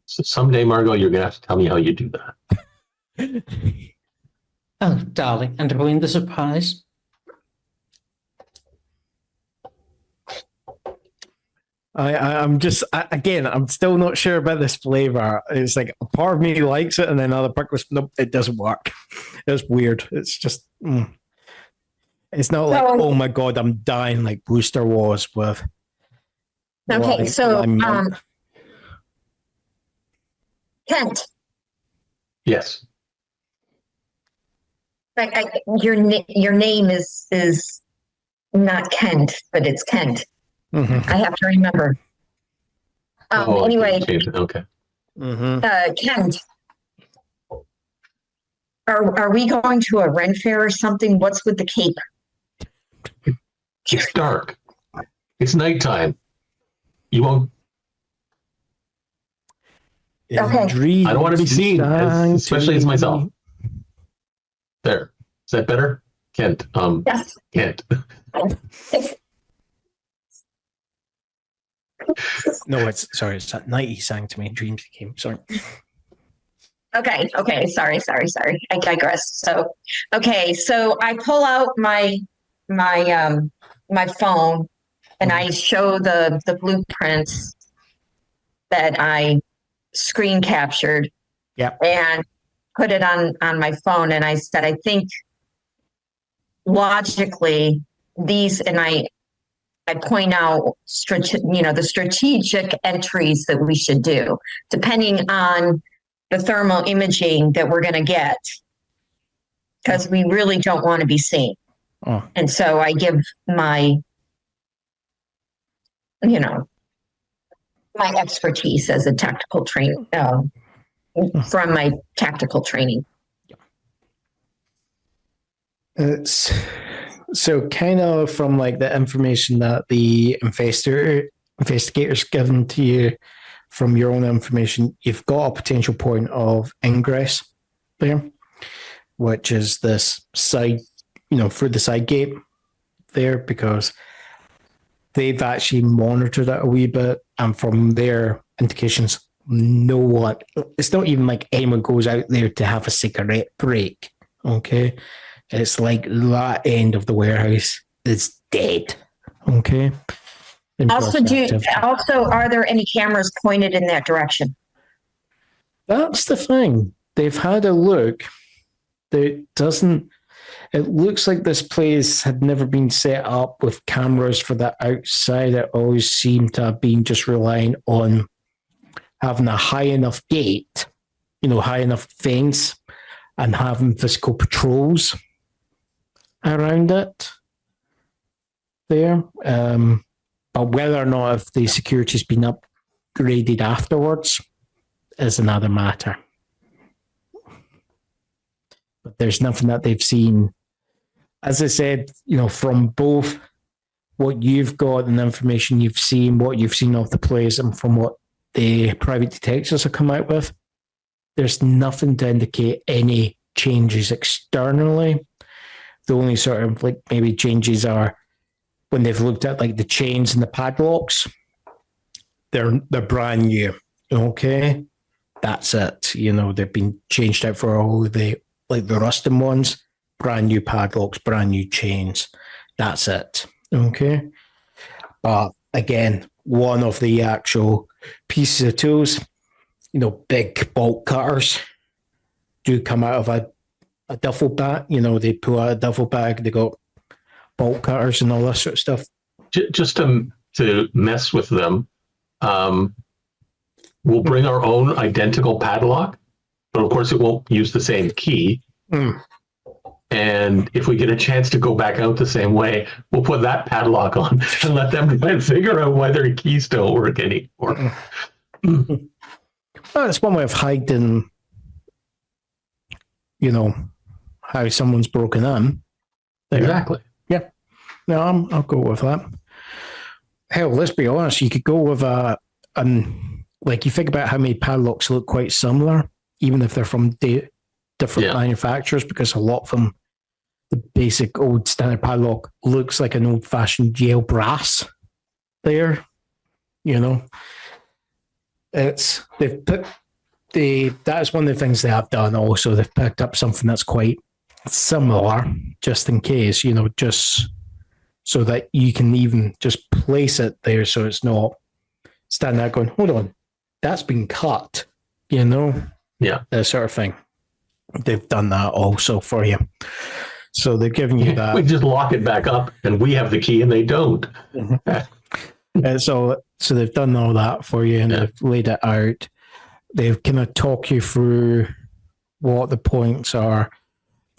So someday, Margot, you're going to have to tell me how you do that. Oh, darling, and ruin the surprise. I'm still not sure about this flavor. It's like a part of me likes it, and then another part goes, nope, it doesn't work. It's weird. It's just, it's not like, oh my God, I'm dying like Wooster was with. Okay, Kent, Yes. Your name is not Kent, but it's Kent. Mm-hmm. I have to remember. Anyway, okay. Mm-hmm. Kent, are we going to a Ren fair or something? What's with the cape? It's dark. It's nighttime. You won't. Okay. I don't want to be seen, especially as myself. There. Is that better? Kent. Yes. Kent. No, it's at night he sang to me. Dreams came. Sorry. Okay. Sorry. I digress. So I pull out my phone and I show the blueprints that I screen captured. Yeah. And put it on my phone, and I said, I think logically these, and I point out the strategic entries that we should do depending on the thermal imaging that we're going to get, because we really don't want to be seen. Oh. And so I give my expertise as a tactical trainer from my tactical training. It's so kind of from like the information that the investigators given to you from your own information, you've got a potential point of ingress there, which is this side, through the side gate there, because they've actually monitored it a wee bit, and from their indications, it's not even like anyone goes out there to have a cigarette break. Okay. It's like that end of the warehouse is dead. Okay. Also, are there any cameras pointed in that direction? That's the thing. They've had a look. It looks like this place had never been set up with cameras for the outside. It always seemed to have been just relying on having a high enough gate, high enough fence, and having physical patrols around it there. But whether or not if the security's been upgraded afterwards is another matter. But there's nothing that they've seen. As I said, from both what you've got and the information you've seen, what you've seen of the place, and from what the private detectives have come out with, there's nothing to indicate any changes externally. The only sort of like maybe changes are when they've looked at like the chains and the padlocks, they're brand new. Okay. That's it. They've been changed out for all the rusting ones, brand new padlocks, brand new chains. That's it. Okay. But again, one of the actual pieces of tools, big bolt cutters do come out of a duffel bag. They pull out a duffel bag, they got bolt cutters and all that sort of stuff. Just to mess with them, we'll bring our own identical padlock, but of course it won't use the same key. And if we get a chance to go back out the same way, we'll put that padlock on and let them try and figure out why their keys don't work anymore. Well, it's one way of hiding, how someone's broken in. There. Exactly. Yeah. No, I'll go with that. Hell, let's be honest. You could go with like you think about how many padlocks look quite similar, even if they're from different manufacturers, because a lot of them, the basic old standard padlock looks like an old-fashioned Yale brass. There, that's one of the things they have done. Also, they've picked up something that's quite similar, just in case, just so that you can even just place it there, so it's not standing there going, hold on, that's been cut, that sort of thing. They've done that also for you, so they're giving you that. We just lock it back up, and we have the key, and they don't. So they've done all that for you, and they've laid it out. They've kind of talk you through what the points are.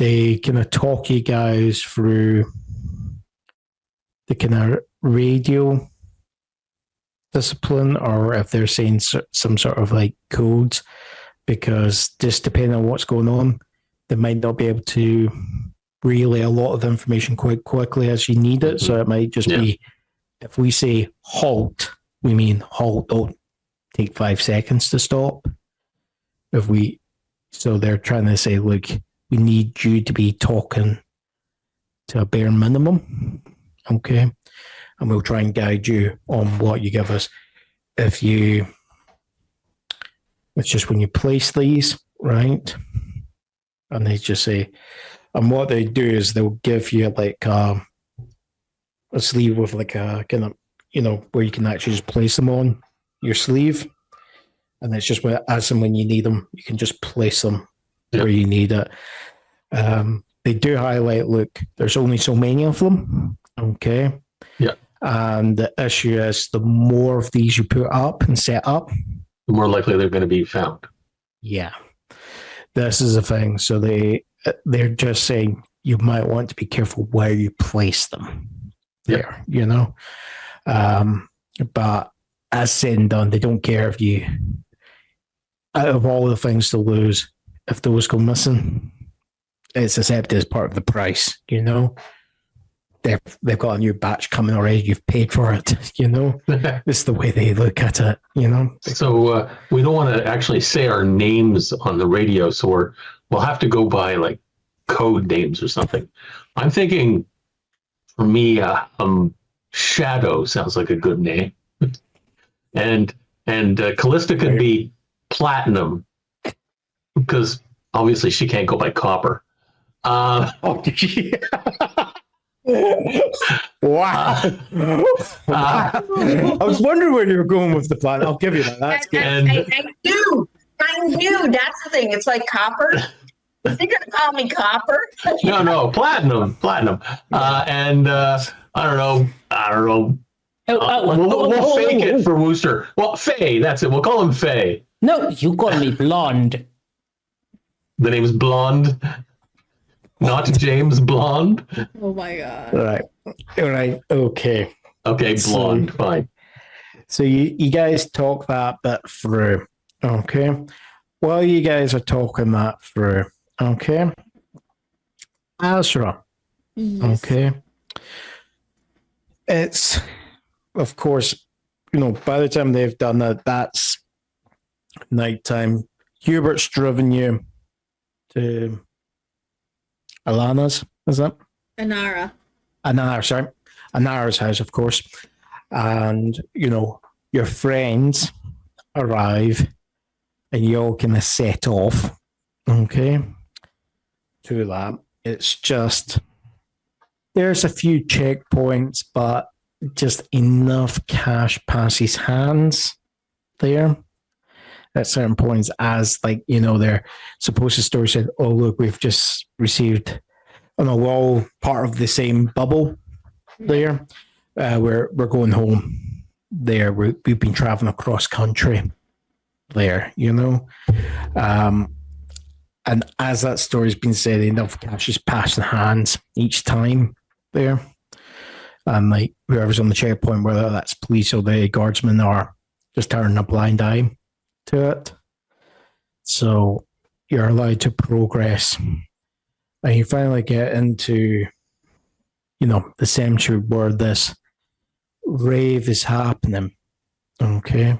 they kind of talk you guys through the kind of radio discipline, or if they're saying some sort of like codes, because just depending on what's going on, they might not be able to relay a lot of information quite quickly as you need it. So it might just be, if we say halt, we mean halt, don't take 5 seconds to stop. So they're trying to say, look, we need you to be talking to a bare minimum, okay? And we'll try and guide you on what you give us. It's just when you place these, right? And they just say, and what they do is they'll give you like a sleeve with like a kind of, where you can actually just place them on your sleeve. And it's just as and when you need them, you can just place them where you need it. They do highlight, look, there's only so many of them, okay? Yeah. And the issue is the more of these you put up and set up, the more likely they're going to be found. Yeah. This is the thing. So they're just saying you might want to be careful where you place them there, but as said and done, they don't care if you, out of all the things to lose, if those go missing, it's accepted as part of the price, They've got a new batch coming already. You've paid for it, This is the way they look at it, So we don't want to actually say our names on the radio, so we'll have to go by like code names or something. I'm thinking, for me, Shadow sounds like a good name, and Calista could be Platinum, because obviously she can't go by Copper. Wow. I was wondering where you were going with the plan. I'll give you that. That's good. I knew. That's the thing. It's like Copper. Is he going to call me Copper? No, Platinum. And I don't know. We'll fake it for Wooster. Well, Faye, that's it. We'll call him Faye. No, you call me Blonde. The name's Blonde. Not James Blonde. Oh my god. All right. Okay. Okay, Blonde. Fine. So you guys talk that bit through. Okay. While you guys are talking that through, okay. Asra. Yes. Okay. It's, of course, by the time they've done that, that's nighttime. Hubert's driven you to Alana's, is that? Anara's house, of course. And, your friends arrive and you all kind of set off, okay, to that. It's just, there's a few checkpoints, but just enough cash passes hands there at certain points, as they're supposed to store said, oh look, we've just received, we're all part of the same bubble there. We're going home there. We've been traveling across country there, and as that story's been said, enough cash is passing hands each time there. And whoever's on the checkpoint, whether that's police or the guardsmen, are just turning a blind eye to it. So you're allowed to progress. And you finally get into, the cemetery where this rave is happening. Okay.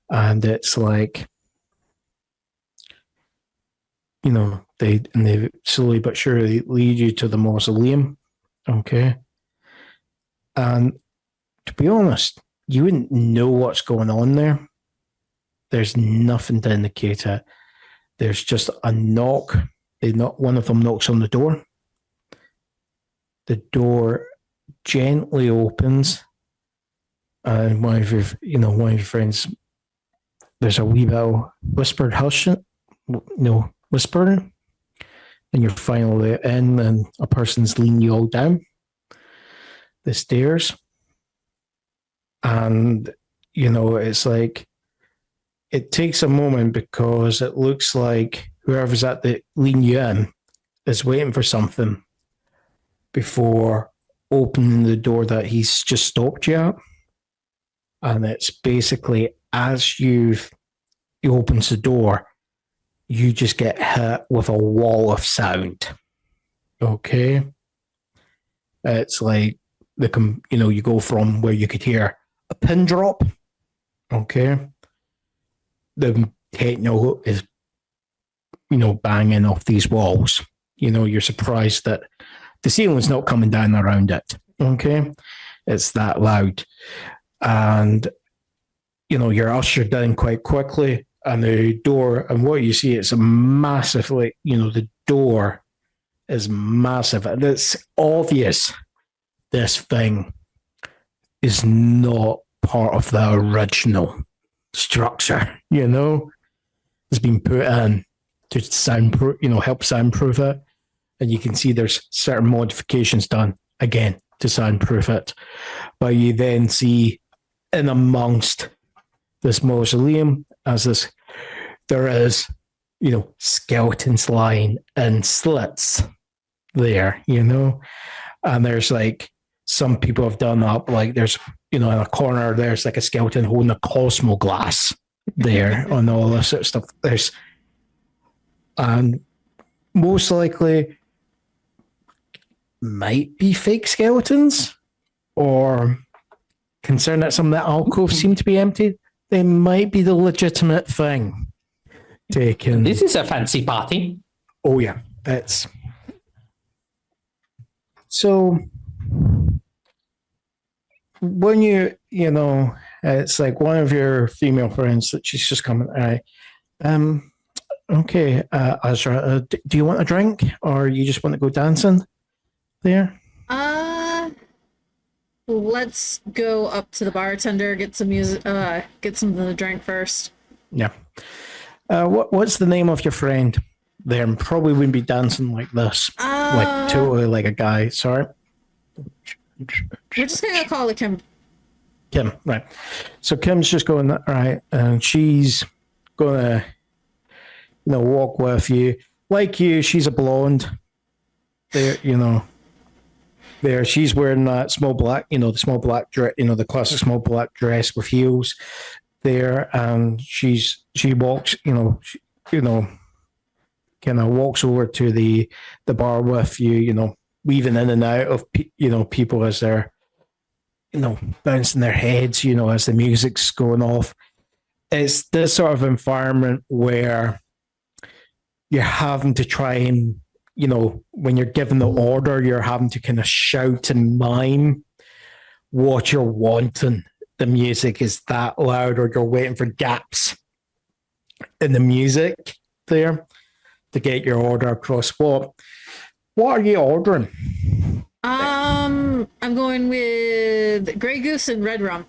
And it's like, they slowly but surely lead you to the mausoleum. Okay. And to be honest, you wouldn't know what's going on there. There's nothing to indicate it. There's just a knock. One of them knocks on the door. The door gently opens, and one of your friends, there's a wee bit of whispered hush, whispering, and you're finally in, and a person's leading you all down the stairs. And it's like, it takes a moment, because it looks like whoever's at the leading you in is waiting for something before opening the door that he's just stopped you at. And it's basically as he opens the door, you just get hit with a wall of sound. Okay? It's like you go from where you could hear a pin drop. Okay? The techno is banging off these walls. You're surprised that the ceiling's not coming down around it. Okay? It's that loud. And, you're ushered in quite quickly, and the door, and what you see is a massively, the door is massive. And it's obvious this thing is not part of the original structure, It's been put in to soundproof, help soundproof it. And you can see there's certain modifications done, again, to soundproof it. But you then see in amongst this mausoleum, there is, skeletons lying in slits there, and there's like some people have done up, like there's, in a corner, there's like a skeleton holding a Cosmo glass there and all this sort of stuff. And most likely might be fake skeletons, or concerned that some of the alcoves seem to be empty, they might be the legitimate thing taken. This is a fancy party. Oh yeah, it's so when it's like one of your female friends that she's just coming. Okay, Asra, do you want a drink, or you just want to go dancing there? Let's go up to the bartender, get some music, get something to drink first. Yeah. What's the name of your friend there? And probably wouldn't be dancing like this, like totally like a guy. Sorry. We're just gonna call it Kim. Kim, right. So Kim's just going, right, and she's gonna, walk with you. Like you, she's a blonde. There, there, she's wearing that small black, the small black dress, the classic small black dress with heels there, and she walks, kind of walks over to the bar with you, weaving in and out of, people as they're, bouncing their heads, as the music's going off. It's this sort of environment where you're having to try and, when you're given the order, you're having to kind of shout and mime what you're wanting. The music is that loud, or you're waiting for gaps in the music there to get your order across. What are you ordering? I'm going with Grey Goose and Red Rum,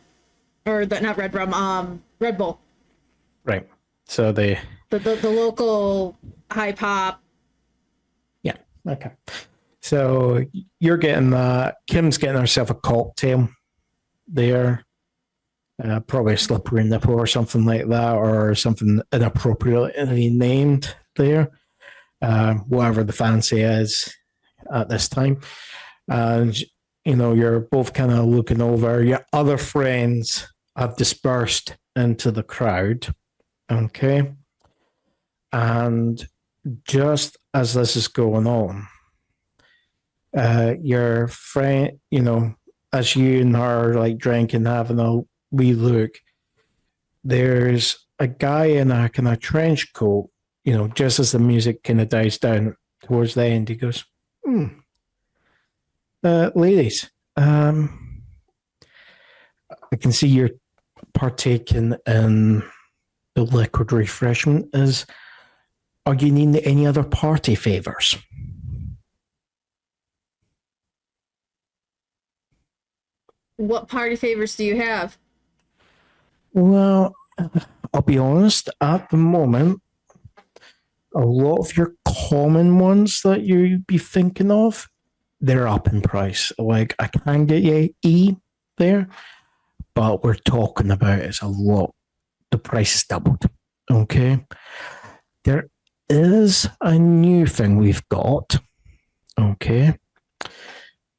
or not Red Rum, Red Bull. Right. So the local high pop. Yeah. Okay. So you're getting that. Kim's getting herself a cocktail there. Probably a slippery nipple or something like that, or something inappropriately named there. Whatever the fancy is at this time. And, you're both kind of looking over. Your other friends have dispersed into the crowd. Okay. And just as this is going on, your friend, as you and her like drinking, having a wee look, there's a guy in a kind of trench coat, just as the music kind of dies down towards the end. He goes, ladies, I can see you're partaking in the liquid refreshment. Are you needing any other party favors? What party favors do you have? Well, I'll be honest, at the moment, a lot of your common ones that you'd be thinking of, they're up in price. Like, I can get you E there, but we're talking about it's a lot. The price is doubled. Okay? There is a new thing we've got. Okay.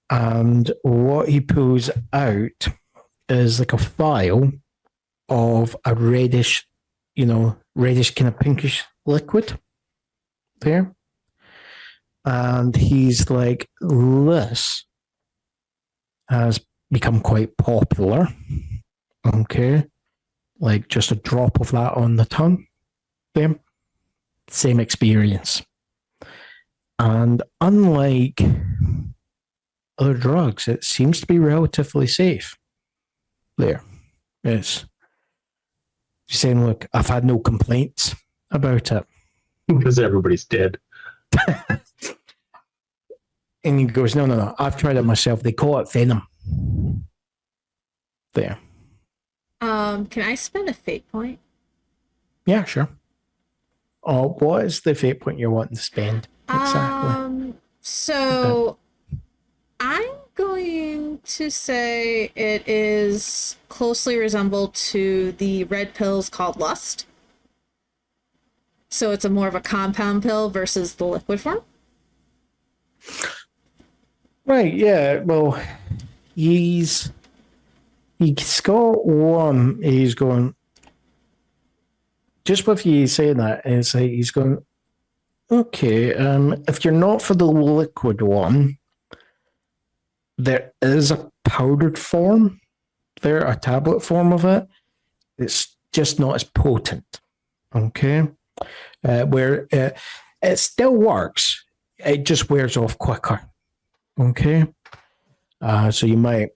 And what he pulls out is like a vial of a reddish, reddish kind of pinkish liquid there. And he's like, this has become quite popular. Okay. Like just a drop of that on the tongue there. Same experience. And unlike other drugs, it seems to be relatively safe. There. It's saying, look, I've had no complaints about it. Because everybody's dead. And he goes, no, I've tried it myself. They call it venom. There. Can I spend a fate point? Yeah, sure. Oh, what is the fate point you're wanting to spend? Exactly. So I'm going to say it is closely resembled to the red pills called Lust. So it's a more of a compound pill versus the liquid form. Right, yeah. Well, he's got one. He's going, just with you saying that, it's like he's going, okay, if you're not for the liquid one, there is a powdered form there, a tablet form of it. It's just not as potent. Okay. Where it still works, it just wears off quicker. Okay. So you might,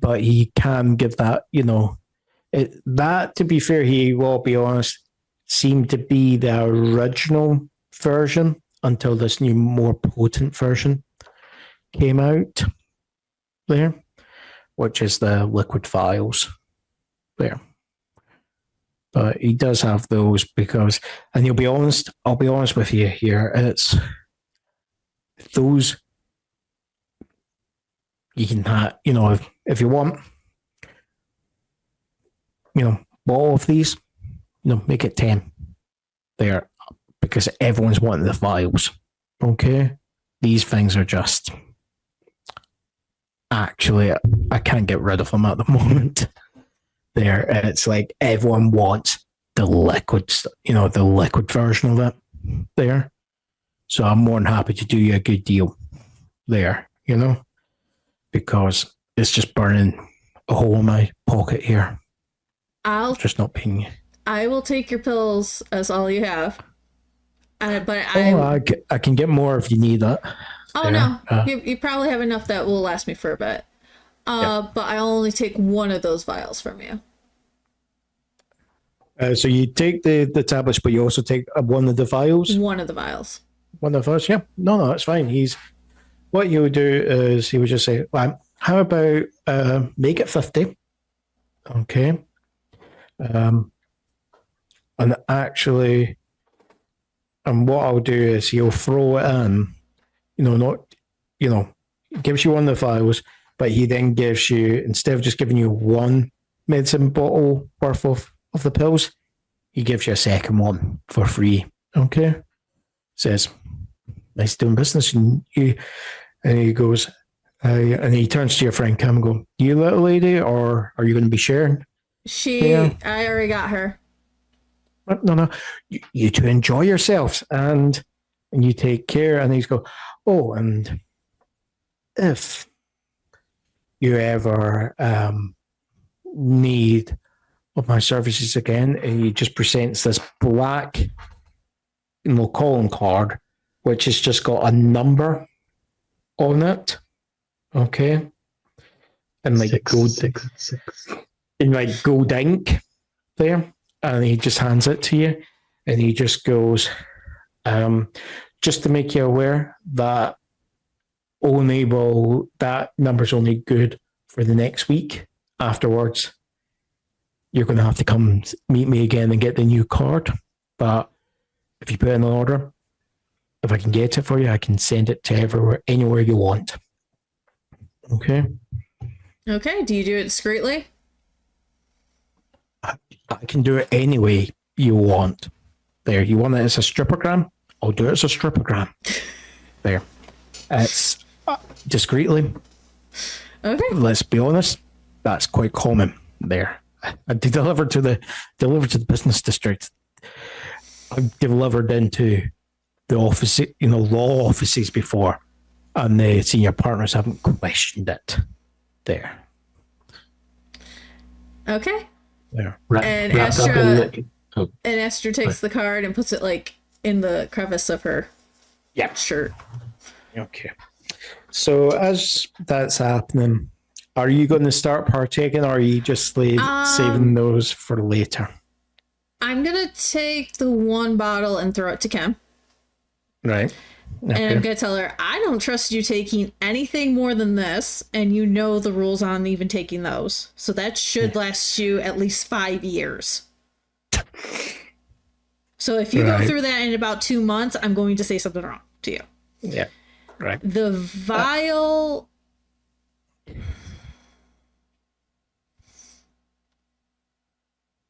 but he can give that, that, to be fair, he will be honest, seemed to be the original version until this new, more potent version came out there, which is the liquid vials there. But he does have those because, and I'll be honest with you here, it's those you can have, if you want, bottle of these, make it 10 there because everyone's wanting the vials. Okay. These things are just, actually, I can't get rid of them at the moment. There, it's like everyone wants the liquid, the liquid version of it there. So I'm more than happy to do you a good deal there, because it's just burning a hole in my pocket here. I'll just not paying you. I will take your pills as all you have. But I can get more if you need that. Oh there. No, you probably have enough that will last me for a bit. But I'll only take one of those vials from you. So you take the tablets, but you also take one of the vials? One of the vials. One of those, yeah. No, that's fine. What he would do is he would just say, well, how about make it 50? Okay. And actually, and what I'll do is he'll throw it in, gives you one of the vials, but he then gives you, instead of just giving you one medicine bottle worth of the pills, he gives you a second one for free. Okay. Says, nice doing business. And he goes, and he turns to your friend Cam and go, you little lady, or are you going to be sharing? I already got her. No. You two enjoy yourselves and you take care. And he's go, oh, and if you ever need of my services again, and he just presents this black calling card, which has just got a number on it. Okay. And like gold, 666. In like gold ink there. And he just hands it to you. And he just goes, just to make you aware that that number's only good for the next week. Afterwards, you're going to have to come meet me again and get the new card. But if you put in an order, if I can get it for you, I can send it to anywhere you want. Okay. Okay. Do you do it discreetly? I can do it any way you want. There, you want it as a strippergram? I'll do it as a strippergram. There. It's discreetly. Okay. Let's be honest, that's quite common there. I delivered to the business district. I've delivered into the office, law offices before, and the senior partners haven't questioned it. There. Okay. There. And Wrapped up Astra, in the, and Astra takes the card and puts it like in the crevice of her shirt. Okay. So as that's happening, are you going to start partaking, or are you just saving those for later? I'm gonna take the one bottle and throw it to Kim. Right. And I'm gonna tell her, I don't trust you taking anything more than this, and you know the rules on even taking those. So that should last you at least 5 years. So if you go through that in about 2 months, I'm going to say something wrong to you. Yeah. Right. The vial.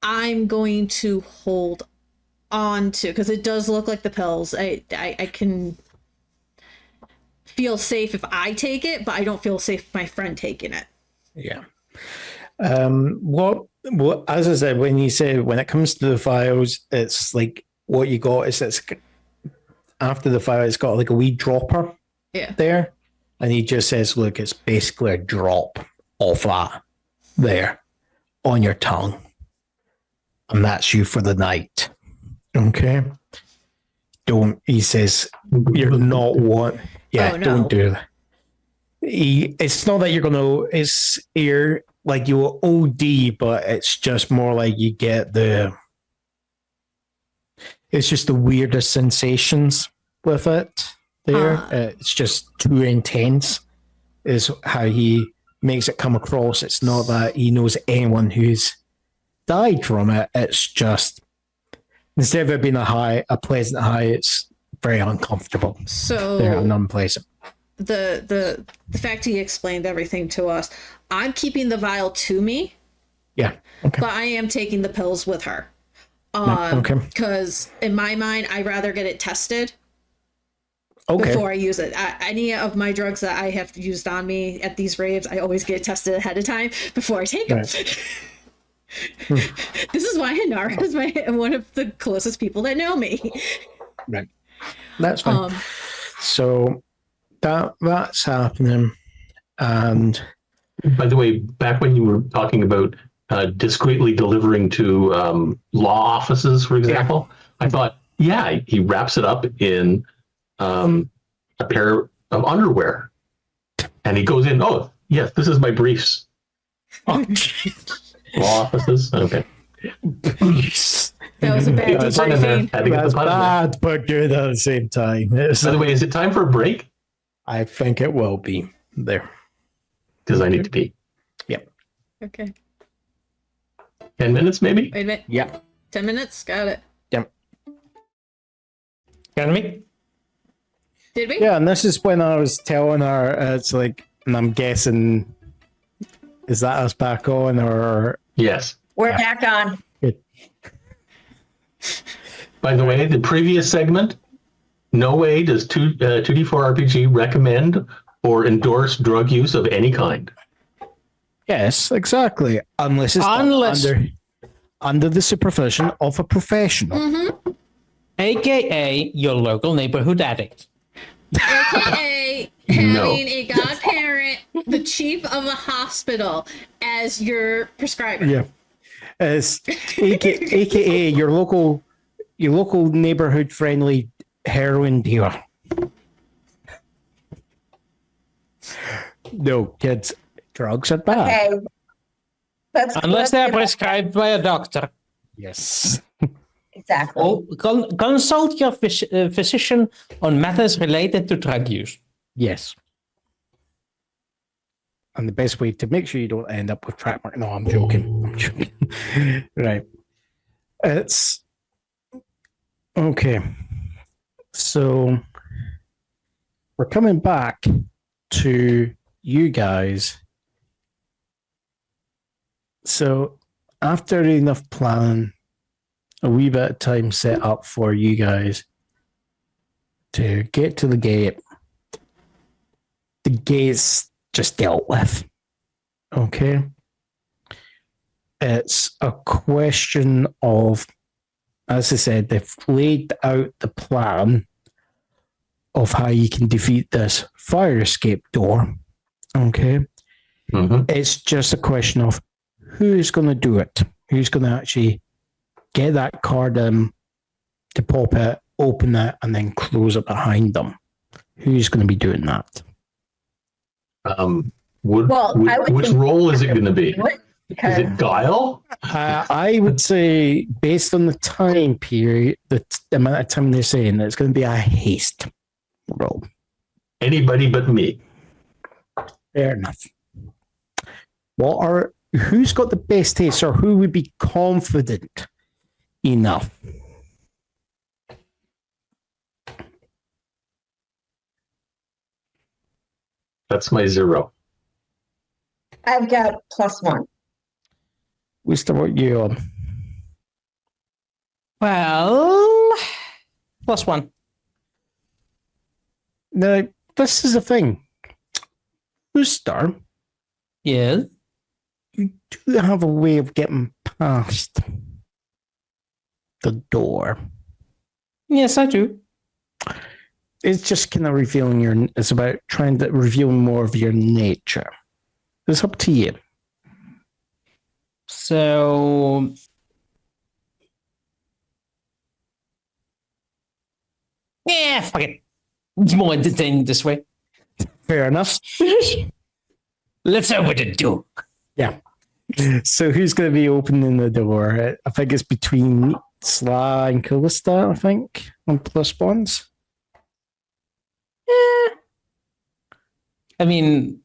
I'm going to hold on to, because it does look like the pills. I can feel safe if I take it, but I don't feel safe if my friend taking it. Yeah. What as I said, when it comes to the files, it's like what you got is it's after the file, it's got like a wee dropper there, and he just says, look, it's basically a drop of that there on your tongue, and that's you for the night. Okay. He says, you're not one. Yeah, don't do that. It's not that you're gonna. You're like you will OD, but it's just more like you get it's just the weirdest sensations with it. There, it's just too intense. Is how he makes it come across. It's not that he knows anyone who's died from it. It's just instead of it being a pleasant high, it's very uncomfortable. So they're unpleasant. The fact he explained everything to us, I'm keeping the vial to me. Yeah. Okay. But I am taking the pills with her. Okay. Because in my mind, I'd rather get it tested Okay. before I use it. Any of my drugs that I have used on me at these raves, I always get tested ahead of time before I take them. This is why Hanara is one of the closest people that know me. Right. That's fine. So that's happening. And by the way, back when you were talking about discreetly delivering to law offices, for example, I thought, he wraps it up in a pair of underwear, and he goes in. Oh, yes, this is my briefs. Oh, law offices. Okay. That was a bad debriefing. That's bad, but good at the same time. By the way, is it time for a break? I think it will be there. Because I need to pee. Yep. Okay. 10 minutes, maybe? Wait a minute. Yeah. 10 minutes? Got it. Yep. Can we? Did we? Yeah, and this is when I was telling her, it's like, and I'm guessing, is that us back on or? Yes. We're back on. Good. By the way, the previous segment, no way does 2D4 RPG recommend or endorse drug use of any kind. Yes, exactly. Unless it's under the supervision of a professional. Mm-hmm. AKA your local neighborhood addict. AKA having a godparent, the chief of a hospital, as your prescriber. Yeah. As AKA your local neighborhood friendly heroin dealer. No, kids, drugs are bad. Okay. Unless they're prescribed by a doctor. Yes. Exactly. Or consult your physician on matters related to drug use. Yes. And the best way to make sure you don't end up with track mark. No, I'm joking. Right. It's okay. So we're coming back to you guys. So after enough planning, a wee bit of time set up for you guys to get to the gate. The gate's just dealt with. Okay. It's a question of, as I said, they've laid out the plan of how you can defeat this fire escape door. Okay. Mhm. It's just a question of who's going to do it, who's going to actually get that card in to pop it, open it, and then close it behind them. Who's going to be doing that? Which role is it going to be? Is it Guile? I would say, based on the time period, the amount of time they're saying, that it's going to be a haste roll. Anybody but me. Fair enough. Who's got the best haste, or who would be confident enough? That's my 0. I've got +1. Wooster, what you on? Well, +1. Now, this is the thing. Wooster, Yes. you do have a way of getting past the door. Yes, I do. It's just kind of revealing it's about trying to reveal more of your nature. It's up to you. So, yeah, fuck it. It's more entertaining this way. Fair enough. Let's open the door. Yeah. So who's going to be opening the door? I think it's between Sla and Calista, I think, on +1s. I mean,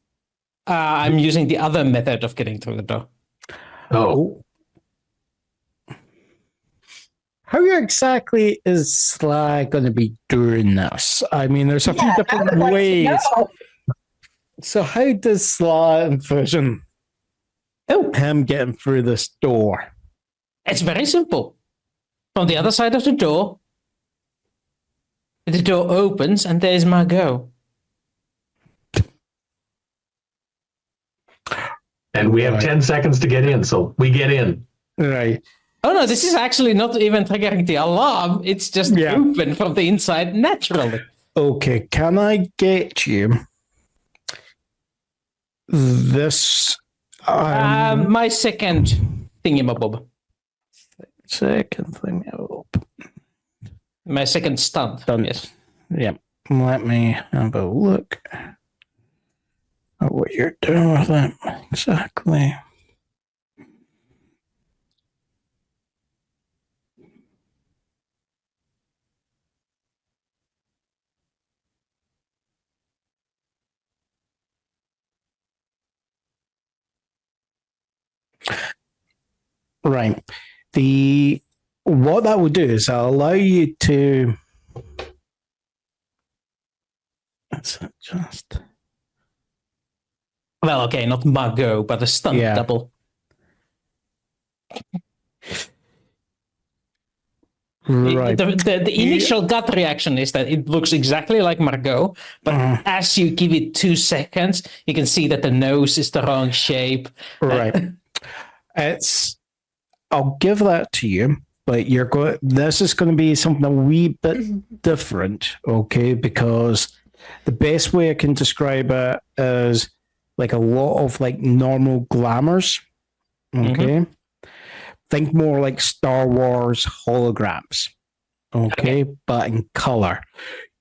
I'm using the other method of getting through the door. Oh, How exactly is Sly going to be doing this? I mean, there's a few different ways. So how does Sly envision him getting through this door? It's very simple. From the other side of the door opens and there's Margot. and we have 10 seconds to get in, so we get in. Right. Oh no, this is actually not even triggering the alarm. It's just open from the inside naturally. Okay, can I get you this? My second thingamabob. Second thingamabob. My second stunt. Yes. Yeah. Let me have a look at what you're doing with it exactly. Right. What that will do is allow you to. Let's adjust. Well, okay, not Margot, but a stunt double. Right. The initial gut reaction is that it looks exactly like Margot, but as you give it 2 seconds, you can see that the nose is the wrong shape. Right. I'll give that to you, but this is going to be something a wee bit different, okay? Because the best way I can describe it is like a lot of like normal glamours, okay? Think more like Star Wars holograms, okay? But in color.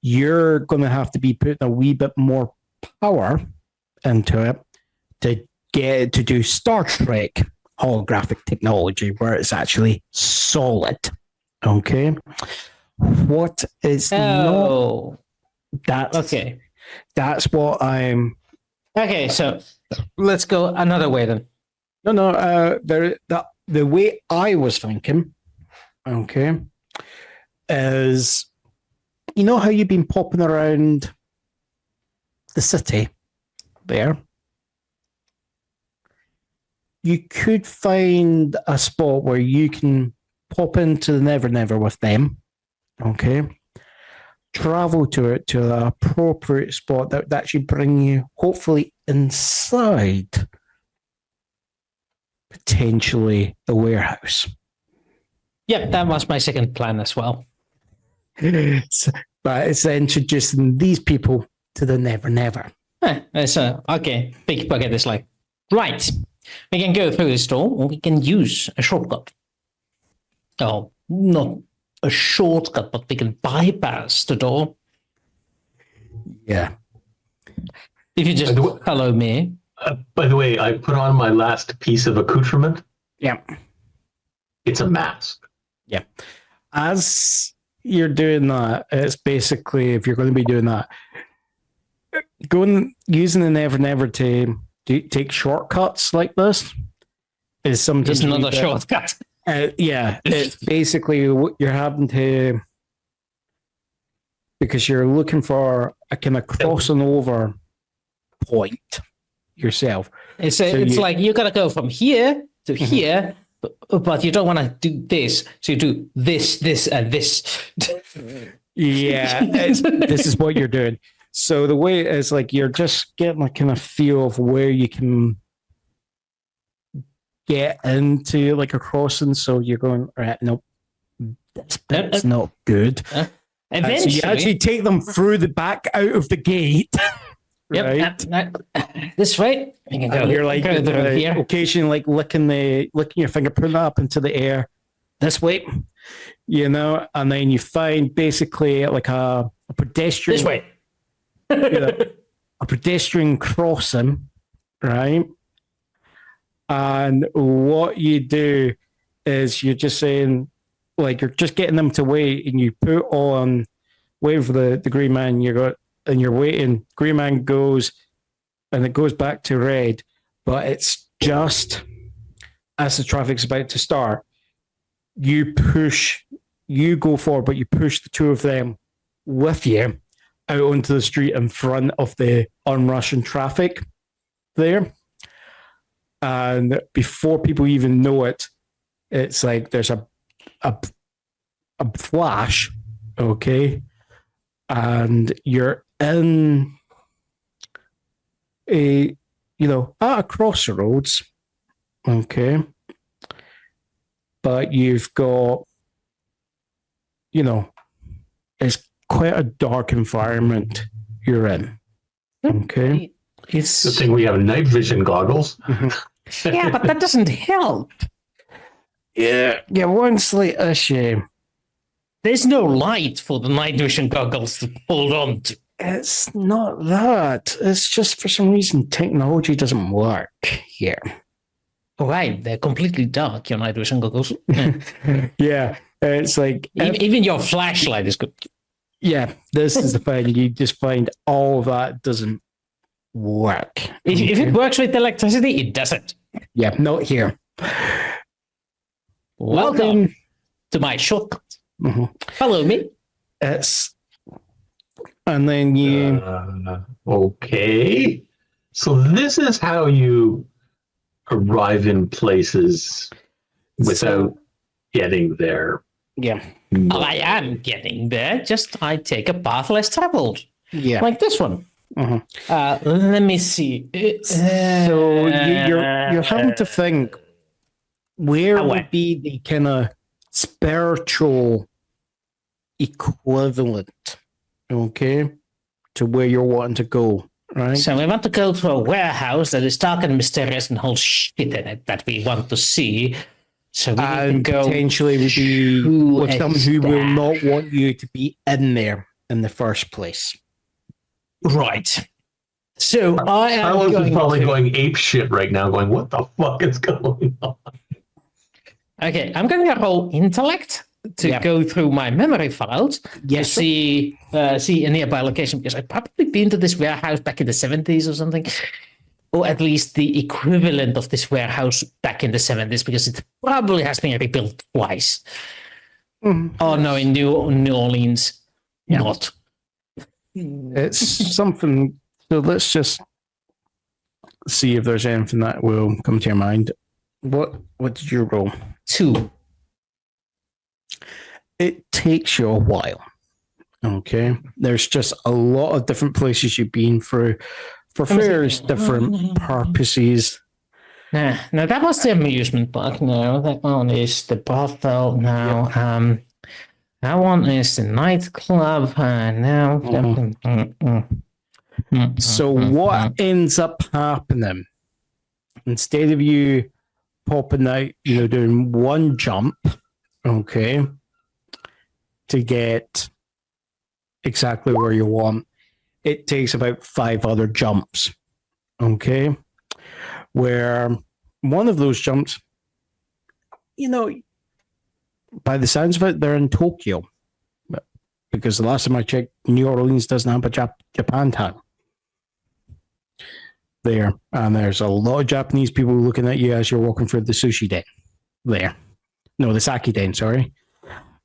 You're going to have to be putting a wee bit more power into it to get it to do Star Trek holographic technology where it's actually solid, okay? What is not... That's what I'm... Okay, so let's go another way then. The way I was thinking, okay, is you know how you've been popping around the city there? You could find a spot where you can pop into the Never Never with them. Okay. Travel to it to an appropriate spot that would actually bring you, hopefully, inside potentially the warehouse. Yep, that was my second plan as well. But it's introducing these people to the Never Never. Okay, pickpocket is like, right, we can go through this door or we can use a shortcut. Oh, not a shortcut, but we can bypass the door. Yeah. If you just follow me. By the way, I put on my last piece of accoutrement. Yeah. It's a mask. Yeah. As you're doing that, it's basically, if you're going to be doing that, using the Never Never to take shortcuts like this is sometimes It's not a shortcut. Yeah, it's basically what you're having to, because you're looking for a kind of crossing over point yourself. It's like you gotta go from here to here, but you don't want to do this, so you do this, and this. Yeah, this is what you're doing. So the way is like you're just getting a kind of feel of where you can get into like a crossing. So you're going, right, nope, this bit's not good. Eventually, so you actually take them through the back out of the gate. Right? Yep, this way. You can go. And you're like go through here. occasionally like licking your finger, putting it up into the air. This way, and then you find basically like a pedestrian. This way. A pedestrian crossing, right? And what you do is you're just saying, like, you're just getting them to wait, and you put on wait for the green man. You're waiting. Green man goes, and it goes back to red, but it's just as the traffic's about to start. You go forward, but you push the two of them with you out onto the street in front of the onrushing traffic there. And before people even know it, it's like there's a flash, okay? And you're in at a crossroads, okay? But you've got, it's quite a dark environment you're in. Okay. It's the thing, we have night vision goggles. Yeah, but that doesn't help. Yeah, one slight issue. There's no light for the night vision goggles to hold on to. It's not that. It's just for some reason technology doesn't work here. Right, they're completely dark, your night vision goggles. Yeah, it's like... Even your flashlight is good. Yeah, this is the thing. You just find all of that doesn't work. If it works with electricity, it doesn't. Yeah, not here. Welcome to my shortcut. Mm-hmm. Follow me. And then you... Okay. So this is how you arrive in places without getting there. Yeah. I am getting there, just I take a path less traveled. Yeah. Like this one. Mm-hmm. Let me see. So you're having to think, where would be the kind of spiritual equivalent, okay, to where you're wanting to go, right? So we want to go to a warehouse that is dark and mysterious and holds shit in it that we want to see. So we need to go potentially would be with someone who will not want you to be in there in the first place. Right. So I am going ape shit right now, going, what the fuck is going on? Okay, I'm going to roll intellect to go through my memory files to see a nearby location, because I've probably been to this warehouse back in the 70s or something, or at least the equivalent of this warehouse back in the 70s, because it probably has been rebuilt twice. Mm-hmm. Oh no, in New Orleans, not. It's something. So let's just see if there's anything that will come to your mind. What did you roll? 2. It takes you a while. Okay. There's just a lot of different places you've been through for various different purposes. Now that was the amusement park. No, that one is the brothel. Now, that one is the nightclub. Now, So what ends up happening, instead of you popping out, doing one jump, okay, to get exactly where you want, it takes about 5 other jumps, okay, where one of those jumps, by the sounds of it, they're in Tokyo, because the last time I checked, New Orleans doesn't have a Japantown there, and there's a lot of Japanese people looking at you as you're walking through the sushi den there. No, the sake den, sorry.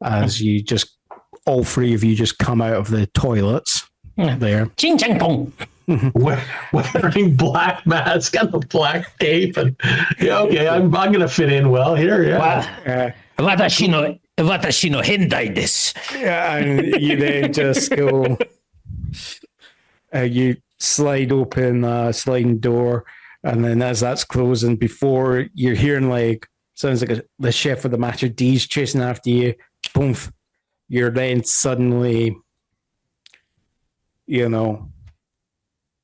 As you just, all 3 of you just come out of the toilets there. Ching chang pong. Wearing black mask and the black tape, and okay, I'm gonna fit in well here. Yeah. Watashi no hendai desu. Yeah, and you then just go. You slide open a sliding door, and then as that's closing, before you're hearing sounds like the chef of the Master D's chasing after you, boom, you're then suddenly, you're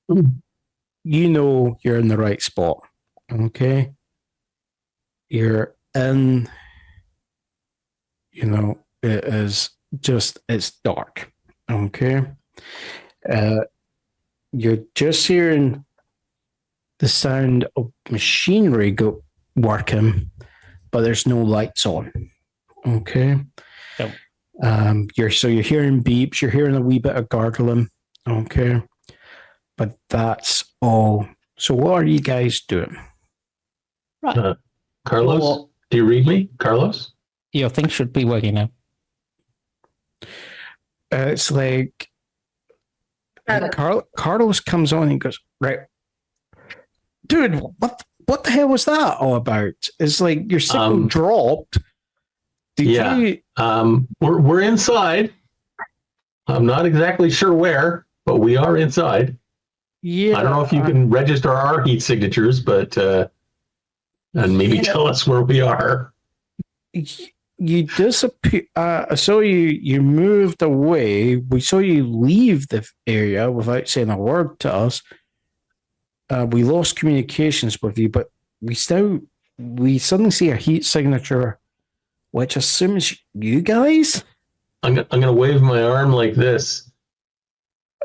in the right spot. Okay. You're in, it is just, it's dark. Okay. You're just hearing the sound of machinery working, but there's no lights on. Okay. Yep. You're hearing beeps, you're hearing a wee bit of gargling. Okay. But that's all. So what are you guys doing? Right. Carlos, do you read me? Carlos? Your thing should be working now. It's like Carlos comes on and goes, right, dude, what the hell was that all about? It's like your signal dropped. We're inside. I'm not exactly sure where, but we are inside. Yeah, I don't know if you can register our heat signatures, but and maybe tell us where we are. You disappear. So you moved away. We saw you leave the area without saying a word to us. We lost communications with you, but we suddenly see a heat signature, which assumes you guys. I'm gonna wave my arm like this.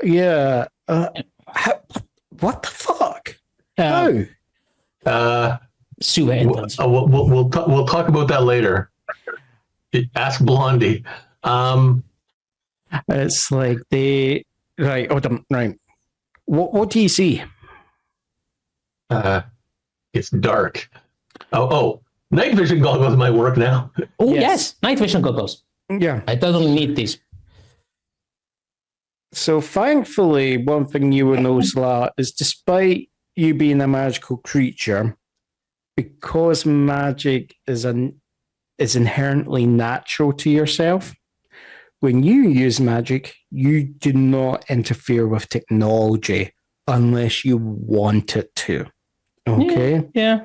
Yeah. What the fuck? How? Sewer entrance. We'll talk about that later. Ask Blondie. It's like they right. Oh, right. What do you see? It's dark. Oh, night vision goggles might work now. Oh yes, night vision goggles. Yeah, I totally need these. So thankfully, one thing you will notice a lot is, despite you being a magical creature, because magic is inherently natural to yourself, when you use magic, you do not interfere with technology unless you want it to. Okay? Yeah.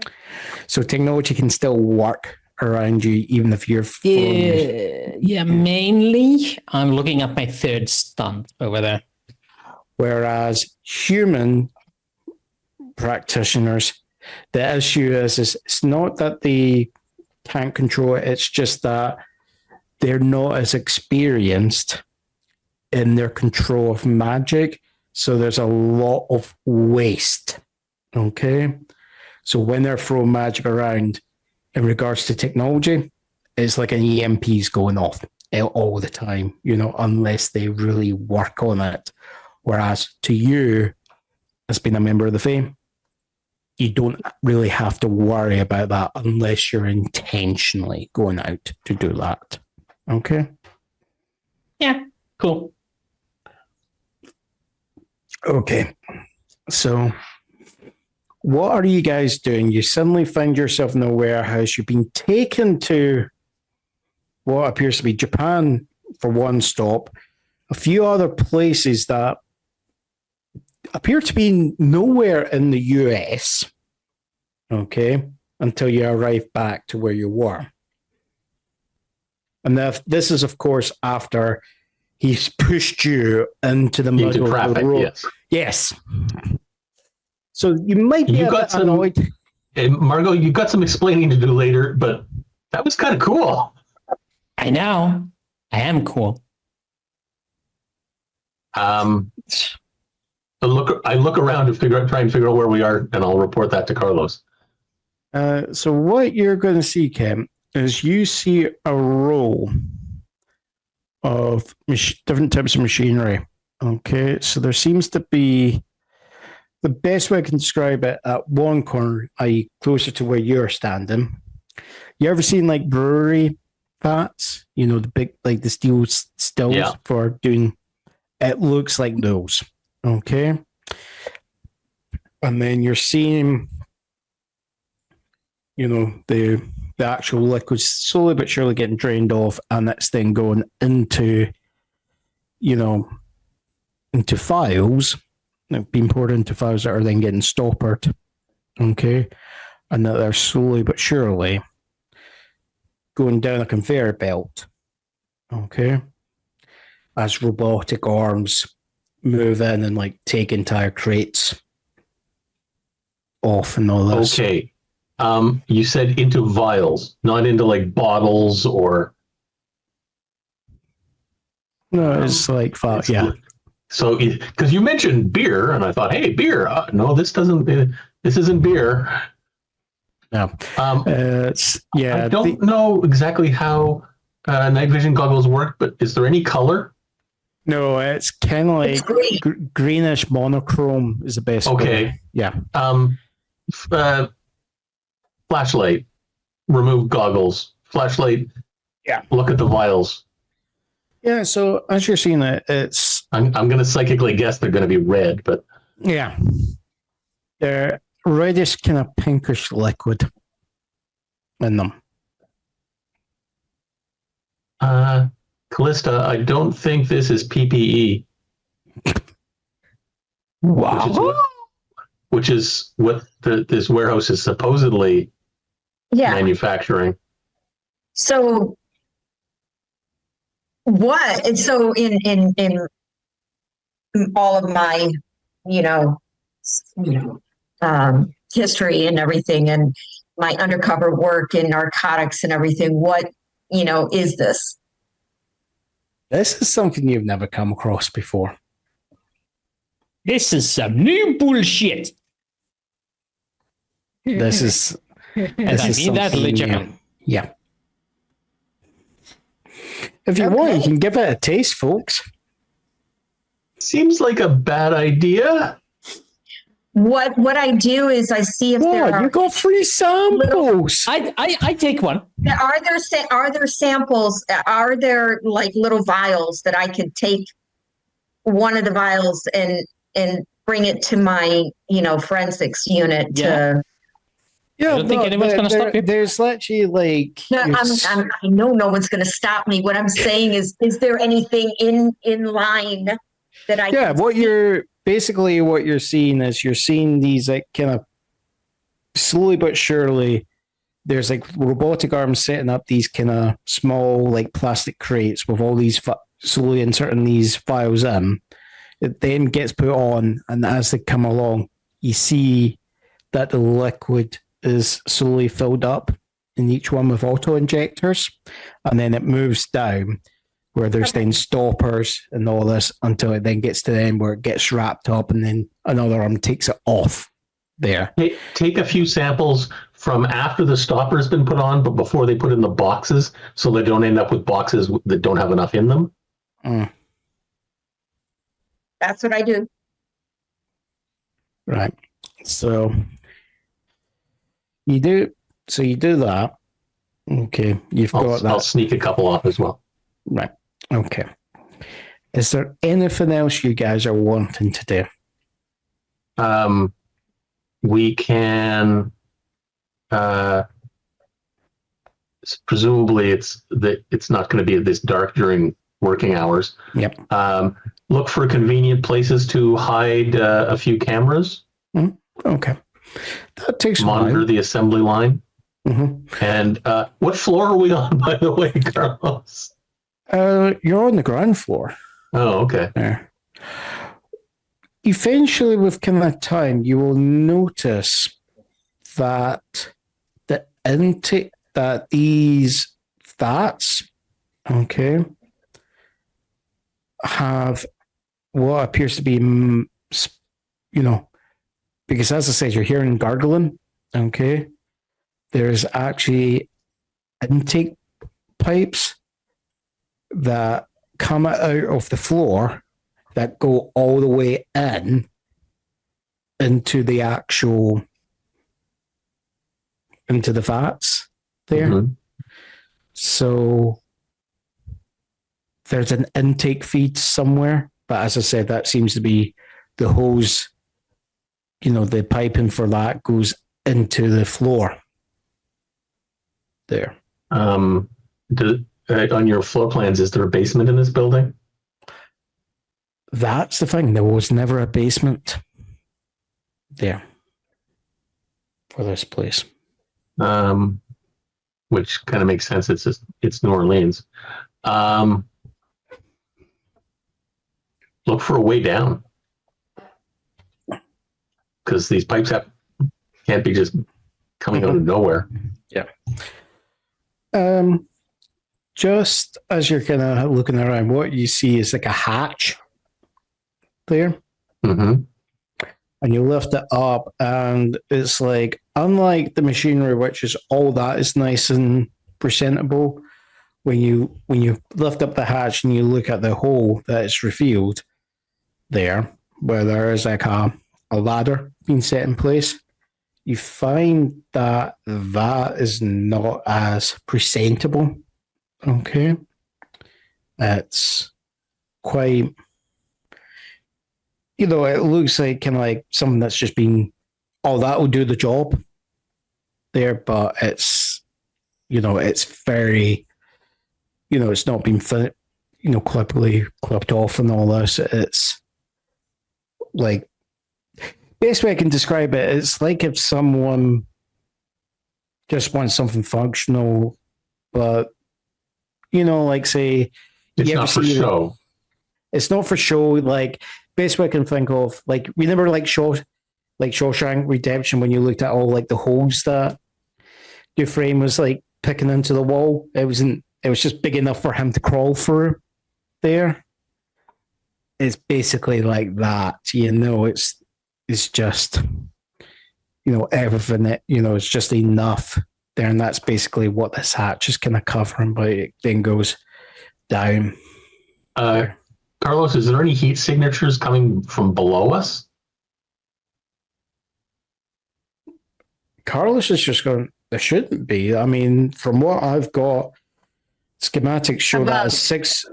So technology can still work around you, even if you're... Yeah, mainly I'm looking at my third stunt over there. Whereas human practitioners, the issue is it's not that they can't control it, it's just that they're not as experienced in their control of magic, so there's a lot of waste. Okay? So when they're throwing magic around in regards to technology, it's like an EMP's going off all the time, unless they really work on it. Whereas to you, as being a member of the Fae, you don't really have to worry about that unless you're intentionally going out to do that. Okay? Yeah, cool. Okay. So what are you guys doing? You suddenly find yourself in a warehouse. You've been taken to what appears to be Japan for one stop, a few other places that appear to be nowhere in the US, okay, until you arrive back to where you were. And this is, of course, after he's pushed you into the middle Into of traffic, the road. yes. Yes. So you might be You a got bit some- annoyed. Hey, Margot, you've got some explaining to do later, but that was kind of cool. I know. I am cool. I look around to try and figure out where we are, and I'll report that to Carlos. So what you're going to see, Ken, is you see a row of different types of machinery. Okay, so there seems to be, the best way I can describe it, at one corner, i.e. closer to where you're standing. You ever seen like brewery vats? You know, the big, like the steel stills Yeah. for doing, it looks like those. Okay. And then you're seeing, you know, the actual liquids slowly but surely getting drained off, and it's then going into, you know, into files, being poured into files that are then getting stoppered. Okay. And that they're slowly but surely going down a conveyor belt. Okay. As robotic arms move in and like take entire crates off and all this. Okay. You said into vials, not into like bottles or. No, it's like yeah. So, because you mentioned beer, and I thought, hey, beer. No, this isn't beer. No. It's yeah. I don't know exactly how night vision goggles work, but is there any color? No, it's kind of It's like green. greenish monochrome is the best. Okay. way. Yeah. Flashlight. Remove goggles. Flashlight. Yeah. Look at the vials. Yeah. So as you're seeing it, it's I'm going to psychically guess they're going to be red, but yeah, they're reddish, kind of pinkish liquid in them. Calista, I don't think this is PPE. Wow. Which is what this warehouse is supposedly manufacturing. So what? And so in all of my, history and everything, and my undercover work in narcotics and everything, what, is this? This is something you've never come across before. This is some new bullshit. This is And this I is mean that something new. literally. Yeah. If you want, you can give it a taste, folks. Seems like a bad idea. What I do is I see if there What? are You got free samples. I take one. are there samples, are there like little vials that I could take one of the vials and bring it to my forensics unit Yeah. Yeah, I don't think anyone's gonna stop you. There's literally like I know no one's going to stop me. What I'm saying is there anything in line that I yeah. can What see? you're seeing is you're seeing these like kind of slowly but surely. There's like robotic arms setting up these kind of small like plastic crates with all these slowly inserting these files in. It then gets put on, and as they come along, you see that the liquid is slowly filled up in each one with auto injectors, and then it moves down where there's then stoppers and all this until it then gets to the end where it gets wrapped up, and then another arm takes it off there. Take a few samples from after the stopper's been put on, but before they put in the boxes, so they don't end up with boxes that don't have enough in them. That's what I do. Right. So you do that. Okay. You've got that. I'll sneak a couple off as well. Right. Okay. Is there anything else you guys are wanting to do? We can presumably it's not going to be this dark during working hours. Yep. Look for convenient places to hide a few cameras. Okay. That takes a Monitor while. the assembly line. Mm-hmm. And what floor are we on, by the way, Carlos? You're on the ground floor. Oh, okay. There. Eventually, with kind of time, you will notice that the intake that these fats, okay, have what appears to be, because as I said, you're hearing gargling, okay. There's actually intake pipes that come out of the floor that go all the way into the vats there. Mm-hmm. So there's an intake feed somewhere, but as I said, that seems to be the hose, the piping for that goes into the floor there. On your floor plans, is there a basement in this building? That's the thing. There was never a basement there for this place. Which kind of makes sense. It's New Orleans. Look for a way down, because these pipes can't be just coming out of nowhere. Yeah. Just as you're kind of looking around, what you see is like a hatch there. Mm-hmm. And you lift it up, and it's like, unlike the machinery, which is all that is nice and presentable, when you lift up the hatch and you look at the hole that is revealed there, where there is like a ladder being set in place, you find that is not as presentable. Okay. It's quite, it looks like kind of like something that's just been, that will do the job there, but it's, it's very, it's not been, clipped off and all this. It's like, best way I can describe it, it's like if someone just wants something functional, but, like say, it's not for show. It's not for show. Like, best way I can think of, like, remember like Shawshank Redemption, when you looked at all like the holes that Dufresne was like picking into the wall. It was just big enough for him to crawl through there. It's basically like that, it's just, everything that, it's just enough there. And that's basically what this hatch is kind of covering, but it then goes down. Carlos, is there any heat signatures coming from below us? Carlos is just going, there shouldn't be. I mean, from what I've got, schematics show that as 6.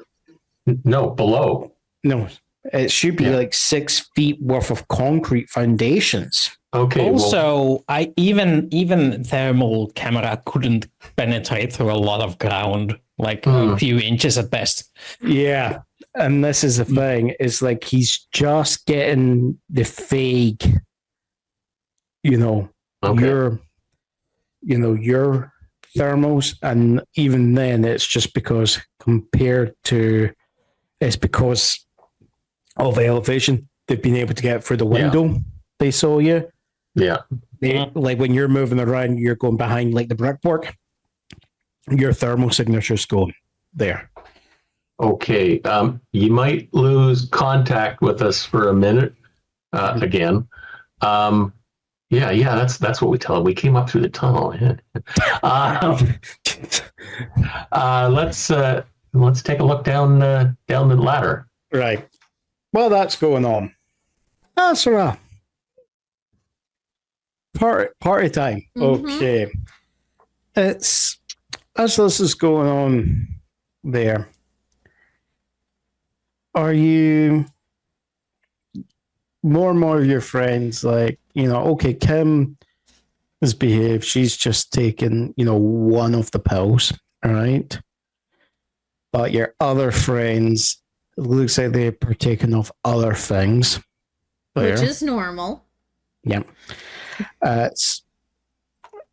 No, below. No, it should be like 6 feet worth of concrete foundations. Okay. Also, even thermal camera couldn't penetrate through a lot of ground, like a few inches at best. Yeah. And this is the thing, is like he's just getting the vague, your thermals, and even then it's just because it's because of elevation they've been able to get through the window. They saw you. Yeah. Like when you're moving around, you're going behind like the brickwork, your thermal signatures go there. Okay. You might lose contact with us for a minute again. That's what we tell them. We came up through the tunnel. Let's take a look down the ladder. Right. Well, that's going on. Asra. Party time. Mm-hmm. Okay. It's as this is going on there. Are you more and more of your friends like, okay, Kim misbehaved. She's just taken, one of the pills, all right? But your other friends, it looks like they're partaking of other things. Which is normal. Yeah. It's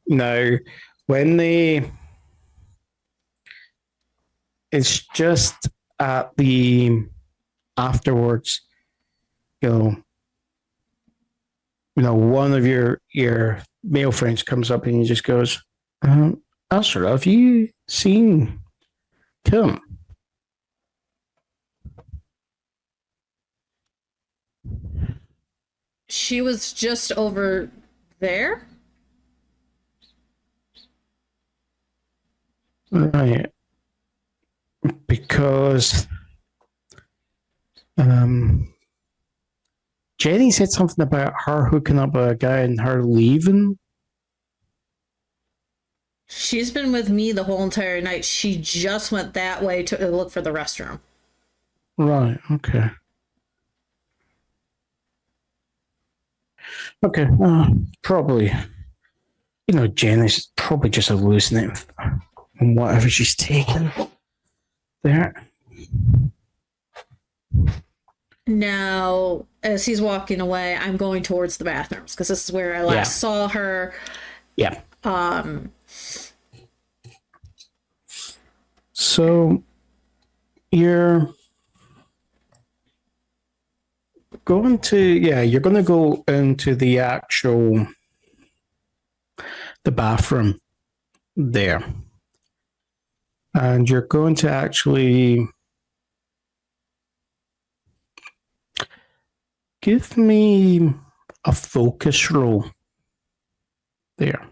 now when it's just at the afterwards, one of your male friends comes up and he just goes, Asra, have you seen Kim? She was just over there? Right. Because Jenny said something about her hooking up with a guy and her leaving. She's been with me the whole entire night. She just went that way to look for the restroom. Right, okay. Okay, probably. Jenny's probably just hallucinating from whatever she's taken there. Now, as he's walking away, I'm going towards the bathrooms because this is where I last saw her. Yeah. So you're going to go into the bathroom there. And you're going to actually give me a focus roll there.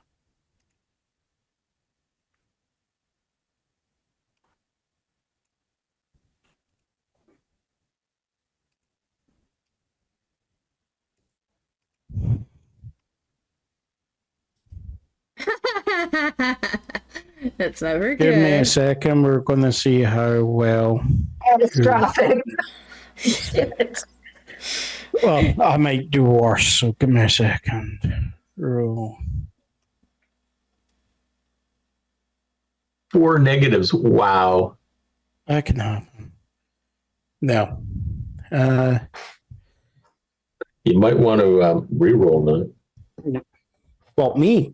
That's never good. Give me a second. We're going to see how well. Catastrophic. Shit. Well, I might do worse, so give me a second. Roll. 4 negatives. Wow. That can happen. No. You might want to re-roll that. Well, me.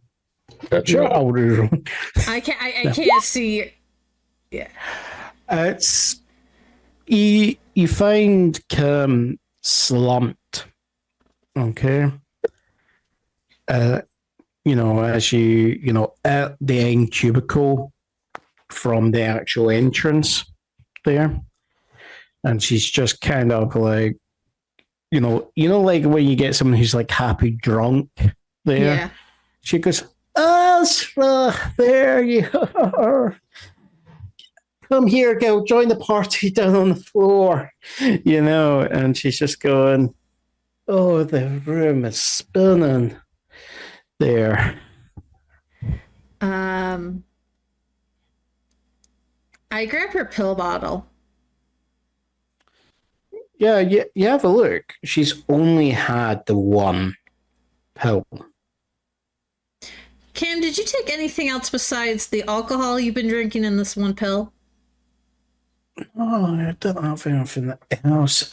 That's Sure, right. I'll reroll. I can't see. Yeah. It's you find Kim slumped. Okay. As you at the end cubicle from the actual entrance there. And she's just kind of like, like when you get someone who's like happy drunk there. Yeah. She goes, Asra, there you are. Come here, girl, join the party down on the floor. And she's just going, oh, the room is spinning there. I grab her pill bottle. Yeah, you have a look. She's only had the one pill. Kim, did you take anything else besides the alcohol you've been drinking in this one pill? Oh, I don't have anything else.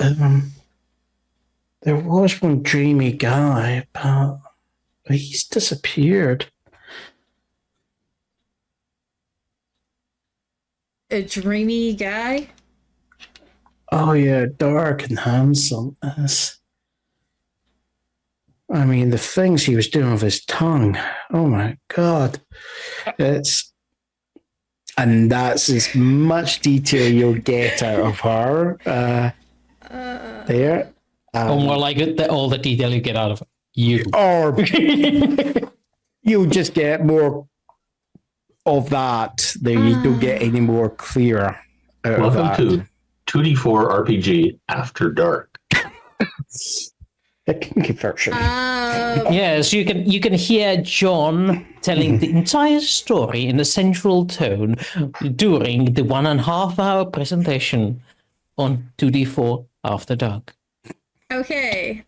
There was one dreamy guy, but he's disappeared. A dreamy guy? Oh, yeah, dark and handsome. I mean, the things he was doing with his tongue. Oh, my God. And that's as much detail you'll get out of her there. Or more like all the detail you get out of you. Or you'll just get more of that. There, you don't get any more clear out of that. Welcome to 2D4 RPG After Dark. Version. Yes, you can hear John telling the entire story in a sensual tone during the 1.5 hour presentation on 2D4 After Dark. Okay.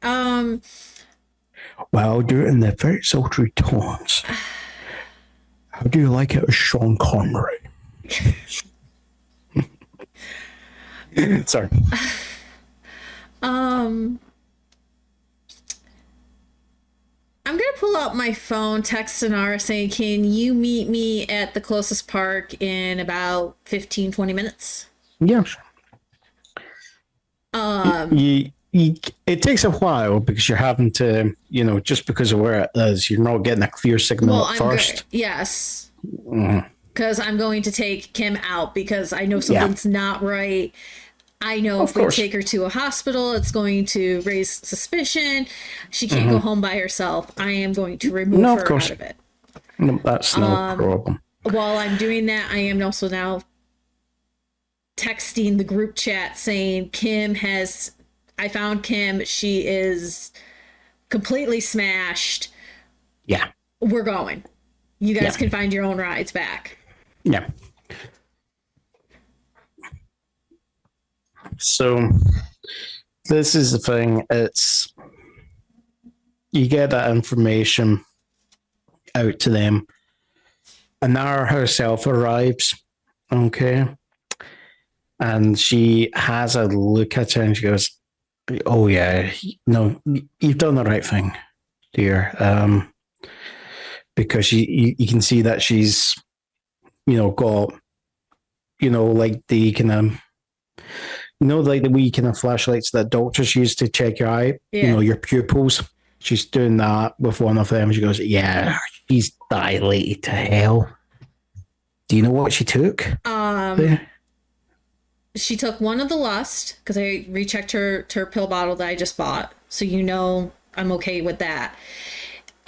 Well, do it in the very sultry tones. How do you like it with Sean Connery? Sorry. I'm gonna pull out my phone, text Sonara saying, can you meet me at the closest park in about 15-20 minutes? Yeah. It takes a while because you're having to, just because of where it is, you're not getting a clear signal at first. Yes. Mhm. Because I'm going to take Kim out because I know something's not right. I know if we take her to a hospital, it's going to raise suspicion. She can't go home by herself. I am going to remove her out of it. No, that's no problem. While I'm doing that, I am also now texting the group chat saying I found Kim. She is completely smashed. Yeah. We're going. You guys can find your own rides back. Yeah. So this is the thing. You get that information out to them. Anara herself arrives. Okay. And she has a look at her and she goes, oh yeah, no, you've done the right thing, dear. Because you can see that she's, got, like the kind of, like the wee kind of flashlights that doctors use to check your eye, your pupils. She's doing that with one of them. She goes, yeah, she's dilated to hell. Do you know what she took? She took one of the Lust, because I rechecked her pill bottle that I just bought. So I'm okay with that.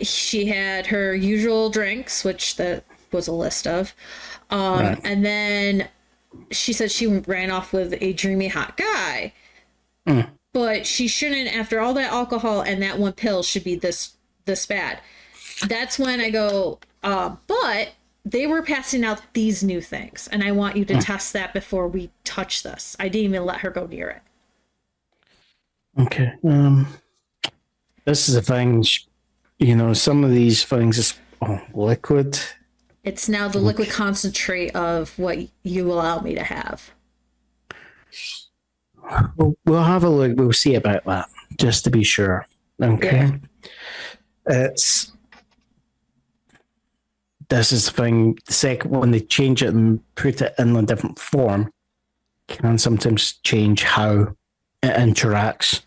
She had her usual drinks, which that was a list of. Right. And then she said she ran off with a dreamy hot guy. But she shouldn't, after all that alcohol and that one pill, should be this bad. That's when I go, but they were passing out these new things, and I want you to test that before we touch this. I didn't even let her go near it. Okay. This is a thing, some of these things is liquid. It's now the liquid concentrate of what you allow me to have. We'll have a look. We'll see about that, just to be sure. Okay. Yeah. This is the thing. The second, when they change it and put it in a different form, can sometimes change how it interacts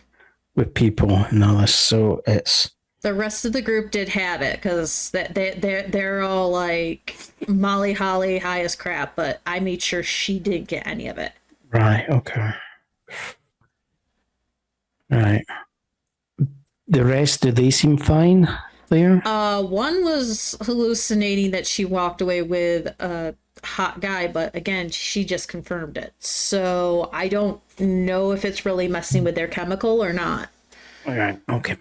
with people and all this. So it's... The rest of the group did have it because they're all like Molly Holly high as crap, but I made sure she didn't get any of it. Right. Okay. Right. The rest, do they seem fine there? One was hallucinating that she walked away with a hot guy, but again, she just confirmed it. So I don't know if it's really messing with their chemical or not. All right. Okay.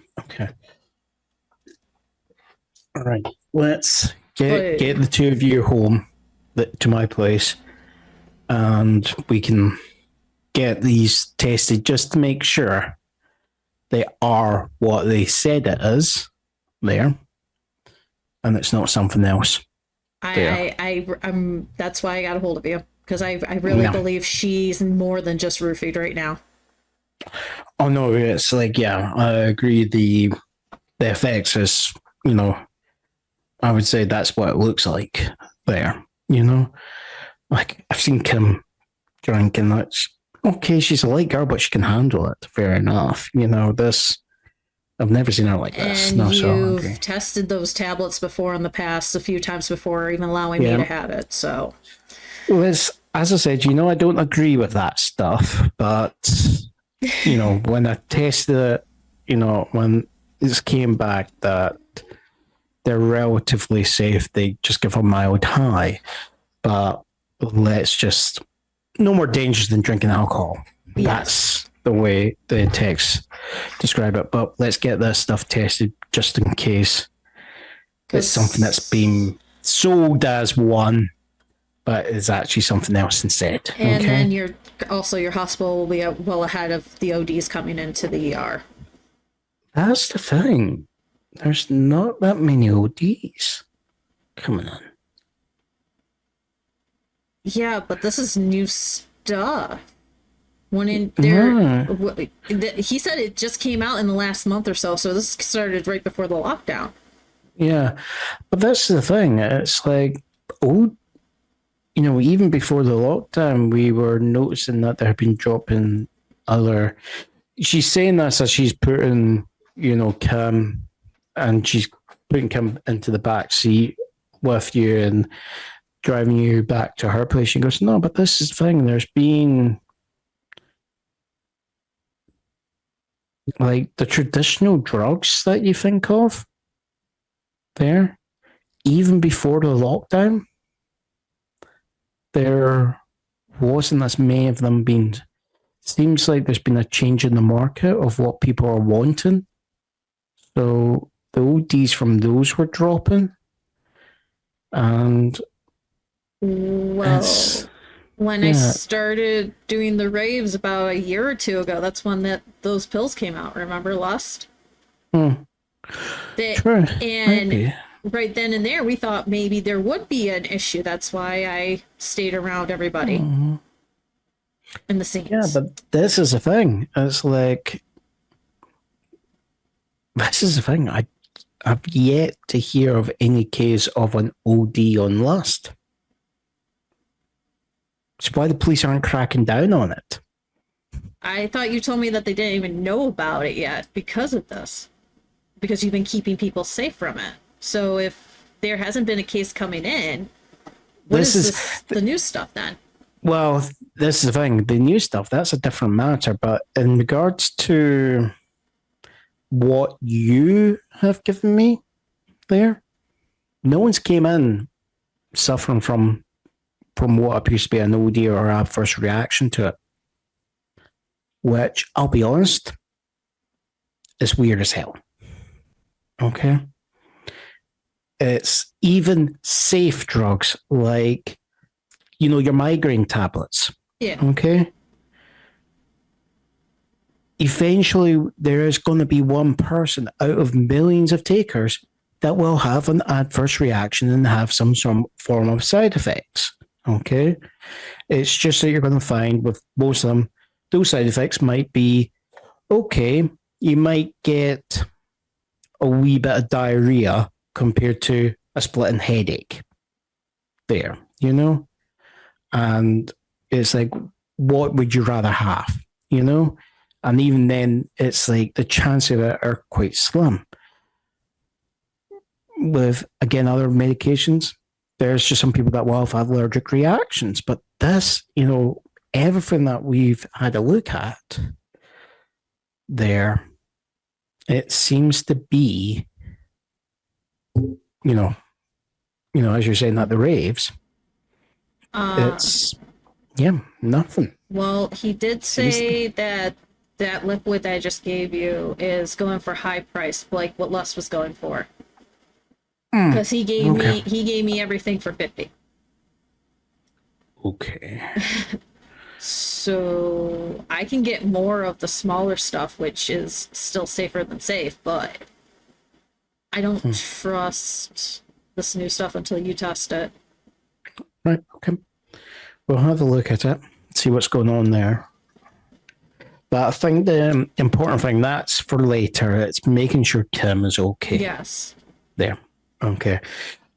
All right. Let's get the two of you home to my place, and we can get these tested just to make sure they are what they said it is there, and it's not something else. I'm that's why I got a hold of you, because I really believe she's more than just roofied right now. Oh no, it's like, yeah, I agree. The effects is, I would say that's what it looks like there. Like I've seen Kim drink, and that's okay. She's a light girl, but she can handle it. Fair enough. This. I've never seen her like this. And you've tested those tablets before in the past a few times before, even allowing me to have it. So, well, as I said, I don't agree with that stuff. But when I tested it, when it came back that they're relatively safe, they just give a mild high. But let's just no more dangerous than drinking alcohol. Yes. That's the way the text describe it, but let's get this stuff tested just in case it's something that's being sold as one, but is actually something else instead. And then your hospital will be well ahead of the ODs coming into the ER. That's the thing. there's not that many ODs coming on. Yeah, but this is new stuff. When in there, he said it just came out in the last month or so. So this started right before the lockdown. Yeah, but that's the thing. It's like, even before the lockdown, we were noticing that there had been dropping other. She's saying this as she's putting, Kim, and she's putting Kim into the back seat with you and driving you back to her place. She goes, no, but this is the thing. There's been like the traditional drugs that you think of there, even before the lockdown, there wasn't as many of them being. Seems like there's been a change in the market of what people are wanting. So the ODs from those were dropping. And well, when I started doing the raves about a year or two ago, that's when those pills came out. Remember Lust? Sure. And maybe. Right then and there, we thought maybe there would be an issue. That's why I stayed around everybody in the scenes. Yeah, but this is the thing. It's like, this is the thing. I've yet to hear of any case of an OD on Lust. It's why the police aren't cracking down on it. I thought you told me that they didn't even know about it yet because of this. Because you've been keeping people safe from it. So if there hasn't been a case coming in, what is the new stuff then? Well, this is the thing. The new stuff, that's a different matter. But in regards to what you have given me there, no one's came in suffering from what appears to be an OD or adverse reaction to it. Which, I'll be honest, is weird as hell. Okay? It's even safe drugs like, your migraine tablets. Yeah. Okay? Eventually, there is going to be one person out of millions of takers that will have an adverse reaction and have some form of side effects. Okay? It's just that you're going to find with most of them, those side effects might be, okay, you might get a wee bit of diarrhea compared to a splitting headache there, And it's like, what would you rather have, And even then, it's like the chances of it are quite slim. With, again, other medications, there's just some people that will have allergic reactions. But this, everything that we've had a look at there, it seems to be, as you're saying, that the raves, it's, nothing. Well, he did say that liquid that I just gave you is going for high price, like what Lust was going for. Because he gave me everything for 50. Okay. So I can get more of the smaller stuff, which is still safer than safe, but I don't trust this new stuff until you test it. Right, okay. We'll have a look at it, see what's going on there. But I think the important thing, that's for later, it's making sure Kim is okay. Yes. There. Okay.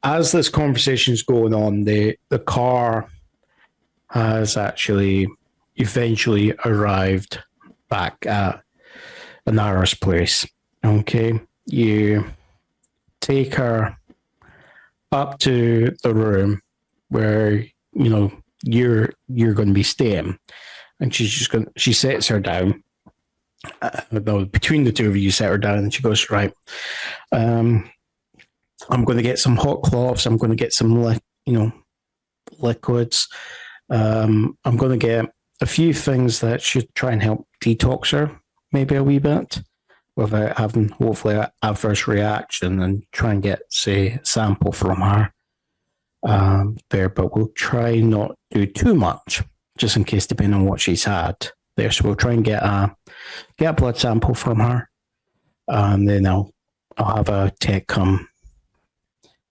As this conversation's going on, the car has actually eventually arrived back at Anara's place. Okay. You take her up to the room where, you're going to be staying. And she sets her down. Between the two of you, set her down, and she goes, right, I'm going to get some hot cloths. I'm going to get some, liquids. I'm going to get a few things that should try and help detox her maybe a wee bit without having, hopefully, an adverse reaction, and try and get, say, a sample from her there. But we'll try not do too much, just in case, depending on what she's had there. So we'll try and get a blood sample from her. And then I'll I'll have a tech come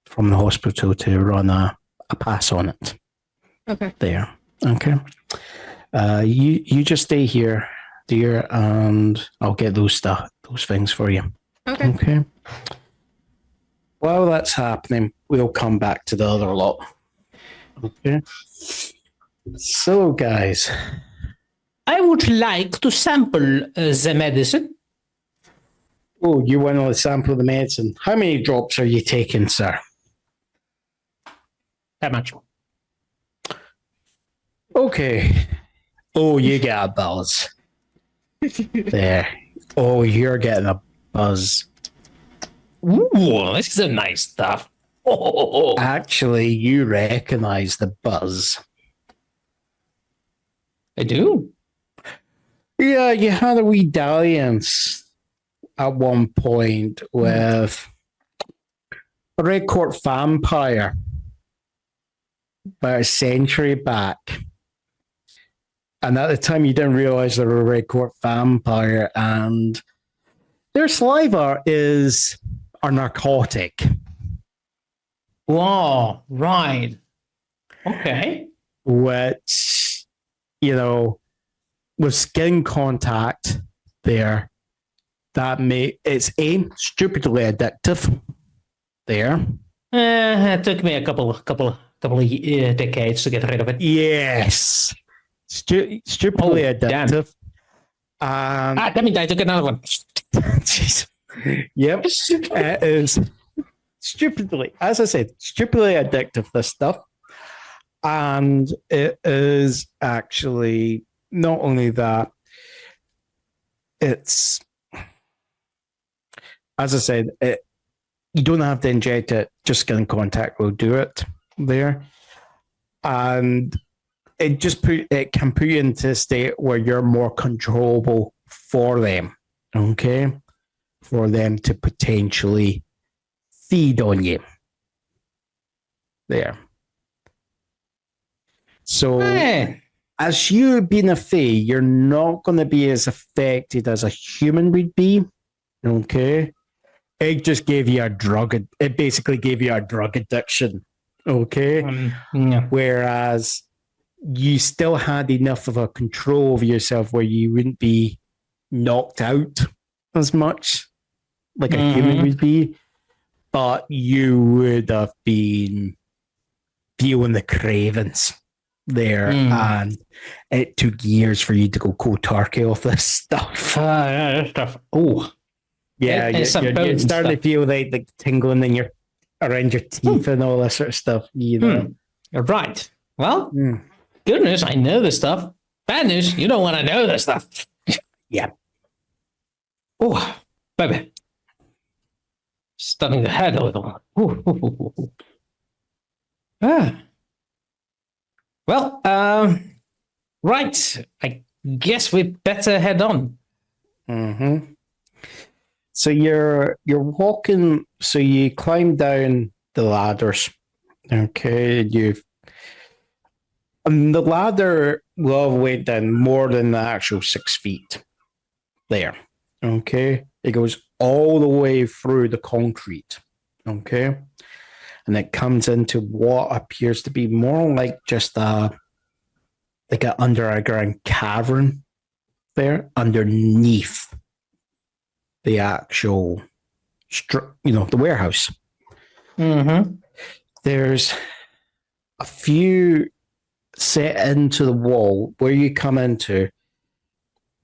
from the hospital to run a pass on it. Okay. There. Okay. You just stay here, dear, and I'll get those things for you. Okay. Okay. While that's happening, we'll come back to the other lot. Okay. So, guys. I would like to sample the medicine. Oh, you want to sample the medicine. How many drops are you taking, sir? That much. Okay. Oh, you get a buzz. There. Oh, you're getting a buzz. Ooh, this is a nice stuff. Oh. Actually, you recognize the buzz. I do. Yeah, you had a wee dalliance at one point with a red court vampire about a century back. And at the time, you didn't realize they were a red court vampire, and their saliva is a narcotic. Wow, right. Okay. Which, with skin contact there, it's stupidly addictive there. It took me a couple of decades to get rid of it. Yes. Stupidly addictive. That means I took another one. Jeez. Yep. It is stupidly, as I said, stupidly addictive, this stuff. And it is actually not only that, it's, as I said, you don't have to inject it, just skin contact will do it there. And it can put you into a state where you're more controllable for them, okay? For them to potentially feed on you. There. So, as you being a fae, you're not going to be as affected as a human would be, okay? It just gave you it basically gave you a drug addiction, okay? Yeah. Whereas you still had enough of a control of yourself where you wouldn't be knocked out as much like a human would be, but you would have been feeling the cravings there, and it took years for you to go cold turkey off this stuff. Stuff. Oh, yeah, you're starting to feel like the tingling in around your teeth and all that sort of stuff. Right. Well, good news, I know this stuff. Bad news, you don't want to know this stuff. Yeah. Oh, baby. Stunning the head a little. Ooh. Well, right. I guess we better head on. Mm-hmm. So you're walking. So you climb down the ladders. Okay, and the ladder will have went down more than the actual 6 feet. There. Okay, it goes all the way through the concrete. Okay. And it comes into what appears to be more like just an underground cavern there underneath the actual, the warehouse. Mm-hmm. There's a few set into the wall where you come into.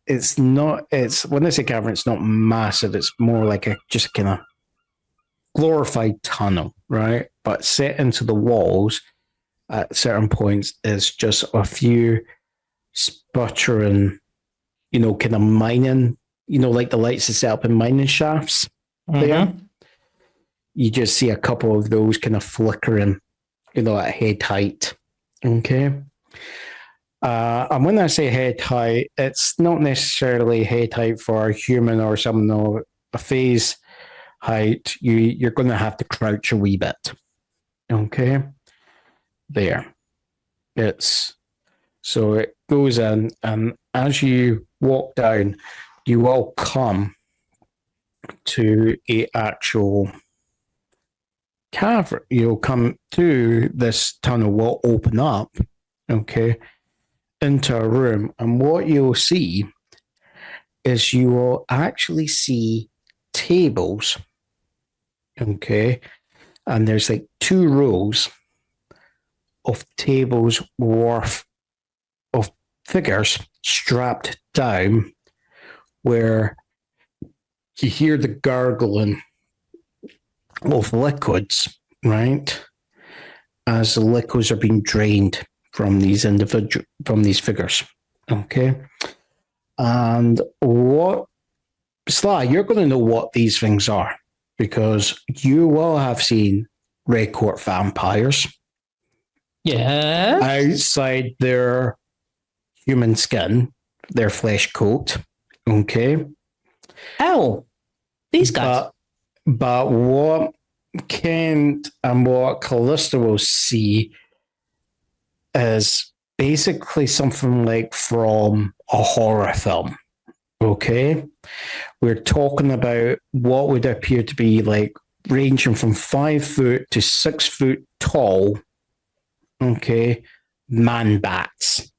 When I say cavern, it's not massive. It's more like just kind of glorified tunnel, right? But set into the walls at certain points is just a few sputtering, kind of mining, like the lights that set up in mining shafts there. You just see a couple of those kind of flickering, at head height. Okay. And when I say head height, it's not necessarily head height for a human or someone of a phase height. You're going to have to crouch a wee bit. Okay. There. So it goes in, and as you walk down, you will come to a actual cavern. You'll come to this tunnel, will open up, okay, into a room, and what you'll see is you will actually see tables, okay, and there's like 2 rows of tables worth of figures strapped down, where you hear the gargling of liquids, right? As the liquids are being drained from these figures. Okay. And what, Sly, you're going to know what these things are, because you will have seen Red Court vampires. Yeah. Outside their human skin, their flesh coat. Okay. Oh, these guys. But what Kent and what Calista will see is basically something like from a horror film. Okay. We're talking about what would appear to be like ranging from 5 foot to 6 foot tall. Okay. Man bats.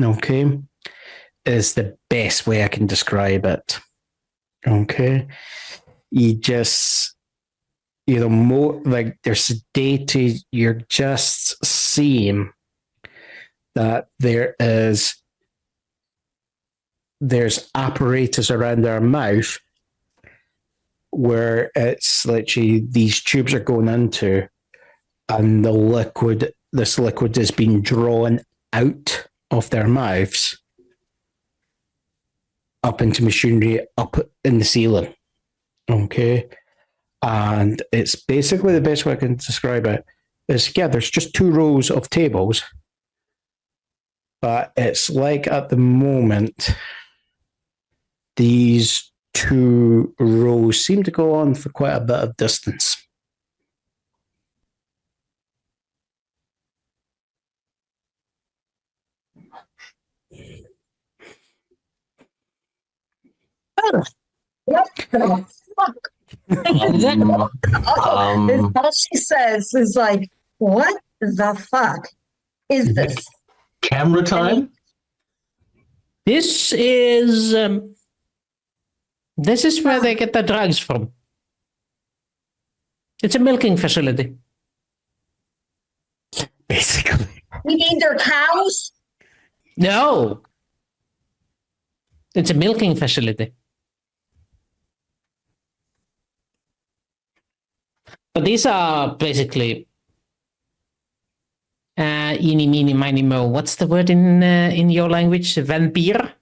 Okay. Is the best way I can describe it. Okay. You just, more like they're sedated. You're just seeing that there's apparatus around their mouth where it's literally these tubes are going into, and this liquid is being drawn out of their mouths up into machinery up in the ceiling. Okay. And it's basically the best way I can describe it is, yeah, there's just 2 rows of tables, but it's like at the moment, these 2 rows seem to go on for quite a bit of distance. All she says is like, what the fuck is this? Camera time? This is where they get the drugs from. It's a milking facility. Basically. We need their cows? No. It's a milking facility. But these are basically eeny, meeny, miny, mo. What's the word in your language? Vampire?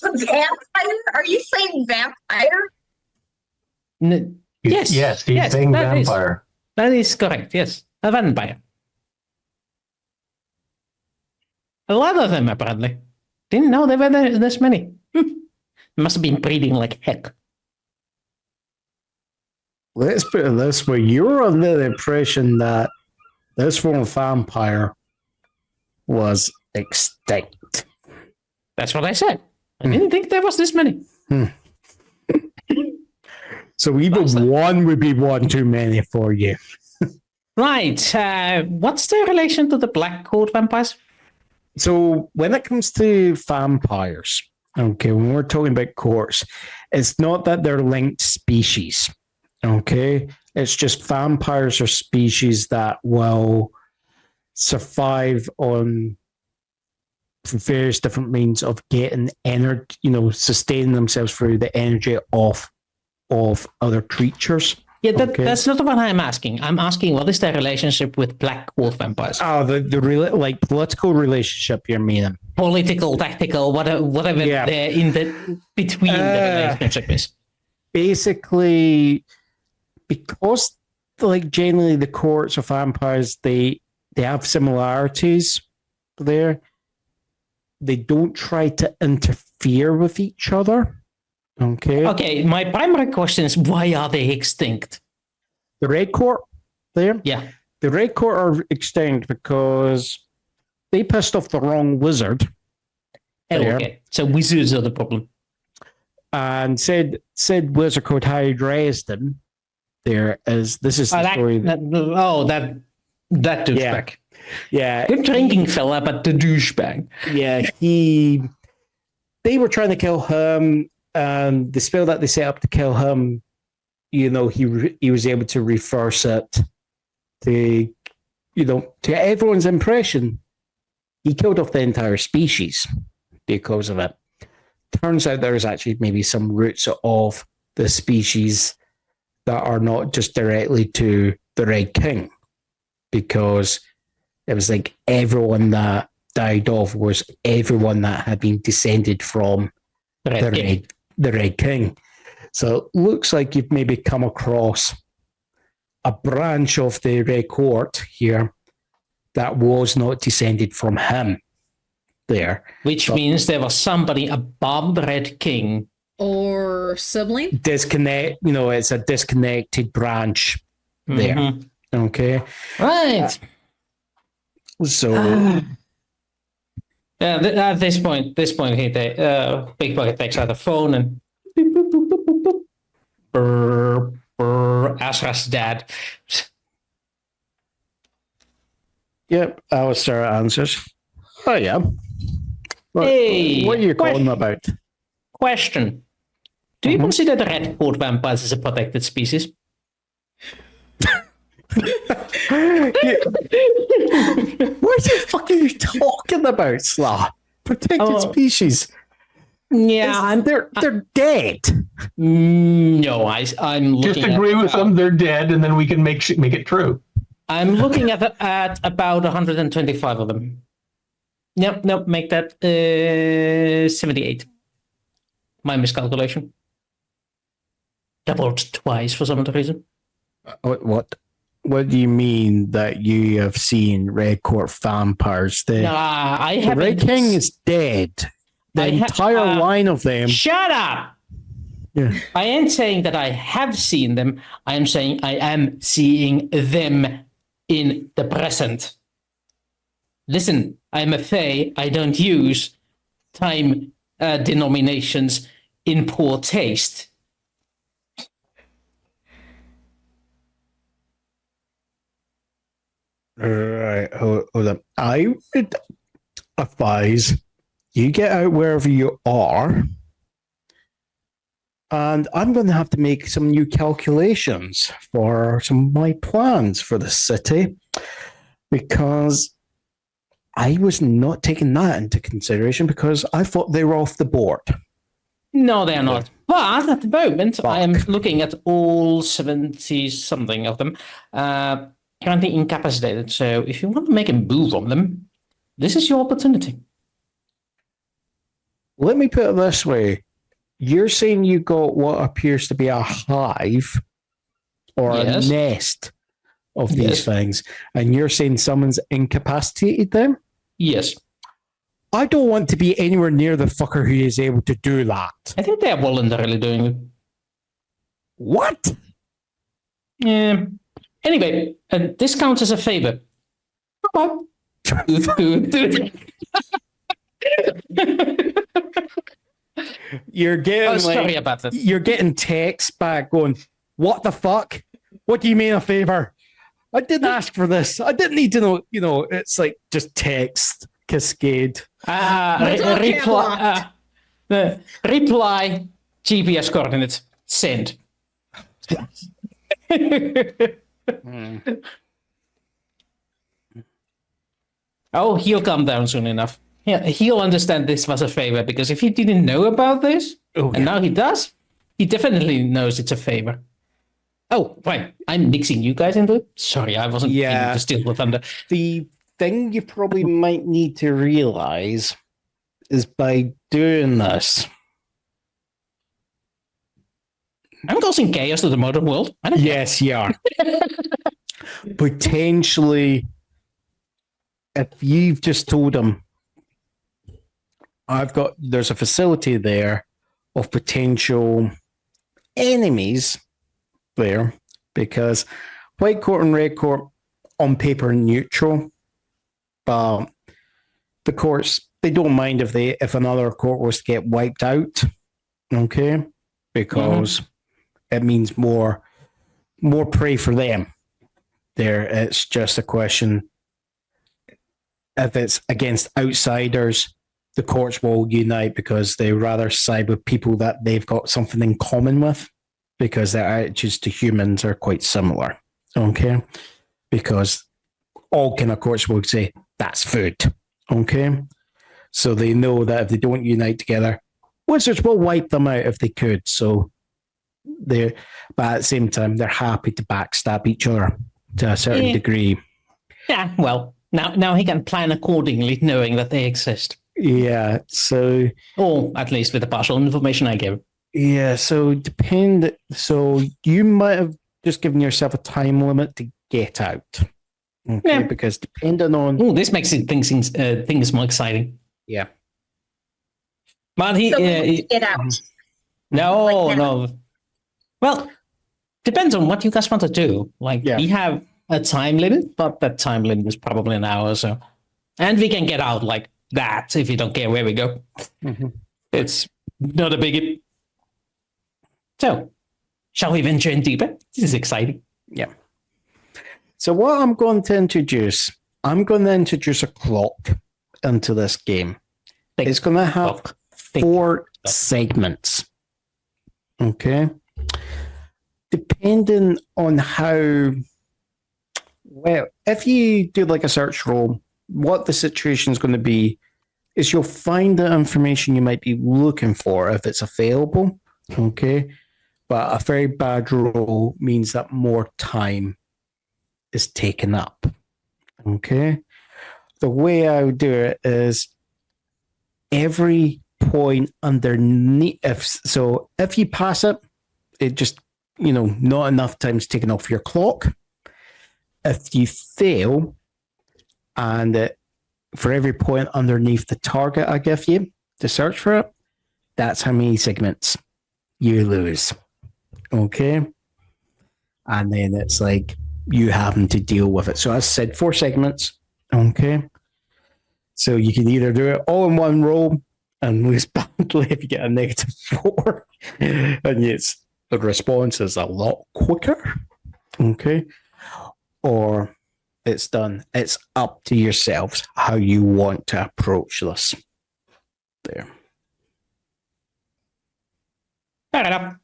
Vampire? Are you saying vampire? Yes. Yes, he's saying vampire. That is correct, yes. A vampire. A lot of them, apparently. Didn't know there were this many. Must have been breeding like heck. Let's put it this way. You were under the impression that this form of vampire was extinct. That's what I said. I didn't think there was this many. So even one would be one too many for you. Right. What's the relation to the black coat vampires? So when it comes to vampires, okay, when we're talking about courts, it's not that they're linked species. Okay, it's just vampires are species that will survive on various different means of getting energy, sustaining themselves through the energy of other creatures. Yeah, that's not what I'm asking. I'm asking what is their relationship with black wolf vampires? Oh, the like political relationship you're meaning. Political, tactical, whatever Yeah. in the between the relationship is. Basically, because like generally the courts of vampires, they have similarities there. They don't try to interfere with each other. Okay. Okay, my primary question is why are they extinct? The Red Court there? Yeah. The Red Court are extinct because they pissed off the wrong wizard. Oh, okay. So wizards are the problem. and said Wizard Code High Dresden. This is the story. That douchebag. Yeah. Good drinking fella, but the douchebag. Yeah, they were trying to kill him, and the spell that they set up to kill him, he was able to reverse it to everyone's impression. He killed off the entire species because of it. Turns out there's actually maybe some roots of the species that are not just directly to the Red King, because it was like everyone that died off was everyone that had been descended from the Red King. So it looks like you've maybe come across a branch of the Red Court here that was not descended from him there. Which means there was somebody above the Red King. Or sibling? It's a disconnected branch there. Mm-hmm. Okay. Right. So at this point, Big Bucket takes out the phone and brr, brr, Asra's dad. yep, Alistair answers. Oh yeah. What are you calling about? Question. Do you consider the red coat vampires as a protected species? What the fuck are you talking about, Sla? Protected species. Yeah, they're dead. No, I'm looking. Just agree with them. They're dead, and then we can make it true. I'm looking at about 125 of them. Nope. Make that 78. My miscalculation. Doubled twice for some other reason. What do you mean that you have seen Red Court vampires? The Red King is dead. The entire line of them. Shut up! Yeah. I ain't saying that I have seen them. I am saying I am seeing them in the present. Listen, I'm a fae. I don't use time denominations in poor taste. Right, hold on. I would advise you get out wherever you are, and I'm going to have to make some new calculations for some of my plans for the city, because I was not taking that into consideration because I thought they were off the board. No, they're not. But at the moment, I am looking at all 70-something of them. Currently incapacitated, so if you want to make a move on them, this is your opportunity. Let me put it this way. You're saying you got what appears to be a hive or a nest of these things, and you're saying someone's incapacitated them? Yes. I don't want to be anywhere near the fucker who is able to do that. I think they're voluntarily doing it. What? Yeah. Anyway, this counts as a favor. You're getting sorry about that. You're getting texts back going, what the fuck? What do you mean a favor? I didn't ask for this. I didn't need to know. It's like just text cascade. Reply GPS coordinates. Send. Oh, he'll calm down soon enough. Yeah, he'll understand this was a favor, because if he didn't know about this, and now he does, he definitely knows it's a favor. Oh, right. I'm mixing you guys into it. Sorry, I wasn't aiming to steal the thunder. The thing you probably might need to realize is by doing this, I'm causing chaos to the modern world. Yes, you are. Potentially, if you've just told him, there's a facility there of potential enemies there, because White Court and Red Court on paper neutral, but the courts, they don't mind if another court was to get wiped out. okay? Because it means more prey for them. There, it's just a question. If it's against outsiders, the courts will unite because they rather side with people that they've got something in common with, because their attitudes to humans are quite similar. Okay, because all kind of courts will say that's food. Okay, so they know that if they don't unite together, wizards will wipe them out if they could. So but at the same time, they're happy to backstab each other to a certain degree. Yeah, well, now he can plan accordingly, knowing that they exist. Yeah, so... Or at least with the partial information I give. Yeah, so you might have just given yourself a time limit to get out. Okay, Yeah. Because depending on... Oh, this makes things more exciting. Yeah. But he... So we need to get out. No, Like now. no. Well, depends on what you guys want to do. Like, Yeah. we have a time limit, but that time limit is probably an hour or so. And we can get out like that if you don't care where we go. Mhm. It's not a biggie. So, shall we venture in deeper? This is exciting. Yeah. So what I'm going to introduce a clock into this game. It's going to have Clock. 4 segments. Okay. Depending on how well, if you do like a search roll, what the situation is going to be is you'll find the information you might be looking for if it's available. Okay. But a very bad roll means that more time is taken up. Okay. The way I would do it is every point underneath. If you pass it, it just, not enough time's taken off your clock. If you fail, and for every point underneath the target I give you to search for it, that's how many segments you lose. Okay. And then it's like you having to deal with it. So as I said, 4 segments. Okay. So you can either do it all in one roll and lose badly if you get a -4. And the response is a lot quicker. Okay. Or it's done. It's up to yourselves how you want to approach this. There. Fair enough.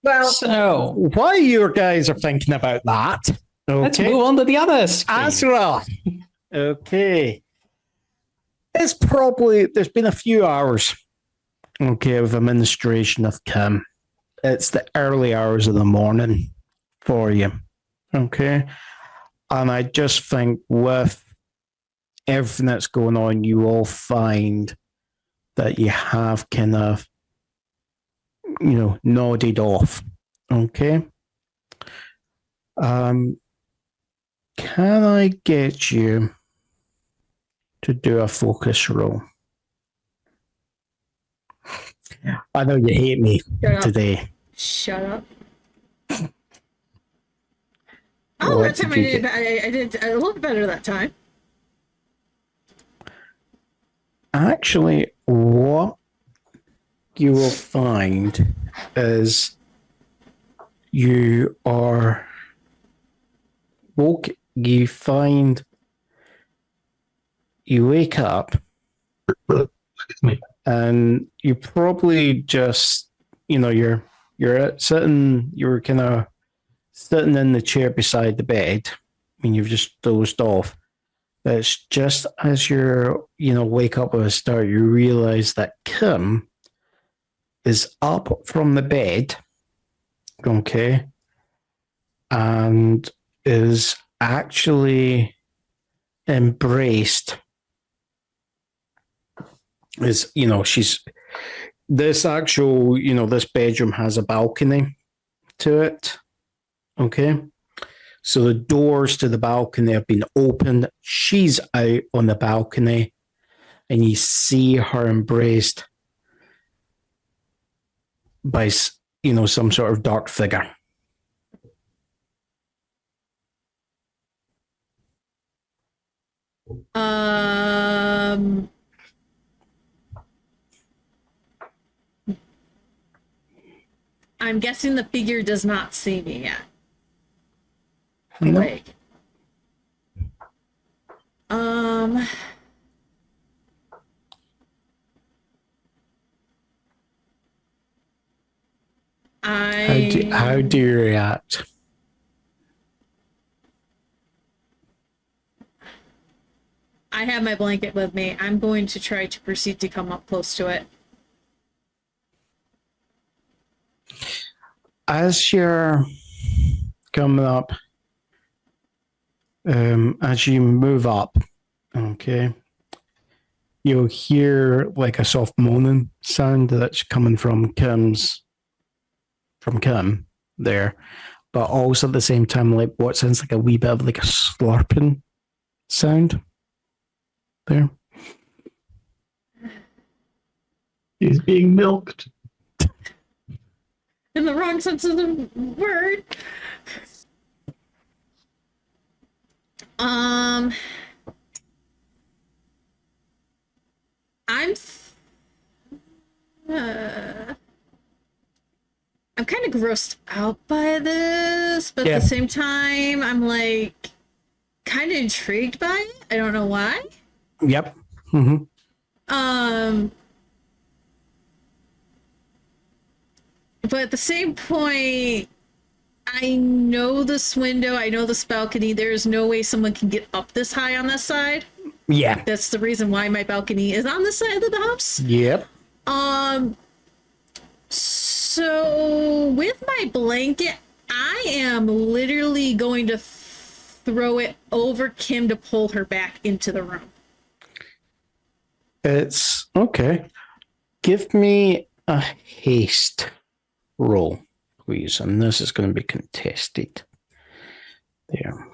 Well, So, While you guys are thinking about that, let's okay, move on to the others. Asra. Okay. There's been a few hours, okay, of administration of Kim. It's the early hours of the morning for you, okay? And I just think with everything that's going on, you will find that you have kind of, nodded off, okay? Can I get you to do a focus roll? I know you hate me Shut up. today. Shut up. What That time did you I did a little better that time. Actually, what you will find is you wake up Excuse me. and you probably just, you're kind of sitting in the chair beside the bed. I mean, you've just dozed off. It's just as you're, wake up with a start, you realize that Kim is up from the bed, okay, and is actually embraced. She's this bedroom has a balcony to it, okay. So the doors to the balcony have been opened. She's out on the balcony, and you see her embraced by, some sort of dark figure. I'm guessing the figure does not see me yet. No. Like, How do you react? I have my blanket with me. I'm going to try to proceed to come up close to it. As you're coming up, as you move up, okay, you'll hear like a soft moaning sound that's coming from Kim there, but also at the same time, like what sounds like a wee bit of like a slurping sound there. He's being milked. In the wrong sense of the word. I'm kind of grossed out by this, but at the same time, I'm like kind of intrigued by it. I don't know why. Yep. But at the same point, I know this window, I know this balcony. There's no way someone can get up this high on this side. Yeah. That's the reason why my balcony is on this side of the house. Yep. So with my blanket, I am literally going to throw it over Kim to pull her back into the room. It's okay. Give me a haste roll, please. And this is going to be contested. There.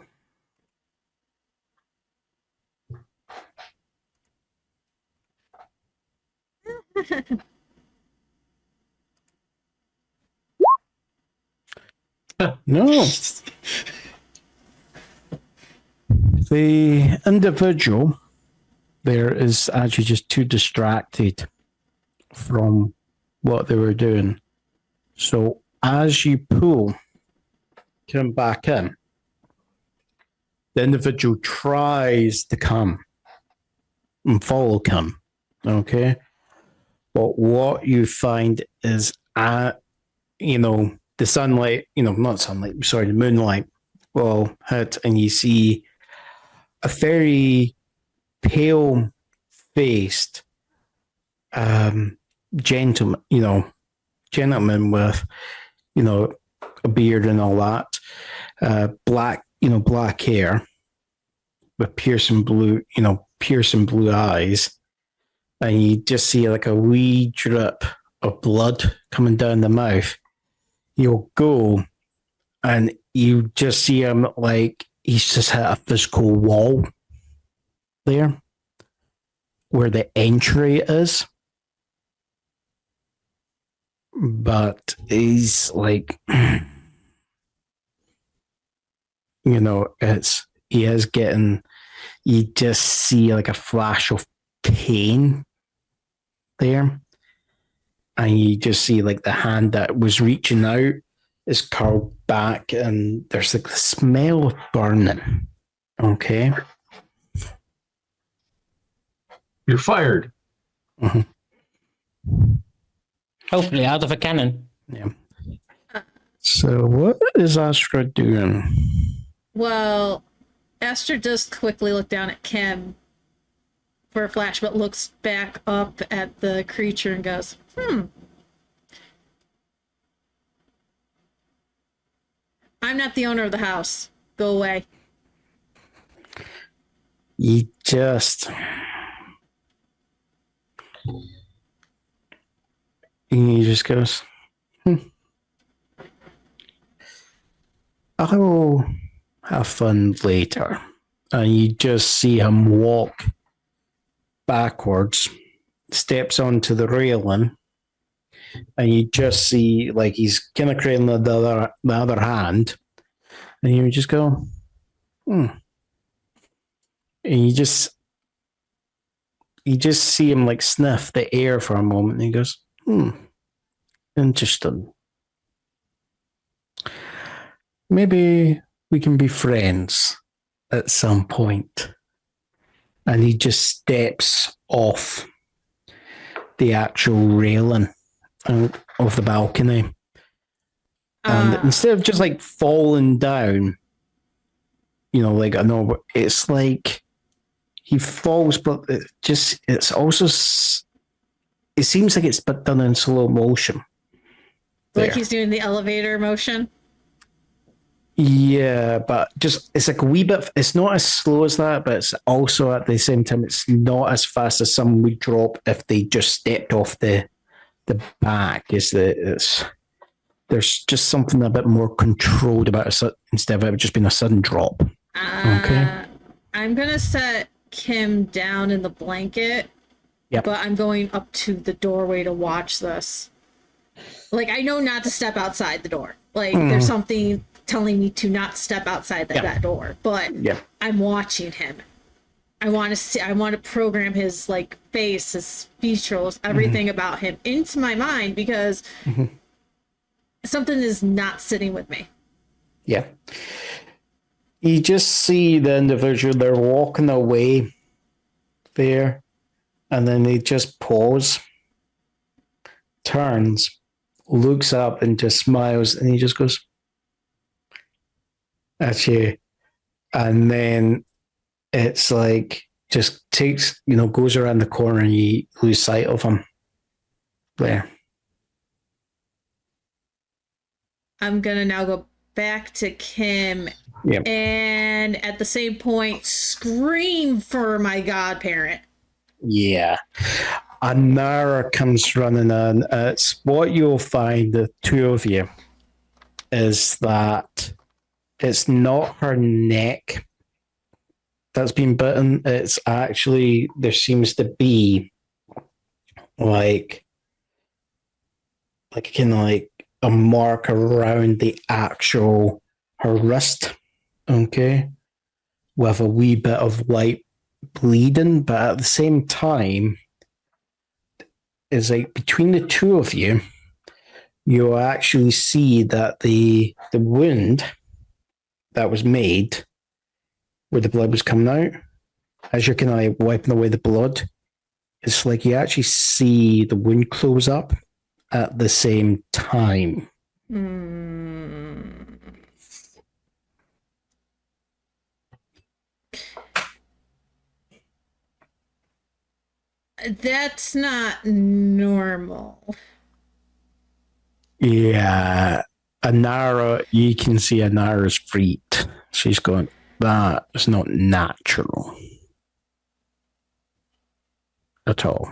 No. The individual there is actually just too distracted from what they were doing. So as you pull Kim back in, the individual tries to come and follow Kim. Okay. But what you find is the sunlight, not sunlight, sorry, the moonlight will hit and you see a very pale faced gentleman with, a beard and all that, black hair with piercing blue eyes. And you just see like a wee drip of blood coming down the mouth. You'll go and you just see him like he's just hit a physical wall there where the entry is. But he's like, you just see like a flash of pain there. And you just see like the hand that was reaching out is curled back and there's like the smell of burning. Okay. You're fired. Mm-hmm. Hopefully out of a cannon. Yeah. So what is Asra doing? Well, Astra does quickly look down at Kim for a flash, but looks back up at the creature and goes, I'm not the owner of the house. Go away. He just... He just goes, I'll have fun later. And you just see him walk backwards, steps onto the railing, and you just see like he's kind of cradling the other hand, and you just go, And you just see him like sniff the air for a moment, and he goes, interesting. maybe we can be friends at some point. And he just steps off the actual railing of the balcony. And instead of just like falling down, you know, like I know, it's like he falls, but it's also, it seems like it's done in slow motion. Like he's doing the elevator motion. Yeah, but just it's like a wee bit. It's not as slow as that, but it's also at the same time it's not as fast as someone would drop if they just stepped off the back. There's just something a bit more controlled about it instead of it just being a sudden drop. Okay. I'm gonna set Kim down in the blanket. Yep. But I'm going up to the doorway to watch this. Like I know not to step outside the door. Like there's something telling me to not step outside that door, but I'm watching him. I want to see. I want to program his like face, his features, everything about him into my mind because something is not sitting with me. Yeah. You just see the individual. They're walking away there, and then they just pause, turns, looks up, and just smiles, and he just goes at you, and then it's like just takes, you know, goes around the corner and you lose sight of him there. I'm gonna now go back to Kim and at the same point scream for my godparent. Yeah. Anara comes running in. It's what you'll find, the two of you, is that it's not her neck that's been bitten. It's actually, there seems to be like kind of like a mark around the actual, her wrist, okay, with a wee bit of light bleeding, but at the same time, is like between the two of you, you'll actually see that the wound that was made where the blood was coming out, as you're kind of like wiping away the blood, it's like you actually see the wound close up at the same time. That's not normal. Yeah. Anara, you can see Anara's feet. She's going, that is not natural at all.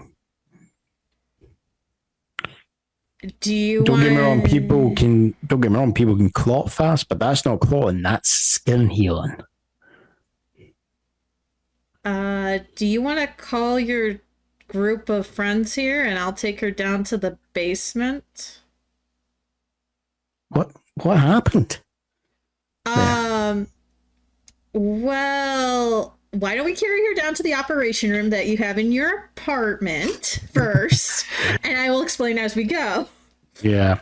Don't get me wrong, people can clot fast, but that's not clotting, that's skin healing. Do you want to call your group of friends here and I'll take her down to the basement? What happened? Well, why don't we carry her down to the operation room that you have in your apartment first, and I will explain as we go. Yeah.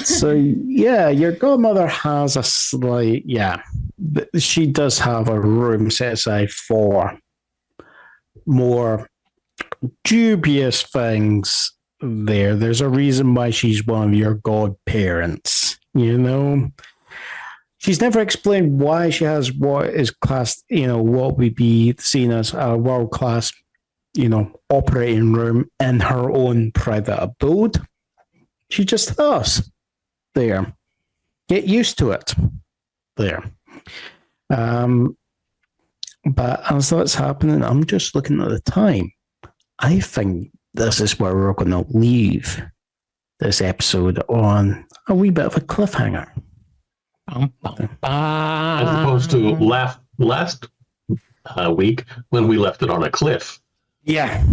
So, yeah, your godmother has a slight, she does have a room set aside for more dubious things there. There's a reason why she's one of your godparents, you know? She's never explained why she has what is classed, you know, what would be seen as a world-class, you know, operating room in her own private abode. She just does. There. Get used to it. There. But as that's happening, I'm just looking at the time. I think this is where we're going to leave this episode on a wee bit of a cliffhanger. As opposed to last week when we left it on a cliff. Yeah.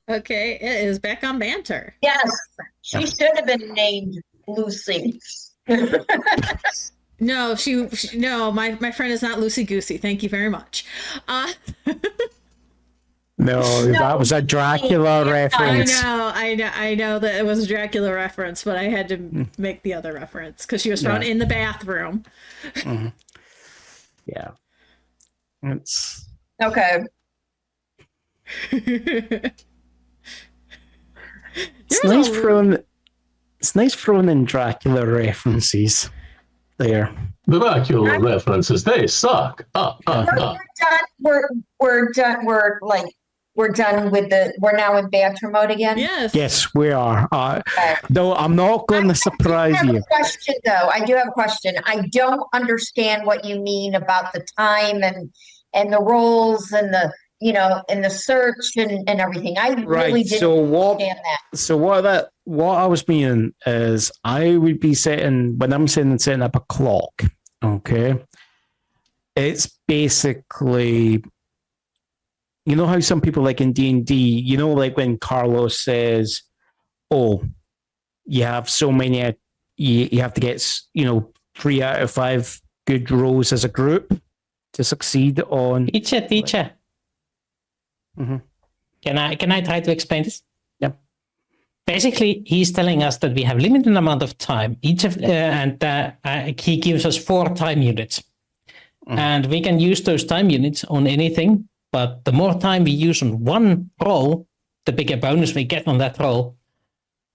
Okay, it is back on banter. Yes, she should have been named Lucy. No, no, my friend is not loosey goosey. Thank you very much. No, that was a Dracula reference. I know that it was a Dracula reference, but I had to make the other reference because she was found in the bathroom. Mhm. Yeah. It's Okay. It's nice throwing in Dracula references there. The Dracula references, they suck. We're done. We're done with we're now in banter mode again. Yes, we are. Though I'm not going to surprise you. I do have a question. I don't understand what you mean about the time and the roles and the and the search and everything. I really didn't understand that. So what I was meaning is I would be setting up a clock. Okay, it's basically, you know how some people like in D&D, like when Carlos says, "Oh, you have so many, you have to get 3 out of 5 good rolls as a group to succeed on." Teacher. Mm-hmm. Can I try to explain this? Yeah. Basically, he's telling us that we have limited amount of time. He gives us 4 time units, and we can use those time units on anything. But the more time we use on one roll, the bigger bonus we get on that roll.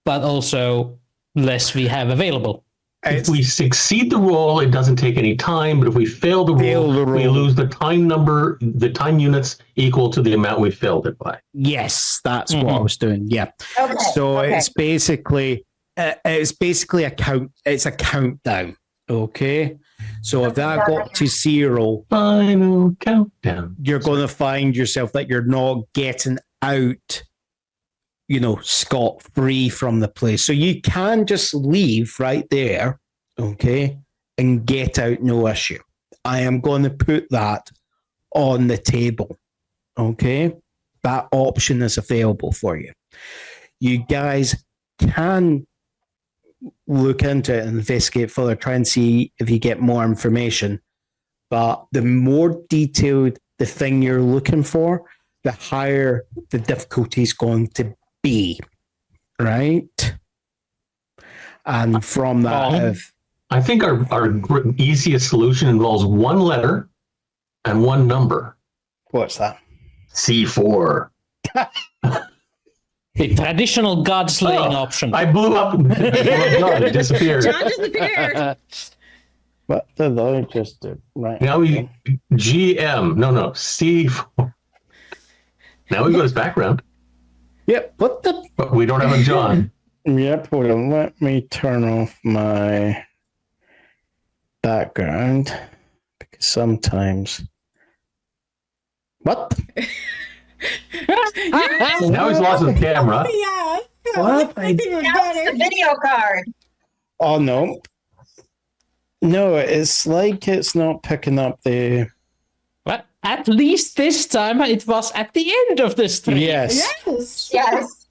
But also, less we have available. If we succeed the roll, it doesn't take any time. But if we fail the roll, we lose the time units equal to the amount we failed it by. Yes, that's what I was doing. Yeah. Okay. So it's basically a countdown. Okay. So if that got to 0, final countdown, you're going to find yourself that you're not getting out, scot-free from the place. So you can just leave right there, okay, and get out, no issue. I am going to put that on the table, okay? That option is available for you. You guys can look into it and investigate further, try and see if you get more information. But the more detailed the thing you're looking for, the higher the difficulty is going to be, right? And from that, I think our easiest solution involves 1 letter and 1 number. What's that? C4. The traditional god slaying option. I blew up. God, it disappeared. John disappeared. What did I just do? Right. Now we GM. No, C4. Now we go as background. Yep. What the? But we don't have a John. Yep. Hold on. Let me turn off my background because sometimes. What? Now he's lost his camera. Yeah. What? I think we're That's the video card. Oh no. No, it's like it's not picking up the. But at least this time it was at the end of the stream. Yes. Yes.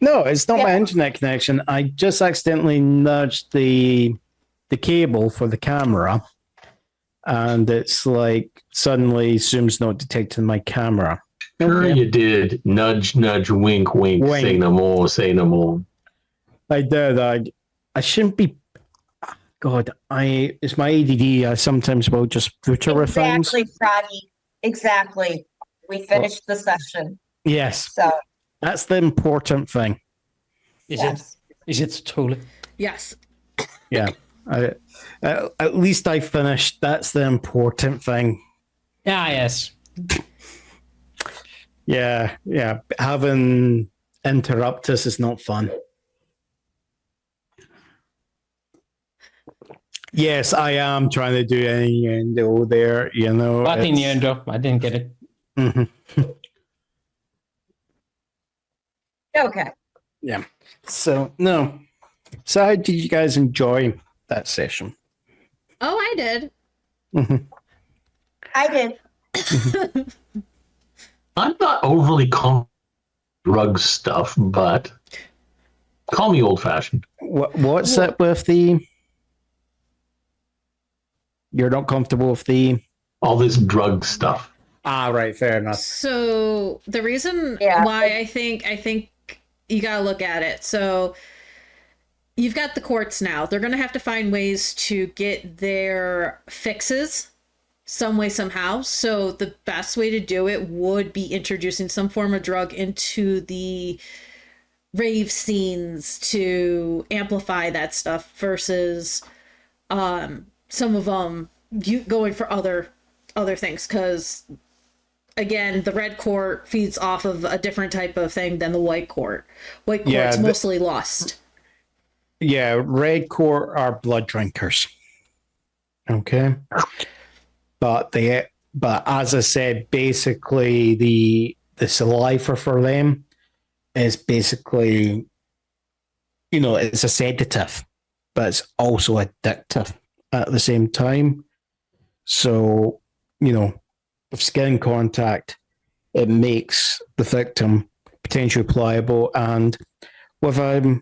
No, it's not my internet connection. I just accidentally nudged the cable for the camera, and it's like suddenly Zoom's not detecting my camera. Sure you did. Nudge, nudge, wink, wink. Say no more, say no more. I did. I shouldn't be. God, it's my ADD. I sometimes will just butcher with things. Exactly, Froggy. Exactly. We finished the session. Yes. So that's the important thing. Is it totally? Yes. Yeah. At least I finished. That's the important thing. Ah, yes. Yeah. Having interrupt us is not fun. Yes, I am trying to do an innuendo there, What innuendo? I didn't get it. Mm-hmm. okay. Yeah. So, no. So how did you guys enjoy that session? Oh, I did. Mm-hmm. I did. I'm not overly drug stuff, but call me old fashioned. What's it with the... You're not comfortable with the... All this drug stuff. Right, fair enough. So the reason Yeah. why I think you gotta look at it. So you've got the courts now. They're gonna have to find ways to get their fixes some way, somehow. So the best way to do it would be introducing some form of drug into the rave scenes to amplify that stuff versus some of them going for other things, because again, the red court feeds off of a different type of thing than the white court. White court's mostly lust. Yeah, red court are blood drinkers. Okay. But as I said, basically the saliva for them is basically, it's a sedative, but it's also addictive at the same time. So, with skin contact, it makes the victim potentially pliable, and with a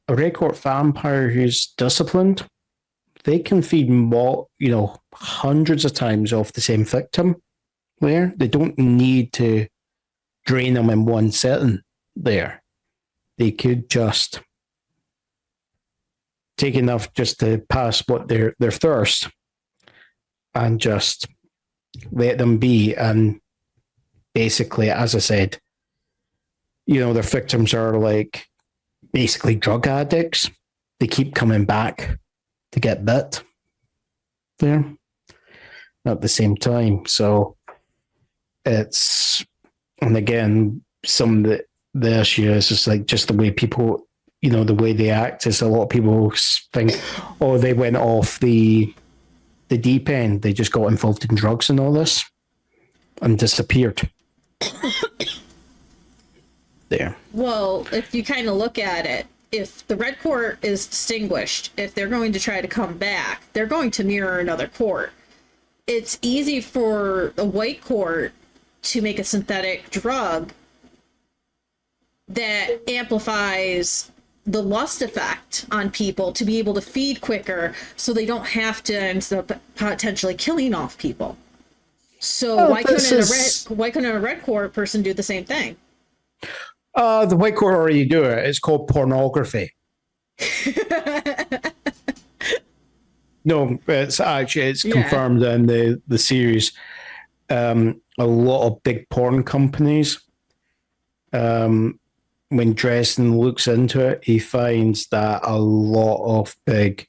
red court vampire who's disciplined, they can feed more, hundreds of times off the same victim there. They don't need to drain them in one sitting there. They could just take enough just to pass what their thirst and just let them be. And basically, as I said, their victims are like basically drug addicts. They keep coming back to get bit there at the same time. So it's, and again, some of the issue is just like just the way people, the way they act is a lot of people think, oh, they went off the deep end. They just got involved in drugs and all this and disappeared. There. Well, if you kind of look at it, if the red court is distinguished, if they're going to try to come back, they're going to mirror another court. It's easy for the white court to make a synthetic drug that amplifies the lust effect on people to be able to feed quicker, so they don't have to end up potentially killing off people. So why couldn't a red court person do the same thing? The white court already do it. It's called pornography. No, it's confirmed in the series. A lot of big porn companies, when Dresden looks into it, he finds that a lot of big,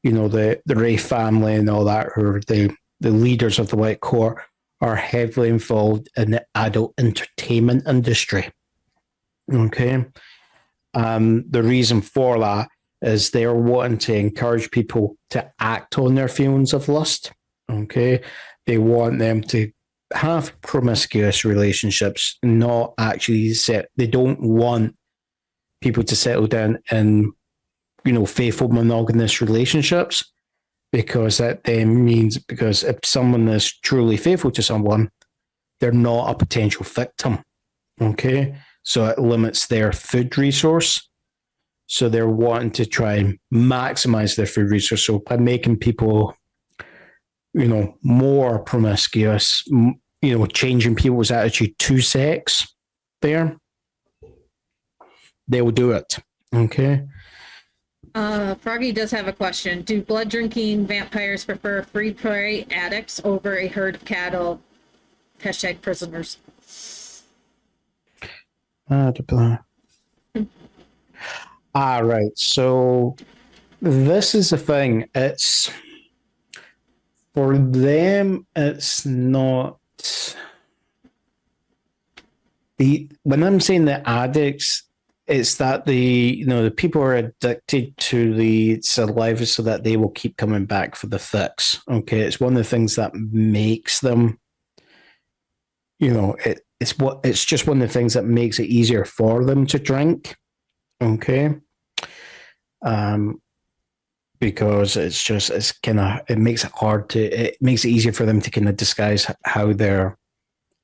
the Ray family and all that, who are the leaders of the white court, are heavily involved in the adult entertainment industry. Okay. The reason for that is they're wanting to encourage people to act on their feelings of lust. Okay. They want them to have promiscuous relationships, not actually they don't want people to settle down in, faithful monogamous relationships, because that then means, because if someone is truly faithful to someone, they're not a potential victim. Okay. So it limits their food resource. So they're wanting to try and maximize their food resource. So by making people, more promiscuous, changing people's attitude to sex there, they will do it. Okay. Froggy does have a question. Do blood drinking vampires prefer free prey addicts over a herd of cattle? # prisoners. Right. So this is the thing. It's for them. It's not when I'm saying the addicts, it's that the people are addicted to the saliva so that they will keep coming back for the fix. Okay, it's one of the things that makes them. It's just one of the things that makes it easier for them to drink. Okay. Because it makes it easier for them to kind of disguise how they're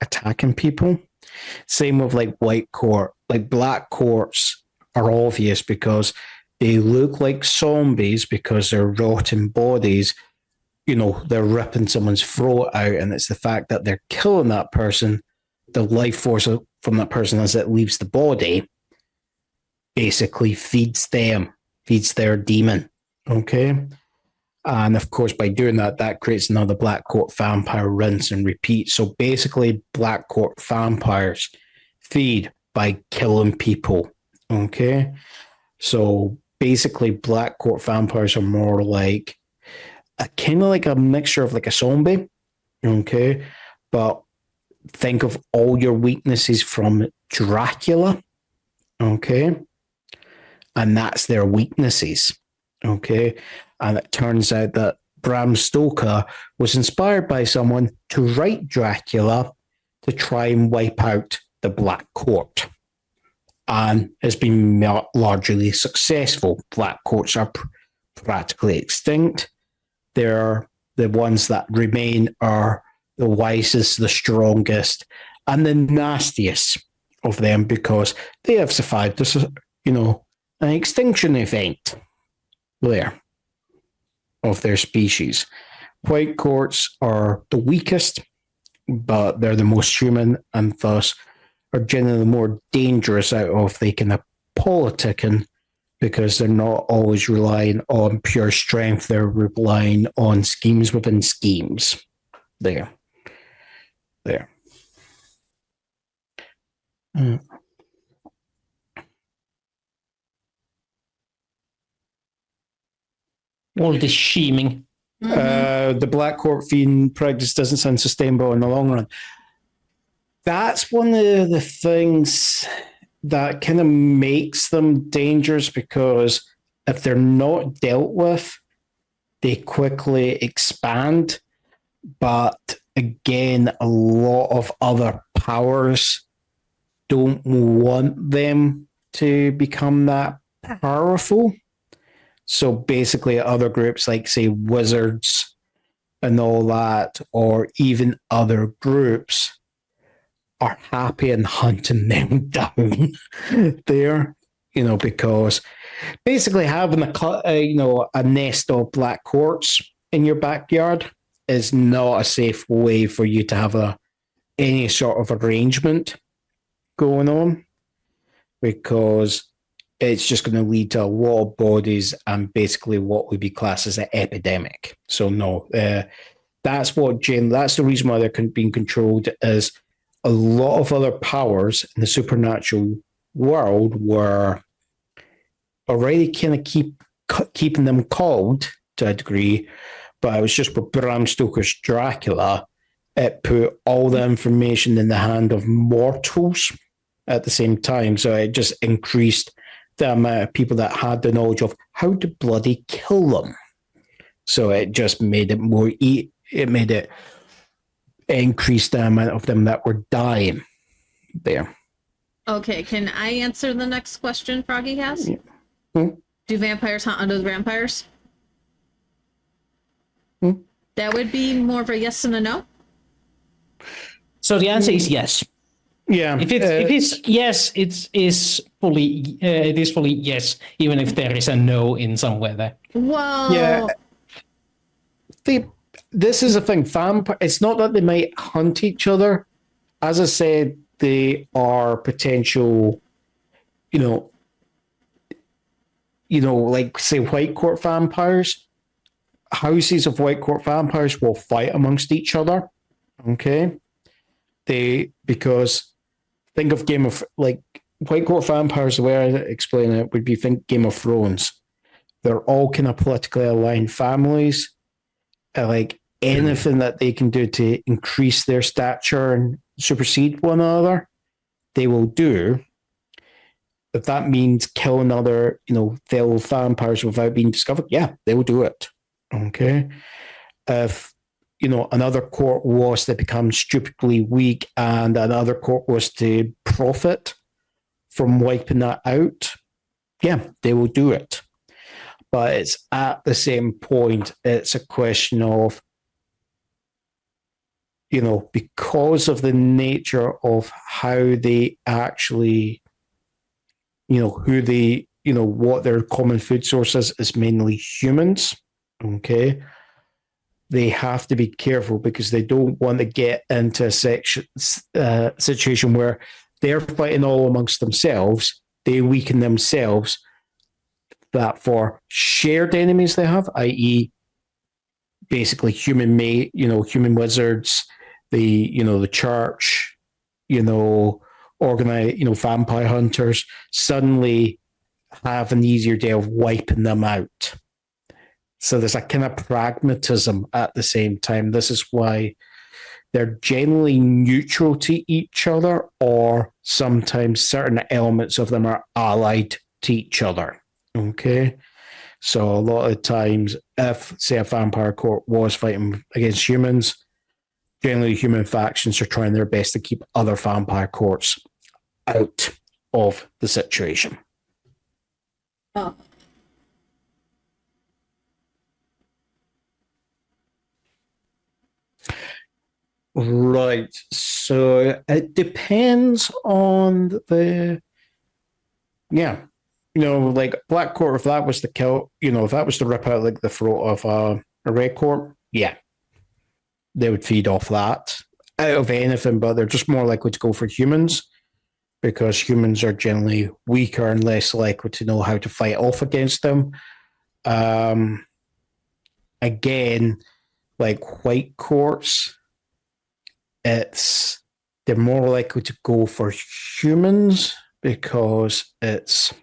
attacking people. Same with like white court, like black courts are obvious because they look like zombies because they're rotting bodies, they're ripping someone's throat out, and it's the fact that they're killing that person, the life force from that person as it leaves the body, basically feeds their demon. Okay. And of course, by doing that, that creates another Black Court vampire rinse and repeat. So basically, Black Court vampires feed by killing people. Okay. So basically, Black Court vampires are more like kind of like a mixture of like a zombie. Okay. But think of all your weaknesses from Dracula. Okay. And that's their weaknesses. Okay. And it turns out that Bram Stoker was inspired by someone to write Dracula to try and wipe out the Black Court. And has been largely successful. Black Courts are practically extinct. They're the ones that remain are the wisest, the strongest, and the nastiest of them because they have survived this, an extinction event there of their species. White courts are the weakest, but they're the most human and thus are generally more dangerous out of the kind of politicking because they're not always relying on pure strength. They're relying on schemes within schemes. There. All this scheming. The Black Court fiend practice doesn't sound sustainable in the long run. That's one of the things that kind of makes them dangerous because if they're not dealt with, they quickly expand. But again, a lot of other powers don't want them to become that powerful. So basically other groups like, say, wizards and all that, or even other groups are happy in hunting them down there, because basically having a nest of Black Courts in your backyard is not a safe way for you to have any sort of arrangement going on because it's just going to lead to a lot of bodies and basically what would be classed as an epidemic. So no, that's the reason why they're being controlled is a lot of other powers in the supernatural world were already kind of keeping them cold to a degree, but it was just with Bram Stoker's Dracula, it put all the information in the hand of mortals at the same time. So it just increased the amount of people that had the knowledge of how to bloody kill them. So it just made it more, it made it increase the amount of them that were dying there. Okay, can I answer the next question Froggy has? Yeah. Do vampires hunt other vampires? That would be more of a yes and a no? So the answer is yes. Yeah. If it's yes, it is fully yes, even if there is a no in somewhere there. Well, yeah. This is a thing. It's not that they might hunt each other. As I said, they are potential, like say White Court vampires. Houses of White Court vampires will fight amongst each other. Okay. Because think of White Court vampires, the way I explain it would be think Game of Thrones. They're all kind of politically aligned families. Like anything that they can do to increase their stature and supersede one another, they will do. If that means killing other, fellow vampires without being discovered, yeah, they will do it. Okay. If another court was to become stupidly weak and another court was to profit from wiping that out, yeah, they will do it. But it's at the same point, it's a question of, because of the nature of how they actually, what their common food source is mainly humans, okay? they have to be careful because they don't want to get into a situation where they're fighting all amongst themselves. They weaken themselves. That for shared enemies they have, i.e., basically human wizards, the church, organized, vampire hunters, suddenly have an easier day of wiping them out. So there's a kind of pragmatism at the same time. This is why they're generally neutral to each other, or sometimes certain elements of them are allied to each other. Okay? So a lot of times, if, say, a vampire court was fighting against humans, generally human factions are trying their best to keep other vampire courts out of the situation. Oh. Right. So it depends on like Black Court, if that was the kill, if that was to rip out like the throat of a Red Court, yeah, they would feed off that out of anything, but they're just more likely to go for humans because humans are generally weaker and less likely to know how to fight off against them. Again, like white courts, they're more likely to go for humans because it's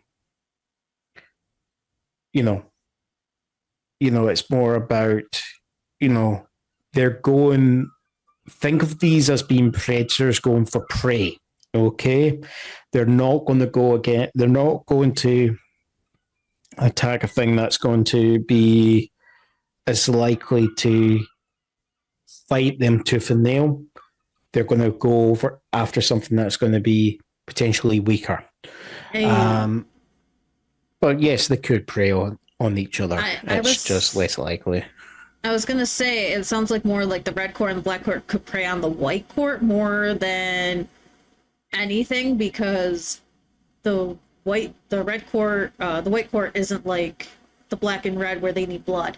it's more about they're going, think of these as being predators going for prey. Okay, they're not going to attack a thing that's going to be as likely to fight them tooth and nail. They're going to go after something that's going to be potentially weaker. But yes, they could prey on each other. It's just less likely. I was going to say, it sounds like more like the Red Court and the Black Court could prey on the White Court more than anything, because the White Court isn't like the Black and Red where they need blood.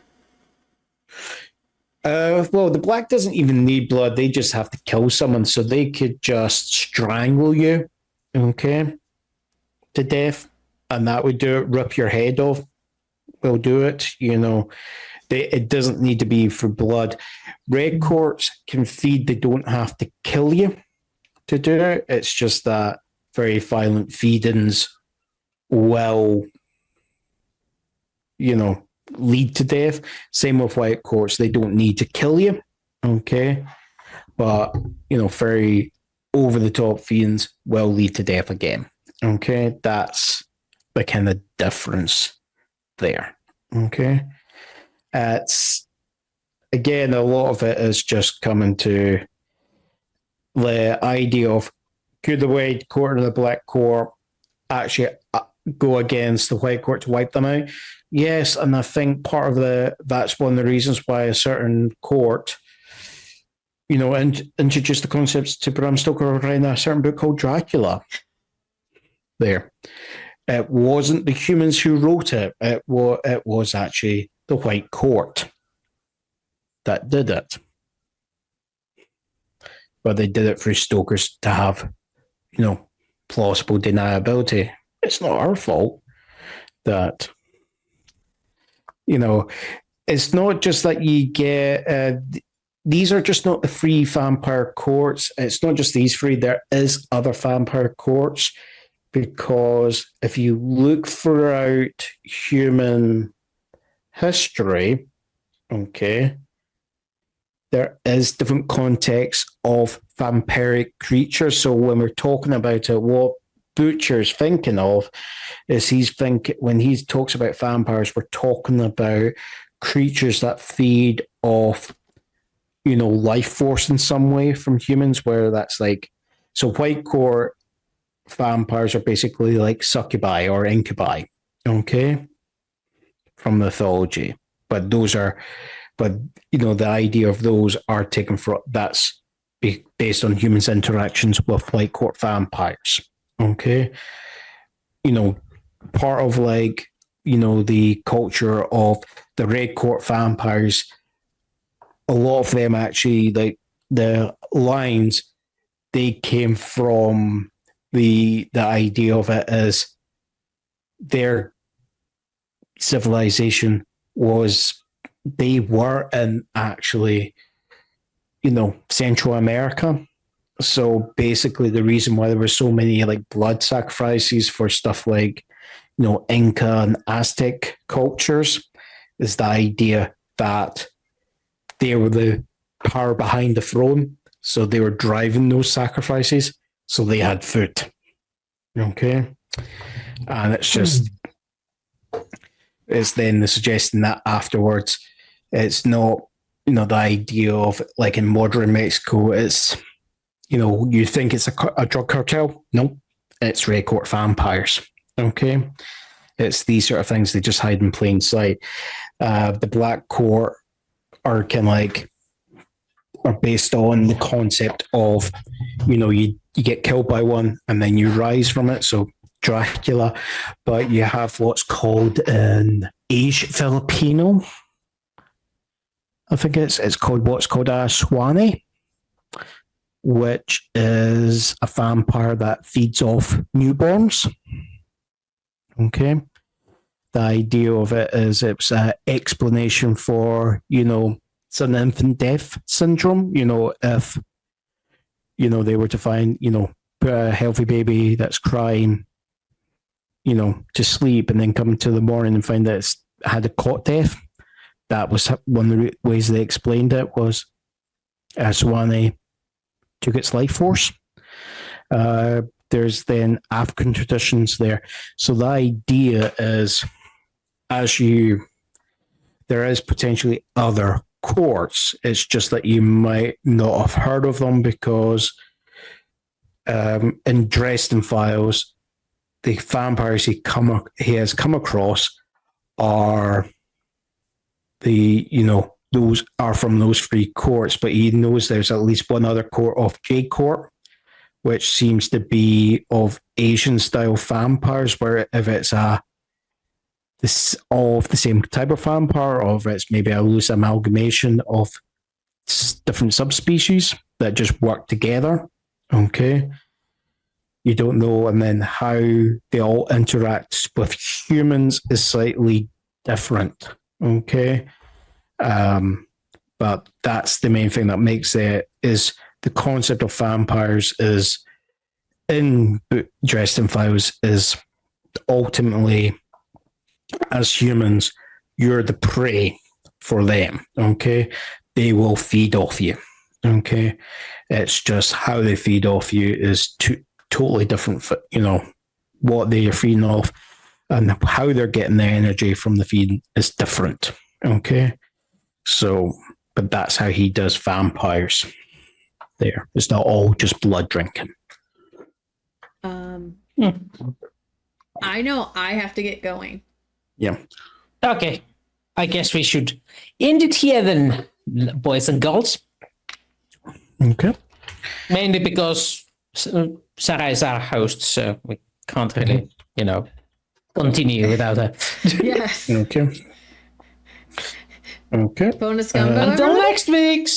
Well, the Black doesn't even need blood. They just have to kill someone, so they could just strangle you, okay, to death, and that would do it. Rip your head off will do it. It doesn't need to be for blood. Red courts can feed. They don't have to kill you to do it. It's just that very violent feedings will, lead to death. Same with white courts. They don't need to kill you, okay? But, very over-the-top feedings will lead to death again, okay? That's the kind of difference there, okay? It's, again, a lot of it is just coming to the idea of could the white court or the black court actually go against the white court to wipe them out? Yes, and I think part of that's one of the reasons why a certain court, introduced the concepts to Bram Stoker in a certain book called Dracula. There. It wasn't the humans who wrote it. It was actually the white court that did it. But they did it for Stoker's to have, plausible deniability. It's not our fault that, it's not just that you get, these are just not the free vampire courts. It's not just these three. There is other vampire courts, because if you look throughout human history, okay, there is different contexts of vampiric creatures. So when we're talking about it, what Butcher's thinking of is when he talks about vampires, we're talking about creatures that feed off, life force in some way from humans, where that's like, so white court vampires are basically like succubi or incubi, okay, from mythology. But the idea of those are taken from, that's based on humans' interactions with white court vampires, okay. Part of the culture of the red court vampires a lot of them actually, like the lines, they came from the idea of it as their civilization was, they were in actually, Central America. So basically the reason why there were so many like blood sacrifices for stuff like, Inca and Aztec cultures is the idea that they were the power behind the throne. So they were driving those sacrifices. So they had food. Okay. And it's just, it's then the suggestion that afterwards, it's not, the idea of like in modern Mexico, it's, you think it's a drug cartel. No, it's Red Court vampires. Okay. It's these sort of things. They just hide in plain sight. The Black Court are kind of like, are based on the concept of, you get killed by one and then you rise from it. So Dracula, but you have what's called an Age Filipino. I think it's called what's called a Swanee, which is a vampire that feeds off newborns. Okay. The idea of it is it's an explanation for, sudden infant death syndrome. If, they were to find, put a healthy baby that's crying, to sleep and then come to the morning and find that it's had a cot death. That was one of the ways they explained it, was Swanee took its life force. There's then African traditions there. So the idea is, there is potentially other courts. It's just that you might not have heard of them because in Dresden Files, the vampires he has come across are those are from those three courts, but he knows there's at least one other court of Jade Court, which seems to be of Asian style vampires, where if it's all of the same type of vampire, or if it's maybe a loose amalgamation of different subspecies that just work together. Okay. You don't know, and then how they all interact with humans is slightly different. Okay. But that's the main thing that makes it, is the concept of vampires is in Dresden Files is ultimately, as humans, you're the prey for them. Okay. They will feed off you. Okay. It's just how they feed off you is totally different, what they are feeding off and how they're getting their energy from the feed is different. Okay. So, but that's how he does vampires there. It's not all just blood drinking. I know I have to get going. Yeah. Okay. I guess we should end it here then, boys and girls. Okay. Mainly because Sarah is our host, so we can't really, continue without her. Yes. Okay. Okay. Bonus gumbo. Until next week.